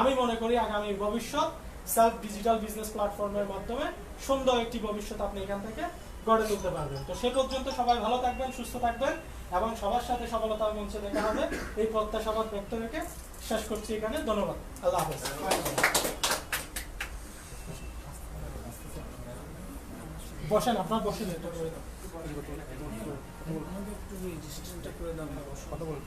আমি মনে করি আগামী ভবিষ্যৎ সেলফ ডিজিটাল বিজনেস প্ল্যাটফর্মের মাধ্যমে সুন্দর একটি ভবিষ্যৎ আপনি এখান থেকে গড়ে তুলতে পারবেন। তো সে পর্যন্ত সবাই ভালো থাকবেন, সুস্থ থাকবেন এবং সবার সাথে সফলতার মঞ্চে দেখা হবে এই প্রত্যাশাবাদ ব্যক্ত রেখে শেষ করছি এখানে। ধন্যবাদ। আল্লাহ হাফেজ। বসেন, আপনার বসেন, এটা করে দাও। আমাকে একটু রেজিস্ট্রেশনটা করে দাও না, কথা বল।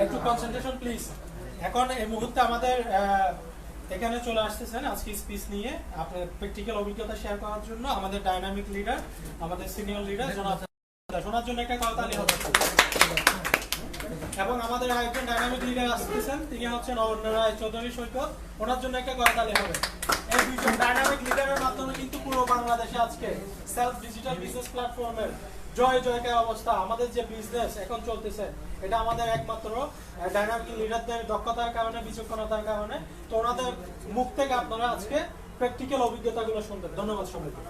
একটু কনসেন্ট্রেশন প্লিজ। এখন এই মুহূর্তে আমাদের এখানে চলে আসতেছেন আজকে স্পিচ নিয়ে আপনার প্র্যাকটিক্যাল অভিজ্ঞতা শেয়ার করার জন্য আমাদের ডাইনামিক লিডার, আমাদের সিনিয়র লিডার জনাব। শোনার জন্য একটা করতালি হবে। এবং আমাদের আরেকজন ডাইনামিক লিডার আসতেছেন, তিনি হচ্ছেন অরণ্যরায় চৌধুরী সৈকত, ওনার জন্য একটা করতালি হবে। এই দুইজন ডাইনামিক লিডারের মাধ্যমে কিন্তু পুরো বাংলাদেশে আজকে সেলফ ডিজিটাল বিজনেস প্ল্যাটফর্মের জয় জয়কার অবস্থা। আমাদের যে বিজনেস এখন চলতেছে এটা আমাদের একমাত্র ডাইনামিক লিডারদের দক্ষতার কারণে, বিচক্ষণতার কারণে। তো ওনাদের মুখ থেকে আপনারা আজকে প্র্যাকটিক্যাল অভিজ্ঞতাগুলো শুনবেন। ধন্যবাদ সবাইকে।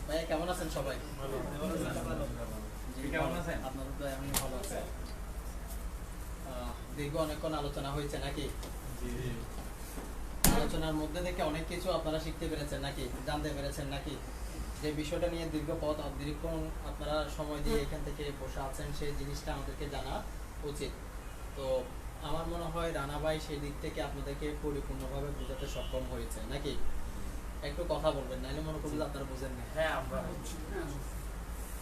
ভাইয়া কেমন আছেন সবাই? আপনাদের তো আমি ভালো আছি। দীর্ঘ অনেকক্ষণ আলোচনা হয়েছে নাকি? আলোচনার মধ্যে থেকে অনেক কিছু আপনারা শিখতে পেরেছেন নাকি, জানতে পেরেছেন নাকি? যে বিষয়টা নিয়ে দীর্ঘ পথ দীর্ঘক্ষণ আপনারা সময় দিয়ে এখান থেকে বসে আছেন, সেই জিনিসটা আমাদেরকে জানা উচিত। তো আমার মনে হয় রানা ভাই সেই দিক থেকে আপনাদেরকে পরিপূর্ণভাবে বোঝাতে সক্ষম হয়েছে নাকি? একটু কথা বলবেন, নাহলে মনে করবেন আপনারা বুঝেন না। হ্যাঁ, আমরা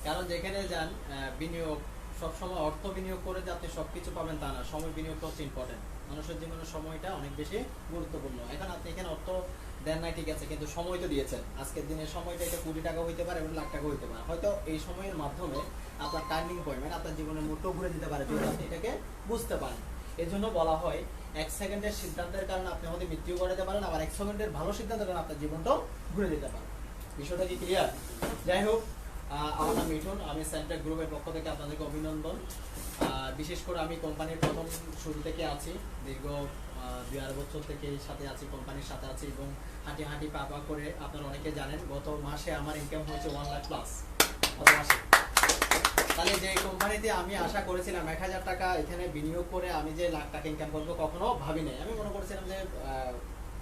কারণ যেখানে যান বিনিয়োগ, সবসময় অর্থ বিনিয়োগ করে যে আপনি সবকিছু পাবেন তা না। সময় বিনিয়োগটা হচ্ছে ইম্পর্টেন্ট। মানুষের জীবনে সময়টা অনেক বেশি গুরুত্বপূর্ণ। এখন আপনি এখানে অর্থ দেন না ঠিক আছে, কিন্তু সময় তো দিয়েছেন। আজকের দিনের সময়টা এটা 20 টাকা হইতে পারে এবং লাখ টাকা হইতে পারে। হয়তো এই সময়ের মাধ্যমে আপনার টার্নিং পয়েন্ট, আপনার জীবনের মোটও ঘুরে দিতে পারে যদি আপনি এটাকে বুঝতে পারেন। এই জন্য বলা হয় 1 সেকেন্ডের সিদ্ধান্তের কারণে আপনি আমাদের মৃত্যু ঘটাতে পারেন, আবার 1 সেকেন্ডের ভালো সিদ্ধান্তের কারণে আপনার জীবনটাও ঘুরে দিতে পারেন। বিষয়টা কি ক্লিয়ার? যাই হোক, আমার নাম মিঠুন, আমি সেন্টার গ্রুপের পক্ষ থেকে আপনাদেরকে অভিনন্দন। বিশেষ করে আমি কোম্পানির প্রথম শুরু থেকে আছি, দীর্ঘ 2.5 বছর থেকে সাথে আছি, কোম্পানির সাথে আছি এবং হাঁটি হাঁটি পা পা করে আপনারা অনেকে জানেন গত মাসে আমার ইনকাম হয়েছে 1 লাখ প্লাস গত মাসে। তাহলে যে কোম্পানিতে আমি আশা করেছিলাম 1000 টাকা এখানে বিনিয়োগ করে আমি যে লাখ টাকা ইনকাম করবো কখনো ভাবি নাই। আমি মনে করেছিলাম যে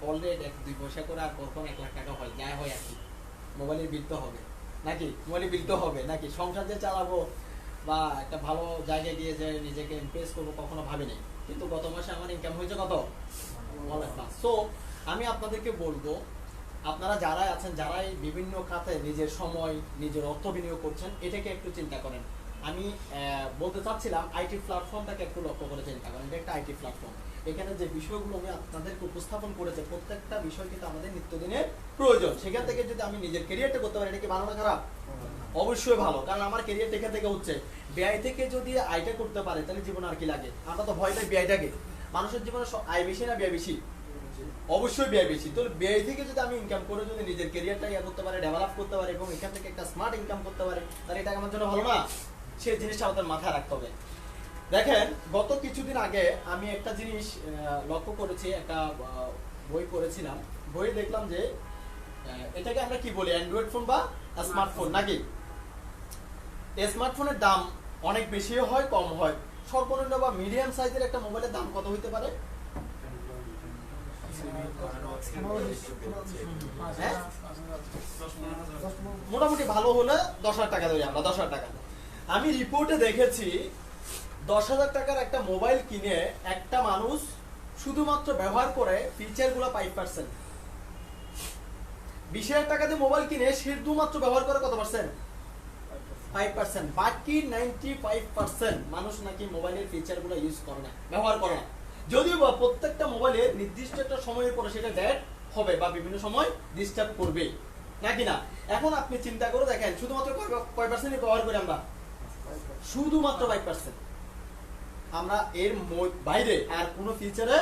অলরেডি 1-2 পয়সা করে আর কখন 1 লাখ টাকা হয়, যাই হয় আর কি, মোবাইলের বিল তো হবে নাকি, মোবাইলের বিল তো হবে নাকি, সংসার যে চালাবো বা একটা ভালো জায়গায় গিয়ে যে নিজেকে ইমপ্রেস করবো কখনো ভাবি নাই। কিন্তু গত মাসে আমার ইনকাম হয়েছে কত? 1 লাখ প্লাস। সো আমি আপনাদেরকে বলবো, আপনারা যারা আছেন, যারাই বিভিন্ন খাতে নিজের সময়, নিজের অর্থ বিনিয়োগ করছেন, এটাকে একটু চিন্তা করেন। আমি বলতে চাচ্ছিলাম আইটি প্ল্যাটফর্মটাকে একটু লক্ষ্য করে চিন্তা করেন। এটা একটা আইটি প্ল্যাটফর্ম। এখানে যে বিষয়গুলো আমি আপনাদেরকে উপস্থাপন করেছি, প্রত্যেকটা বিষয় কিন্তু আমাদের নিত্যদিনের প্রয়োজন। সেখান থেকে যদি আমি নিজের ক্যারিয়ারটা করতে পারি, এটা কি ভালো না খারাপ? অবশ্যই ভালো, কারণ আমার ক্যারিয়ারটা এখান থেকে হচ্ছে। ব্যয় থেকে যদি আয়টা করতে পারে তাহলে জীবন আর কি লাগে? আমরা তো ভয় পাই ব্যয়টাকে। মানুষের জীবনে আয় বেশি না ব্যয় বেশি? অবশ্যই ব্যয় বেশি। তো ব্যয় থেকে যদি আমি ইনকাম করে যদি নিজের ক্যারিয়ারটা ইয়ে করতে পারে, ডেভেলপ করতে পারে এবং এখান থেকে একটা স্মার্ট ইনকাম করতে পারে, তাহলে এটা আমার জন্য ভালো না? সেই জিনিসটা আমাদের মাথায় রাখতে হবে। দেখেন, গত কিছুদিন আগে আমি একটা জিনিস লক্ষ্য করেছি, একটা বই পড়েছিলাম। বইয়ে দেখলাম যে এটাকে আমরা কি বলি, অ্যান্ড্রয়েড ফোন বা স্মার্টফোন নাকি? স্মার্টফোনের দাম অনেক বেশি হয়, কম হয়। সর্বনিম্ন বা মিডিয়াম সাইজের একটা মোবাইলের দাম কত হইতে পারে? মোটামুটি ভালো হলে 10,000 টাকা ধরি আমরা, 10,000 টাকা। আমি রিপোর্টে দেখেছি 10,000 টাকার একটা মোবাইল কিনে একটা মানুষ শুধুমাত্র ব্যবহার করে ফিচারগুলো 5%। 20,000 টাকা দিয়ে মোবাইল কিনে শুধুমাত্র ব্যবহার করে কত পার্সেন্ট? 5%। বাকি 95% মানুষ নাকি মোবাইলের ফিচারগুলো ইউজ করে না, ব্যবহার করে না। যদিও বা প্রত্যেকটা মোবাইলে নির্দিষ্ট একটা সময়ের পরে সেটা ডেড হবে বা বিভিন্ন সময় ডিস্টার্ব করবে, নাকি না? এখন আপনি চিন্তা করে দেখেন শুধুমাত্র কয় পার্সেন্ট ব্যবহার করি আমরা? শুধুমাত্র 5%। আমরা এর বাইরে আর কোনো ফিচারে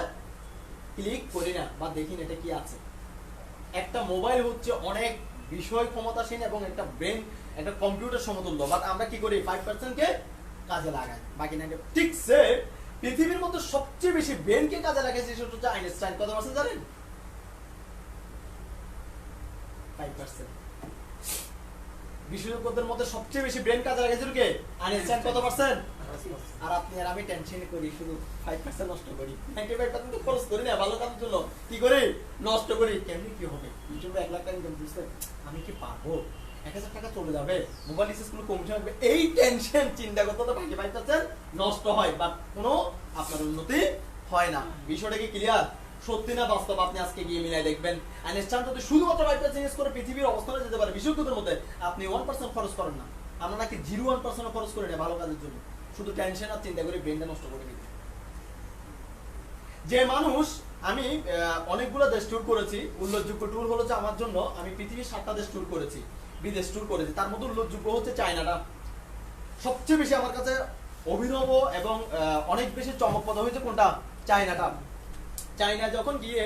ক্লিক করি না বা দেখি না এটা কি আছে। একটা মোবাইল হচ্ছে অনেক বিষয় ক্ষমতাসীন এবং একটা ব্রেন, একটা কম্পিউটার সমতুল্য, বাট আমরা কি করি? 5% কে কাজে লাগাই, বাকি 90। ঠিক সে পৃথিবীর মধ্যে সবচেয়ে বেশি ব্রেনকে কাজে লাগাইছে সেটা হচ্ছে আইনস্টাইন। কত পার্সেন্ট জানেন? 5%। বিশেষজ্ঞদের মধ্যে সবচেয়ে বেশি ব্রেন কাজে লাগাইছে কে? আইনস্টাইন। কত পার্সেন্ট? আর আপনি আর আমি টেনশন করি, শুধু 5% নষ্ট করি। 95% তো খরচ করি না ভালো কাজের জন্য, কি করি? নষ্ট করি। কেমনি কি হবে? ইউটিউবে 1 লাখ টাকা ইনকাম করছে, আমি কি পারবো? 1,000 টাকা চলে যাবে, মোবাইল রিচার্জগুলো কমছে হবে, এই টেনশন চিন্তা করতে তো বাকি 5% নষ্ট হয়, বাট কোনো আপনার উন্নতি হয় না। বিষয়টা কি ক্লিয়ার? সত্যি না বাস্তব? আপনি আজকে গিয়ে মিলাই দেখবেন। আইনস্টাইন যদি শুধুমাত্র 5% ইউজ করে পৃথিবীর অবস্থানে যেতে পারে বিশেষজ্ঞদের মধ্যে, আপনি 1% খরচ করেন না। আমরা নাকি 0.1% খরচ করি না ভালো কাজের জন্য, শুধু টেনশন আর চিন্তা করে ব্রেনটা নষ্ট করে দিতে। যে মানুষ, আমি অনেকগুলো দেশ ট্যুর করেছি, উল্লেখযোগ্য ট্যুর হলো যে আমার জন্য আমি পৃথিবীর 7টা দেশ ট্যুর করেছি, বিদেশ ট্যুর করেছি। তার মধ্যে উল্লেখযোগ্য হচ্ছে চায়নাটা। সবচেয়ে বেশি আমার কাছে অভিনব এবং অনেক বেশি চমকপ্রদ হয়েছে কোনটা? চায়নাটা। চায়না যখন গিয়ে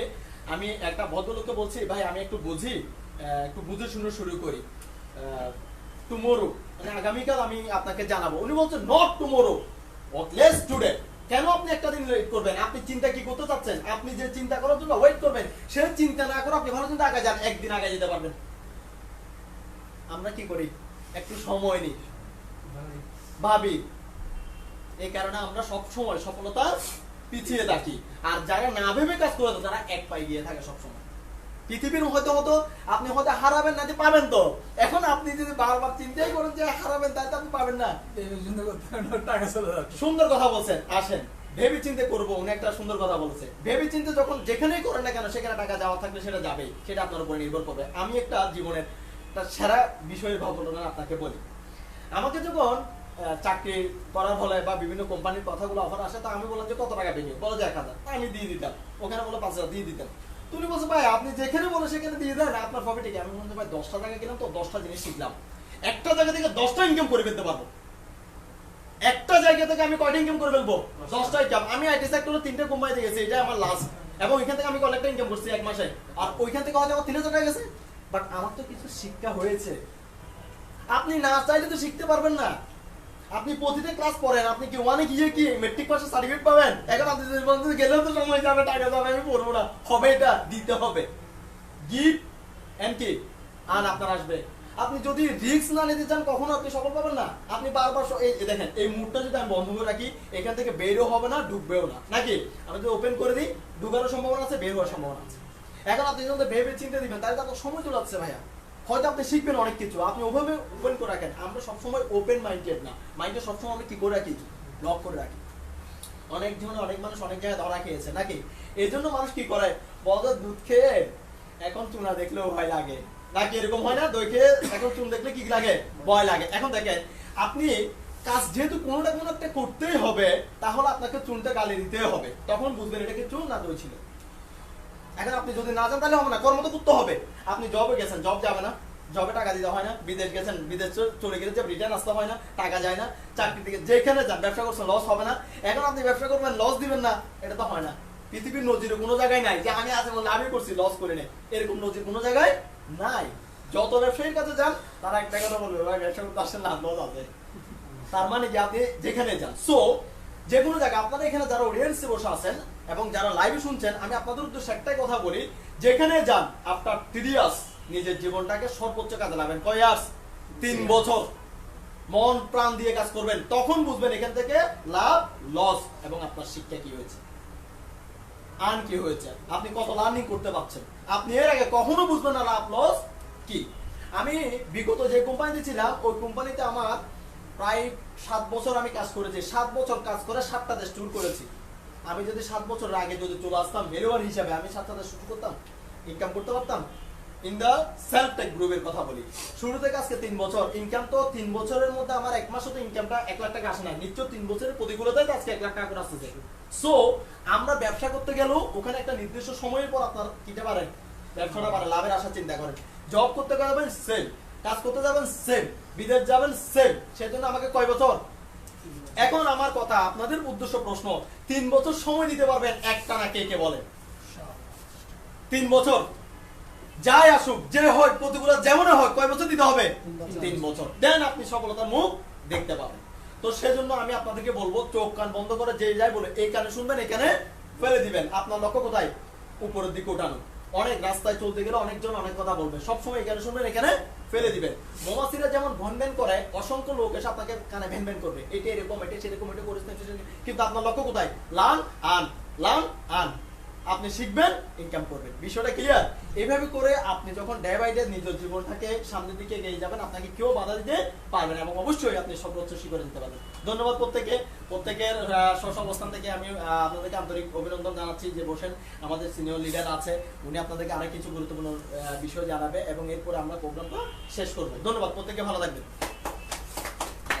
আমি একটা ভদ্রলোককে বলছি, ভাই আমি একটু বুঝি, একটু বুঝে শুনে শুরু করি, টুমোরো মানে আগামীকাল আমি আপনাকে জানাবো। উনি বলছেন নট টুমোরো, লেটস টুডে। কেন আপনি একটা দিন ওয়েট করবেন? আপনি চিন্তা কি করতে চাচ্ছেন? আপনি যে চিন্তা করার জন্য ওয়েট করবেন, সে চিন্তা না করে আপনি ভালো চিন্তা আগে যান, একদিন আগে যেতে পারবেন। আমরা কি করি? একটু সময় নিই, ভাবি। এই কারণে আমরা সব সময় সফলতা পিছিয়ে থাকি। আর যারা না ভেবে কাজ করে তারা এক পায়ে গিয়ে থাকে সবসময়। পৃথিবীর হয়তো আপনি হয়তো হারাবেন না, যে পাবেন তো। এখন আপনি যদি বারবার চিন্তাই করেন যে হারাবেন, তাই তো আপনি পাবেন না। টাকা চলে যাবে। সুন্দর কথা বলছেন, আসেন ভেবে চিন্তে করবো। উনি একটা সুন্দর কথা বলেছে, ভেবে চিন্তে যখন যেখানেই করেন না কেন সেখানে টাকা যাওয়া থাকলে সেটা যাবেই, সেটা আপনার উপরে নির্ভর করবে। আমি একটা জীবনের একটা সেরা বিষয়ের ঘটনা আপনাকে বলি। আমাকে যখন চাকরি করার ফলে বা বিভিন্ন কোম্পানির কথাগুলো অফার আসে, তা আমি বললাম যে কত টাকা বিনিয়োগ, বলো যে 1,000, আমি দিয়ে দিতাম। ওখানে বলো 5,000 দিয়ে দিতাম। তুমি বলছো ভাই আপনি যেখানে বলো সেখানে দিয়ে দেন, আপনার প্রফিটে কি? আমি বলছি ভাই 10টা টাকা কিনলাম তো 10টা জিনিস শিখলাম, একটা জায়গা থেকে 10টা ইনকাম করে ফেলতে পারবো। একটা জায়গা থেকে আমি কয়টা ইনকাম করে ফেলবো? 10টা ইনকাম। আমি আইটি সেক্টরে 3টে কোম্পানিতে গেছি, এটা আমার লাস্ট, এবং এখান থেকে আমি কয়েকটা ইনকাম করছি 1 মাসে। আর ওইখান থেকে হয়তো আমার 3,000 টাকা গেছে, বাট আমার তো কিছু শিক্ষা হয়েছে। আপনি না চাইলে তো শিখতে পারবেন না। আপনি প্রতিটা ক্লাস পড়েন, আপনি কি ওয়ানে গিয়ে কি মেট্রিক পাসের সার্টিফিকেট পাবেন? এখন আপনি গেলেও তো সময় যাবে, টাকা যাবে, আমি পড়বো না, হবে এটা দিতে হবে। গিভ এন্ড কি আর আপনার আসবে। আপনি যদি রিস্ক না নিতে চান কখনো আপনি সফল পাবেন না। আপনি বারবার এই দেখেন, এই মুডটা যদি আমি বন্ধ করে রাখি, এখান থেকে বেরও হবে না, ঢুকবেও না, নাকি? আমি যদি ওপেন করে দিই, ঢুকানোর সম্ভাবনা আছে, বের হওয়ার সম্ভাবনা আছে। এখন আপনি যখন ভেবে চিন্তা দিবেন, তাহলে তো আপনার সময় চলে যাচ্ছে ভাইয়া। হয়তো আপনি শিখবেন অনেক কিছু, আপনি ওভাবে ওপেন করে রাখেন। আমরা সবসময় ওপেন মাইন্ডেড না, মাইন্ডে সবসময় আমরা কি করে রাখি? লক করে রাখি। অনেক ধরনের অনেক মানুষ অনেক জায়গায় ধরা খেয়েছে, নাকি? এই জন্য মানুষ কি করে? বড় দুধ খেয়ে এখন চুনা দেখলেও ভয় লাগে, নাকি? এরকম হয় না? দই খেয়ে এখন চুন দেখলে কি লাগে? ভয় লাগে। এখন দেখেন, আপনি কাজ যেহেতু কোনোটা কোনো একটা করতেই হবে, তাহলে আপনাকে চুনটা গালি দিতে হবে, তখন বুঝবেন এটা কি চুন না দই ছিল। এখন আপনি যদি না জান তাহলে হবে না, কর্ম তো করতে হবে। আপনি জবে গেছেন, জব যাবে না, জবে টাকা দিতে হয় না। বিদেশ গেছেন, বিদেশ চলে গেলে যে রিটার্ন আসতে হয় না, টাকা যায় না। চাকরি থেকে যেখানে যান, ব্যবসা করছেন, লস হবে না। এখন আপনি ব্যবসা করবেন, লস দিবেন না, এটা তো হয় না। পৃথিবীর নজিরে কোনো জায়গায় নাই যে আমি আজ বললাম আমি করছি লস করে নেই, এরকম নজির কোনো জায়গায় নাই। যত ব্যবসায়ীর কাছে যান, তারা একটা কথা বলবে, ভাই ব্যবসা করতে আসছেন না, লস আছে। তার মানে কি আপনি যেখানে যান, সো যে কোনো জায়গায়, আপনারা এখানে যারা অডিয়েন্সে বসে আছেন এবং যারা লাইভে শুনছেন, আমি আপনাদের উদ্দেশ্যে একটাই কথা বলি, যেখানে যান আফটার 3 ইয়ার্স নিজের জীবনটাকে সর্বোচ্চ কাজে লাগাবেন। কয় ইয়ার্স? 3 বছর মন প্রাণ দিয়ে কাজ করবেন, তখন বুঝবেন এখান থেকে লাভ লস এবং আপনার শিক্ষা কি হয়েছে, আর্ন কি হয়েছে, আপনি কত লার্নিং করতে পারছেন। আপনি এর আগে কখনো বুঝবেন না লাভ লস কি। আমি বিগত যে কোম্পানিতে ছিলাম, ওই কোম্পানিতে আমার প্রায় 7 বছর আমি কাজ করেছি, 7 বছর কাজ করে 7টা দেশ ট্যুর করেছি। আমি যদি 7 বছর আগে যদি চলে আসতাম ভ্যালুয়ার হিসাবে, আমি 7টা দেশ শুরু করতাম, ইনকাম করতে পারতাম। ইন দা সেলফ টেক গ্রুপের কথা বলি, শুরু থেকে আজকে 3 বছর ইনকাম, তো 3 বছরের মধ্যে আমার এক মাসও তো ইনকামটা 1 লাখ টাকা আসে না, নিশ্চয় 3 বছরের প্রতিকূলতায় তো আজকে 1 লাখ টাকা করে আসতেছে। সো আমরা ব্যবসা করতে গেলেও ওখানে একটা নির্দিষ্ট সময়ের পর আপনার কিতে পারেন ব্যবসাটা পারেন, লাভের আশা চিন্তা করেন। জব করতে যাবেন সেম, কাজ করতে যাবেন সেম, বিদেশ যাবেন সেম, সেজন্য আমাকে কয় বছর? এখন আমার কথা, আপনাদের উদ্দেশ্য প্রশ্ন, 3 বছর সময় দিতে পারবেন একটা না কে কে বলেন? 3 বছর যাই আসুক, যে হয় প্রতিকূলতা যেমন হয়, কয় বছর দিতে হবে? 3 বছর। দেন আপনি সফলতার মুখ দেখতে পাবেন। তো সেজন্য আমি আপনাদেরকে বলবো, চোখ কান বন্ধ করে যে যাই বলে এই কানে শুনবেন, এখানে ফেলে দিবেন। আপনার লক্ষ্য কোথায়? উপরের দিকে উঠানো। অনেক রাস্তায় চলতে গেলে অনেকজন অনেক কথা বলবে, সবসময় এখানে শুনবেন, এখানে ফেলে দিবেন। মৌমাছিরা যেমন ভনভেন করে, অসংখ্য লোক এসে আপনাকে কানে ভ্যান করে, এটা এরকম, এটা সেরকম, এটা করিস না, কিন্তু আপনার লক্ষ্য কোথায়? Learn earn, learn earn. আপনি শিখবেন, ইনকাম করবেন। বিষয়টা ক্লিয়ার? এইভাবে করে আপনি যখন ডে বাই ডে নিজের জীবনটাকে সামনের দিকে এগিয়ে যাবেন, আপনাকে কেউ বাধা দিতে পারবে না এবং অবশ্যই আপনি সর্বোচ্চ শিখরে দিতে পারবেন। ধন্যবাদ প্রত্যেকের স্ব অবস্থান থেকে আমি আপনাদেরকে আন্তরিক অভিনন্দন জানাচ্ছি যে বসেন। আমাদের সিনিয়র লিডার আছে, উনি আপনাদেরকে আরো কিছু গুরুত্বপূর্ণ বিষয় জানাবে এবং এরপরে আমরা প্রোগ্রামটা শেষ করব। ধন্যবাদ, প্রত্যেকে ভালো থাকবেন।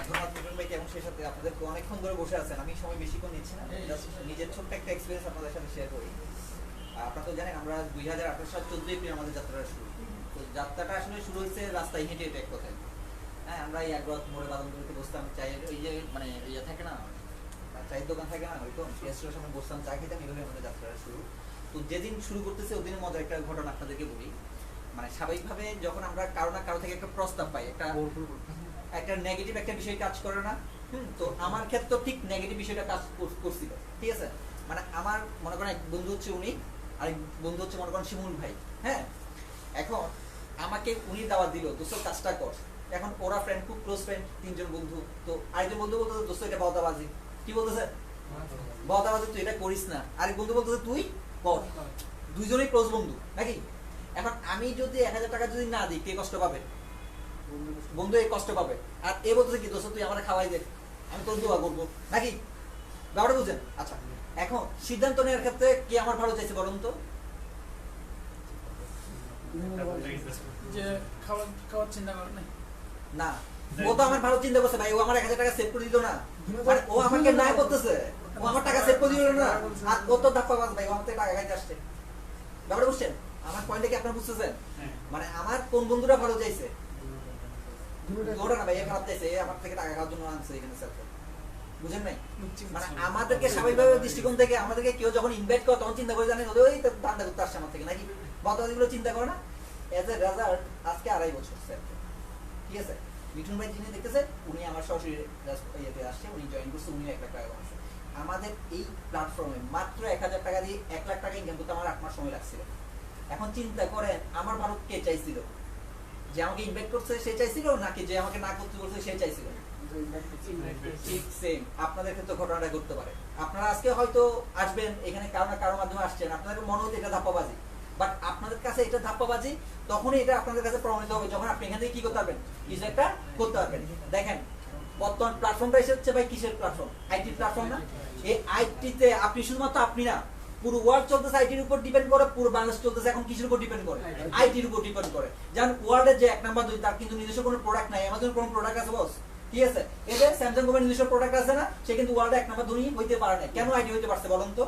ধন্যবাদ মিঠুন ভাইকে, এবং সেই সাথে আপনাদেরকে অনেকক্ষণ ধরে বসে আছেন। আমি সময় বেশিক্ষণ নিচ্ছি না, Just নিজের ছোট্ট একটা এক্সপিরিয়েন্স আপনাদের সাথে শেয়ার করি। আপনারা তো জানেন আমরা 2018 সাল 14 এপ্রিল আমাদের যাত্রাটা শুরু। তো যাত্রাটা আসলে শুরু হয়েছে রাস্তায় হেঁটে হেঁটে এক কথায়। হ্যাঁ, আমরা এই একরাত মোড়ে বাদামগুলিতে বসতাম, চায়ের ওই যে মানে ইয়ে থাকে না, চায়ের দোকান থাকে না, ওইরকম রেস্টুরেন্টের সামনে বসতাম, চা খেতাম, এইভাবে আমাদের যাত্রাটা শুরু। তো যেদিন শুরু করতেছে ওদিনের মজার একটা ঘটনা আপনাদেরকে বলি। মানে স্বাভাবিকভাবে যখন আমরা কারো না কারো থেকে একটা প্রস্তাব পাই, একটা নেগেটিভ একটা বিষয় কাজ করে না। তো আমার ক্ষেত্রে ঠিক নেগেটিভ বিষয়টা কাজ করছিল, ঠিক আছে। মানে আমার মনে করেন এক বন্ধু হচ্ছে উনি, আরেক বন্ধু হচ্ছে মনে করেন শিমুল ভাই। হ্যাঁ, এখন আমাকে উনি দাওয়াত দিল, দোস্ত কাজটা কর। এখন ওরা ফ্রেন্ড, খুব ক্লোজ ফ্রেন্ড, 3 জন বন্ধু। তো আরেকজন বন্ধু বলতো দোস্ত এটা বদাবাজি, কি বলতেছে? বদাবাজি, তুই এটা করিস না। আরেক বন্ধু বলতেছে তুই কর। দুইজনেই ক্লোজ বন্ধু নাকি? এখন আমি যদি 1000 টাকা যদি না দিই, কে কষ্ট পাবে? বন্ধু এই কষ্ট পাবে। আর এ বলতেছে কি, দোস্ত তুই আমার খাওয়াই দে, আমি তোর দোয়া করবো নাকি? ব্যাপারটা বুঝেন? আচ্ছা, এখন সিদ্ধান্ত নেওয়ার ক্ষেত্রে কে আমার ভালো চাইছে বলুন তো? যে খাওয়ার চিন্তা করে নাই না, ও তো আমার ভালো চিন্তা করছে ভাই, ও আমার 1000 টাকা সেভ করে দিত না। মানে ও আমাকে না করতেছে, ও আমার টাকা সেভ করে দিল না। আর ও তো ধাপ্পাবাজ ভাই, ও আমার থেকে টাকা খাইতে আসছে। ব্যাপারটা বুঝছেন? আমার পয়েন্টটা কি আপনারা বুঝতেছেন? মানে আমার কোন বন্ধুরা ভালো চাইছে? ওরা না ভাই, খারাপ চাইছে, আমার থেকে টাকা খাওয়ার জন্য আনছে এখানে স্যার। বুঝেন নাই? মানে আমাদেরকে স্বাভাবিকভাবে দৃষ্টিকোণ থেকে আমাদেরকে কেউ যখন ইনভাইট করে তখন চিন্তা করে জানেন ওই তো ধান্দা করতে আসছে আমার থেকে নাকি, বাতাবাদিগুলো চিন্তা করে না। এজ এ রেজাল্ট আজকে 2.5 বছর স্যার, ঠিক আছে। মিঠুন ভাই যিনি দেখতেছে উনি আমার সরাসরি ইয়েতে আসছে, উনি জয়েন করছে, উনি 1 লাখ টাকা কমাচ্ছে। আমাদের এই প্ল্যাটফর্মে মাত্র 1000 টাকা দিয়ে 1 লাখ টাকা ইনকাম করতে আমার 8 মাস সময় লাগছিল। এখন চিন্তা করেন আমার ভারত কে চাইছিল? যে আমাকে ইনভাইট করছে সে চাইছিল, নাকি যে আমাকে না করতে বলছে সে চাইছিল? ঠিক সেম আপনাদের ক্ষেত্রে ঘটনাটা ঘটতে পারে। আপনারা আজকে হয়তো আসবেন এখানে কারো না কারো মাধ্যমে আসছেন, আপনাদের মনে হতো এটা ধাপ্পাবাজি, বাট আপনাদের কাছে এটা ধাপ্পাবাজি তখনই এটা আপনাদের কাছে প্রমাণিত হবে যখন আপনি এখান থেকে কি করতে পারবেন, কিছু একটা করতে পারবেন। দেখেন বর্তমান প্ল্যাটফর্মটা এসেছে ভাই, কিসের প্ল্যাটফর্ম? আইটি প্ল্যাটফর্ম না? এই আইটিতে আপনি শুধুমাত্র আপনি না, পুরো ওয়ার্ল্ড চলতেছে আইটির উপর ডিপেন্ড করে, পুরো বাংলাদেশ চলতেছে এখন কিসের উপর ডিপেন্ড করে? আইটির উপর ডিপেন্ড করে। যেমন ওয়ার্ল্ডের যে 1 নাম্বার 2 তার কিন্তু নিজস্ব কোনো প্রোডাক্ট নাই, আমাদের কোনো প্রোডাক্ট আছে বস, ঠিক আছে। এদের স্যামসাং কোম্পানির নিজস্ব প্রোডাক্ট আছে না, সে কিন্তু ওয়ার্ল্ডে 1 নাম্বার 2 হইতে পারে না। কেন আইটি হইতে পারছে বলুন তো?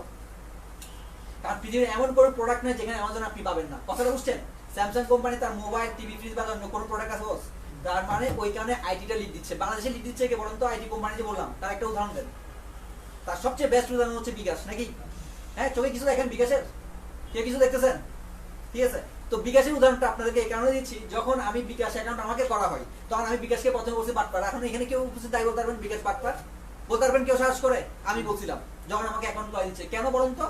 কারণ পৃথিবীর এমন কোনো প্রোডাক্ট নেই যেখানে অ্যামাজন আপনি পাবেন না। কথাটা বুঝছেন? স্যামসাং কোম্পানি তার মোবাইল, টিভি, ফ্রিজ বা অন্য কোনো প্রোডাক্ট আছে বস, তার মানে ওই কারণে আইটিটা লিড দিচ্ছে। বাংলাদেশে লিড দিচ্ছে কে বলুন তো? আইটি কোম্পানি যে বললাম তার একটা উদাহরণ দেন। তার সবচেয়ে বেস্ট উদাহরণ হচ্ছে বিকাশ নাকি? হ্যাঁ, চোখে কিছু দেখেন বিকাশের? কে কিছু দেখতেছেন? ঠিক আছে, তো বিকাশের উদাহরণটা আপনাদেরকে এই কারণে দিচ্ছি, যখন আমি বিকাশ অ্যাকাউন্ট আমাকে করা হয় তখন আমি বিকাশকে প্রথমে বলছি বাটপার। এখন এখানে কেউ উপস্থিত তাই বলতে পারবেন বিকাশ বাটপার? বলতে পারবেন কেউ সাহস করে? আমি বলছিলাম যখন আমাকে অ্যাকাউন্ট করে দিচ্ছে। কেন বলুন তো?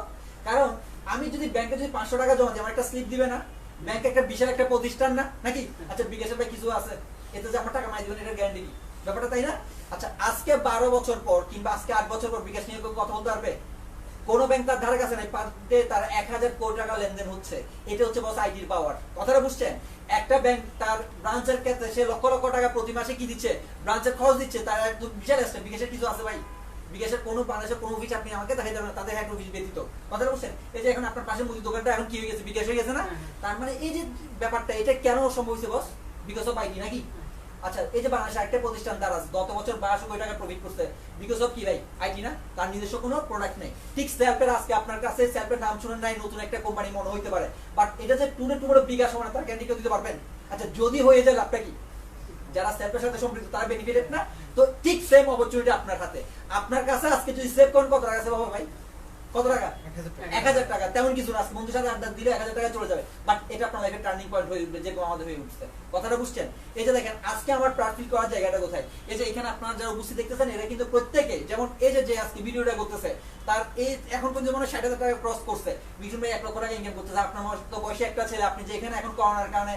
কারণ আমি যদি ব্যাংকে যদি 500 টাকা জমা দিই, আমার একটা স্লিপ দিবে না? ব্যাংক একটা বিশাল একটা প্রতিষ্ঠান না নাকি? আচ্ছা, বিকাশের ভাই কিছু আছে, এতে যে আমার টাকা মাই দিবেন এটা গ্যারান্টি কি? ব্যাপারটা তাই না? আচ্ছা, আজকে 12 বছর পর কিংবা আজকে 8 বছর পর বিকাশ নিয়ে কথা বলতে পারবে? কোন ব্যাংক তার ধারে কাছে নাই, পার ডে তার 1000 কোটি টাকা লেনদেন হচ্ছে। এটা হচ্ছে বস আইটির পাওয়ার। কথাটা বুঝছেন? একটা ব্যাংক তার ব্রাঞ্চের ক্ষেত্রে সে লক্ষ লক্ষ টাকা প্রতি মাসে কি দিচ্ছে, ব্রাঞ্চের খরচ দিচ্ছে, তার একদম বিশাল আসছে। বিকাশের কিছু আছে ভাই? বিকাশের কোনো বাংলাদেশের কোনো অফিস আপনি আমাকে দেখাই যাবেন তাদের হেড অফিস ব্যতীত। কথাটা বুঝছেন? এই যে এখন আপনার পাশে মুদির দোকানটা এখন কি হয়ে গেছে, বিকাশ হয়ে গেছে না? তার মানে এই যে ব্যাপারটা, এটা কেন সম্ভব হয়েছে বস? বিকজ অফ আইটি নাকি? আচ্ছা, এই যে বাংলাদেশে একটা প্রতিষ্ঠান দারাজ গত বছর 1200 কোটি টাকা প্রফিট করছে, বিকজ অফ কি ভাই? আইটি না? তার নিজস্ব কোনো প্রোডাক্ট নেই। ঠিক সেলফের আজকে আপনার কাছে সেলফের নাম শুনেন নাই, নতুন একটা কোম্পানি মনে হইতে পারে, বাট এটা যে টুনে টুনে বিকাশ হবে না তার গ্যারান্টি কেউ দিতে পারবেন? আচ্ছা, যদি হয়ে যায় লাভটা কি? যারা সেলফের সাথে সম্পৃক্ত তারা বেনিফিটেড না? তো ঠিক সেম অপরচুনিটি আপনার হাতে। আপনার কাছে আজকে যদি সেভ করেন কত টাকা সেভ হবে ভাই? কত টাকা? 1000 টাকা। তেমন কিছু না, বন্ধুর সাথে আড্ডা দিলে 1000 টাকা চলে যাবে, বাট এটা আপনার লাইফের টার্নিং পয়েন্ট হয়ে উঠবে, যে কোনো আমাদের হয়ে উঠছে। কথাটা বুঝছেন? এই যে দেখেন আজকে আমার প্রার্থী করার জায়গাটা কোথায়, এই যে এখানে আপনারা যারা উপস্থিত দেখতেছেন এরা কিন্তু প্রত্যেকে, যেমন এই যে আজকে ভিডিওটা করতেছে তার এই এখন পর্যন্ত মনে 60,000 টাকা ক্রস করছে, বিষ্ণু ভাই 1 লক্ষ টাকা ইনকাম করতেছে। আপনার তো বয়সে একটা ছেলে, আপনি যে এখানে এখন করোনার কারণে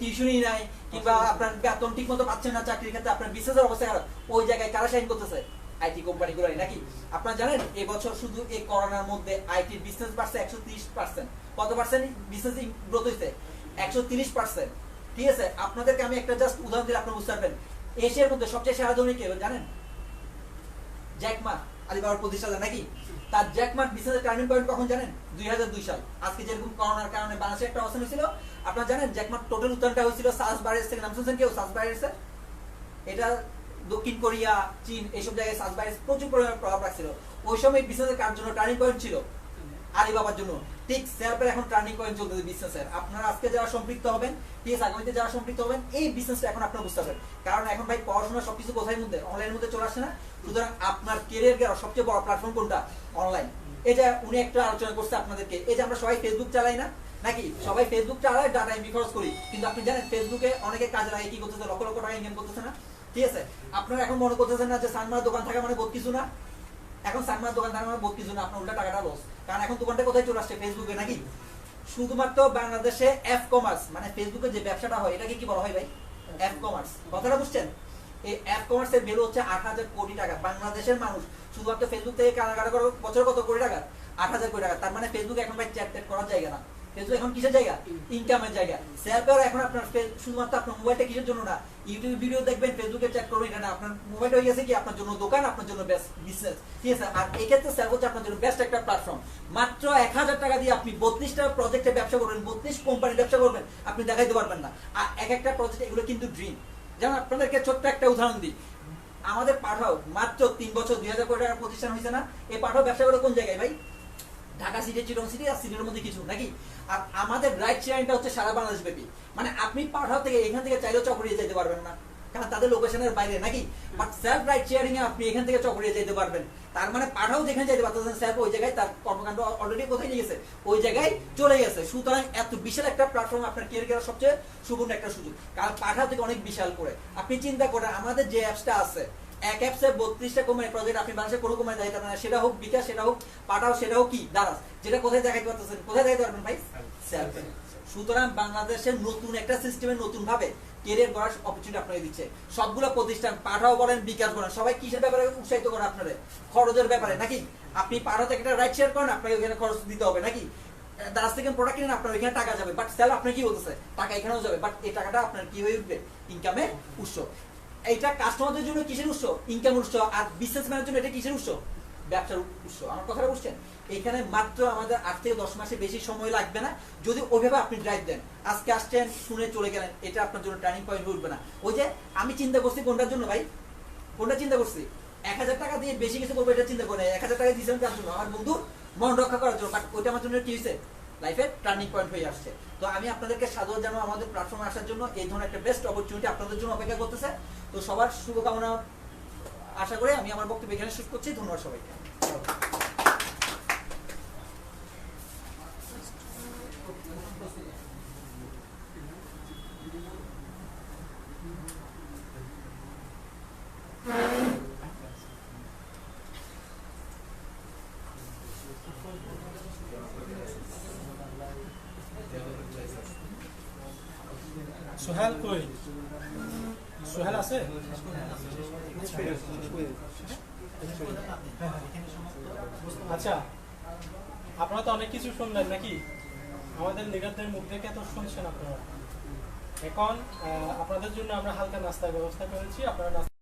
টিউশনই নাই কিংবা আপনার বেতন ঠিক মতো পাচ্ছেন না, চাকরির ক্ষেত্রে আপনার বিশেষের অবস্থা খারাপ, ওই জায়গায় কারা সাইন করতেছে? আইটি কোম্পানিগুলোই নাকি? আপনারা জানেন এই বছর শুধু এই করোনার মধ্যে আইটির বিজনেস বাড়ছে 130%। কত পার্সেন্ট বিজনেস গ্রোথ হয়েছে? 130%। ঠিক আছে, আপনাদেরকে আমি একটা জাস্ট উদাহরণ দিলে আপনারা বুঝতে পারবেন। এশিয়ার মধ্যে সবচেয়ে সেরা ধনী কে জানেন? জ্যাক মা, আলিবাবার প্রতিষ্ঠাতা নাকি? তার জ্যাক মা বিজনেসের টার্নিং পয়েন্ট কখন জানেন? 2002 সাল। আজকে যেরকম করোনার কারণে বাংলাদেশে একটা অবস্থান হয়েছিল, আপনারা জানেন জ্যাক মা টোটাল উত্থানটা হয়েছিল সাউথ বাইরেস থেকে। নাম শুনছেন কেউ সাউথ বাইরেসের? এটা দক্ষিণ কোরিয়া, চীন, এইসব জায়গায় সাউথ বাইরেস প্রচুর পরিমাণে প্রভাব রাখছিল। ওই সময় বিজনেসের কার জন্য টার্নিং পয়েন্ট ছিল? আলিবাবার জন্য। ঠিক সেলফের এখন টার্নিং পয়েন্ট চলতেছে বিজনেসের। আপনারা আজকে যারা সম্পৃক্ত হবেন, ঠিক আছে, আগামীতে যারা সম্পৃক্ত হবেন, এই বিজনেসটা এখন আপনারা বুঝতে পারবেন। কারণ এখন ভাই পড়াশোনা সবকিছু কোথায় মধ্যে, অনলাইনের মধ্যে চলে আসছে না? সুতরাং আপনার কেরিয়ার গেয়ার সবচেয়ে বড় প্ল্যাটফর্ম কোনটা? অনলাইন। এই যে উনি একটা আলোচনা করছে আপনাদেরকে, এই যে আমরা সবাই ফেসবুক চালাই না নাকি? সবাই ফেসবুক চালায়, ডাটা এমবি খরচ করি, কিন্তু আপনি জানেন ফেসবুকে অনেকে কাজে লাগে কি করতেছে? লক্ষ লক্ষ টাকা ইনকাম করতেছে না? ঠিক আছে, আপনারা এখন মনে করতেছেন না যে সানমার দোকান থাকা মানে বহুত কিছু না? এখন সানমার দোকান থাকা মানে বহুত কিছু না, আপনার উল্টা টাকাটা লস। কারণ এখন দোকানটা কোথায় চলে আসছে? ফেসবুকে নাকি? শুধুমাত্র বাংলাদেশে এফ কমার্স মানে ফেসবুকে যে ব্যবসাটা হয় এটাকে কি বলা হয় ভাই? F commerce. কথাটা বুঝছেন? এই এফ কমার্সের ভ্যালু হচ্ছে 8,000 কোটি টাকা। বাংলাদেশের মানুষ শুধুমাত্র ফেসবুক থেকে কেনাকাটা করে বছর কত কোটি টাকা? 8,000 কোটি টাকা। তার মানে ফেসবুক এখন ভাই চ্যাট করার জায়গা না, ফেসবুক এখন কিসের জায়গা? ইনকামের জায়গা। সেলফের এখন আপনার শুধুমাত্র আপনার মোবাইলটা কিসের জন্য না? ইউটিউব ভিডিও দেখবেন, ফেসবুকে চ্যাট করবেন, এটা না। আপনার মোবাইলটা হয়ে গেছে কি আপনার জন্য দোকান, আপনার জন্য বেস্ট বিজনেস। ঠিক আছে, আর এই ক্ষেত্রে সেলফ হচ্ছে আপনার জন্য বেস্ট একটা প্ল্যাটফর্ম। মাত্র 1,000 টাকা দিয়ে আপনি 32টা প্রজেক্টে ব্যবসা করবেন, 32 কোম্পানির ব্যবসা করবেন, আপনি দেখাইতে পারবেন না। আর এক একটা প্রজেক্ট এগুলো কিন্তু ড্রিম। যেমন আপনাদেরকে ছোট্ট একটা উদাহরণ দিই, আমাদের পাঠাও মাত্র 3 বছর 2,000 কোটি টাকার প্রতিষ্ঠান হয়েছে না? এই পাঠাও ব্যবসা করে কোন জায়গায় ভাই? ঢাকা সিটি, চিটং সিটি আর সিটির মধ্যে কিছু নাকি? আর আমাদের রাইট শেয়ারিংটা হচ্ছে সারা বাংলাদেশ ব্যাপী। মানে আপনি পাঠাও থেকে এখান থেকে চাইলেও চকরিয়ে যেতে পারবেন না, কারণ তাদের লোকেশনের বাইরে নাকি? বাট সেলফ রাইট শেয়ারিং এ আপনি এখান থেকে চকরিয়ে যেতে পারবেন। তার মানে পাঠাও যেখানে যেতে পারতেছেন, সেলফ ওই জায়গায় তার কর্মকাণ্ড অলরেডি কোথায় নিয়ে গেছে? ওই জায়গায় চলে গেছে। সুতরাং এত বিশাল একটা প্ল্যাটফর্ম আপনার কেরিয়ার করার সবচেয়ে সুবর্ণ একটা সুযোগ। কারণ পাঠাও থেকে অনেক বিশাল করে আপনি চিন্তা করেন, আমাদের যে অ্যাপসটা আছে, এক অ্যাপসে 32টা কোম্পানি প্রজেক্ট, আপনি বাংলাদেশে কোনো কোম্পানি দেখাতে পারেন না। সেটা হোক বিকাশ, সেটা হোক পাঠাও, সেটা হোক কি দারাজ, যেটা কোথায় দেখাতে পারতেছেন? কোথায় দেখাতে পারবেন ভাই? সেলফে। সুতরাং বাংলাদেশের নতুন একটা সিস্টেমে নতুন ভাবে কেরিয়ার করার অপরচুনিটি আপনাকে দিচ্ছে সবগুলো প্রতিষ্ঠান। পাঠাও বলেন, বিকাশ বলেন, সবাই কিসের ব্যাপারে উৎসাহিত করেন? আপনাদের খরচের ব্যাপারে নাকি? আপনি পাঠাও থেকে একটা রাইট শেয়ার করেন, আপনাকে ওইখানে খরচ দিতে হবে নাকি? দারাজ থেকে প্রোডাক্ট কিনেন, আপনার ওইখানে টাকা যাবে, বাট সেল আপনার কি বলতেছে? টাকা এখানেও যাবে, বাট এই টাকাটা আপনার কি হয়ে উঠবে? ইনকামের উৎস। এইটা কাস্টমারদের জন্য কিসের উৎস? ইনকাম উৎস। আর বিজনেসম্যানের জন্য এটা কিসের উৎস? ব্যবসার উৎস। আমার কথাটা বুঝছেন? এখানে মাত্র আমাদের 8 থেকে 10 মাসে বেশি সময় লাগবে না, যদি ওইভাবে আপনি ড্রাইভ দেন। আজকে আসছেন, শুনে চলে গেলেন, এটা আপনার জন্য টার্নিং পয়েন্ট হয়ে উঠবে না। ওই যে আমি চিন্তা করছি কোনটার জন্য ভাই? কোনটা চিন্তা করছি? 1,000 টাকা দিয়ে বেশি কিছু করবো এটা চিন্তা করে 1,000 টাকা দিয়েছিলাম তার জন্য, আমার বন্ধু মন রক্ষা করার জন্য। বাট ওইটা আমার জন্য কি হয়েছে? লাইফের টার্নিং পয়েন্ট হয়ে আসছে। তো আমি আপনাদেরকে সাধুবাদ জানাবো আমাদের প্ল্যাটফর্মে আসার জন্য। এই ধরনের একটা বেস্ট অপরচুনিটি আপনাদের জন্য অপেক্ষা করতেছে। তো সবার শুভকামনা আশা করে আমি আমার বক্তব্য এখানে শেষ করছি। ধন্যবাদ সবাইকে। সোহেল কই? সোহেল আছে? আচ্ছা, আপনারা তো অনেক কিছু শুনলেন নাকি? আমাদের লিডারদের মুখ থেকে তো শুনছেন আপনারা। এখন আপনাদের জন্য আমরা হালকা নাস্তার ব্যবস্থা করেছি, আপনারা নাস্তা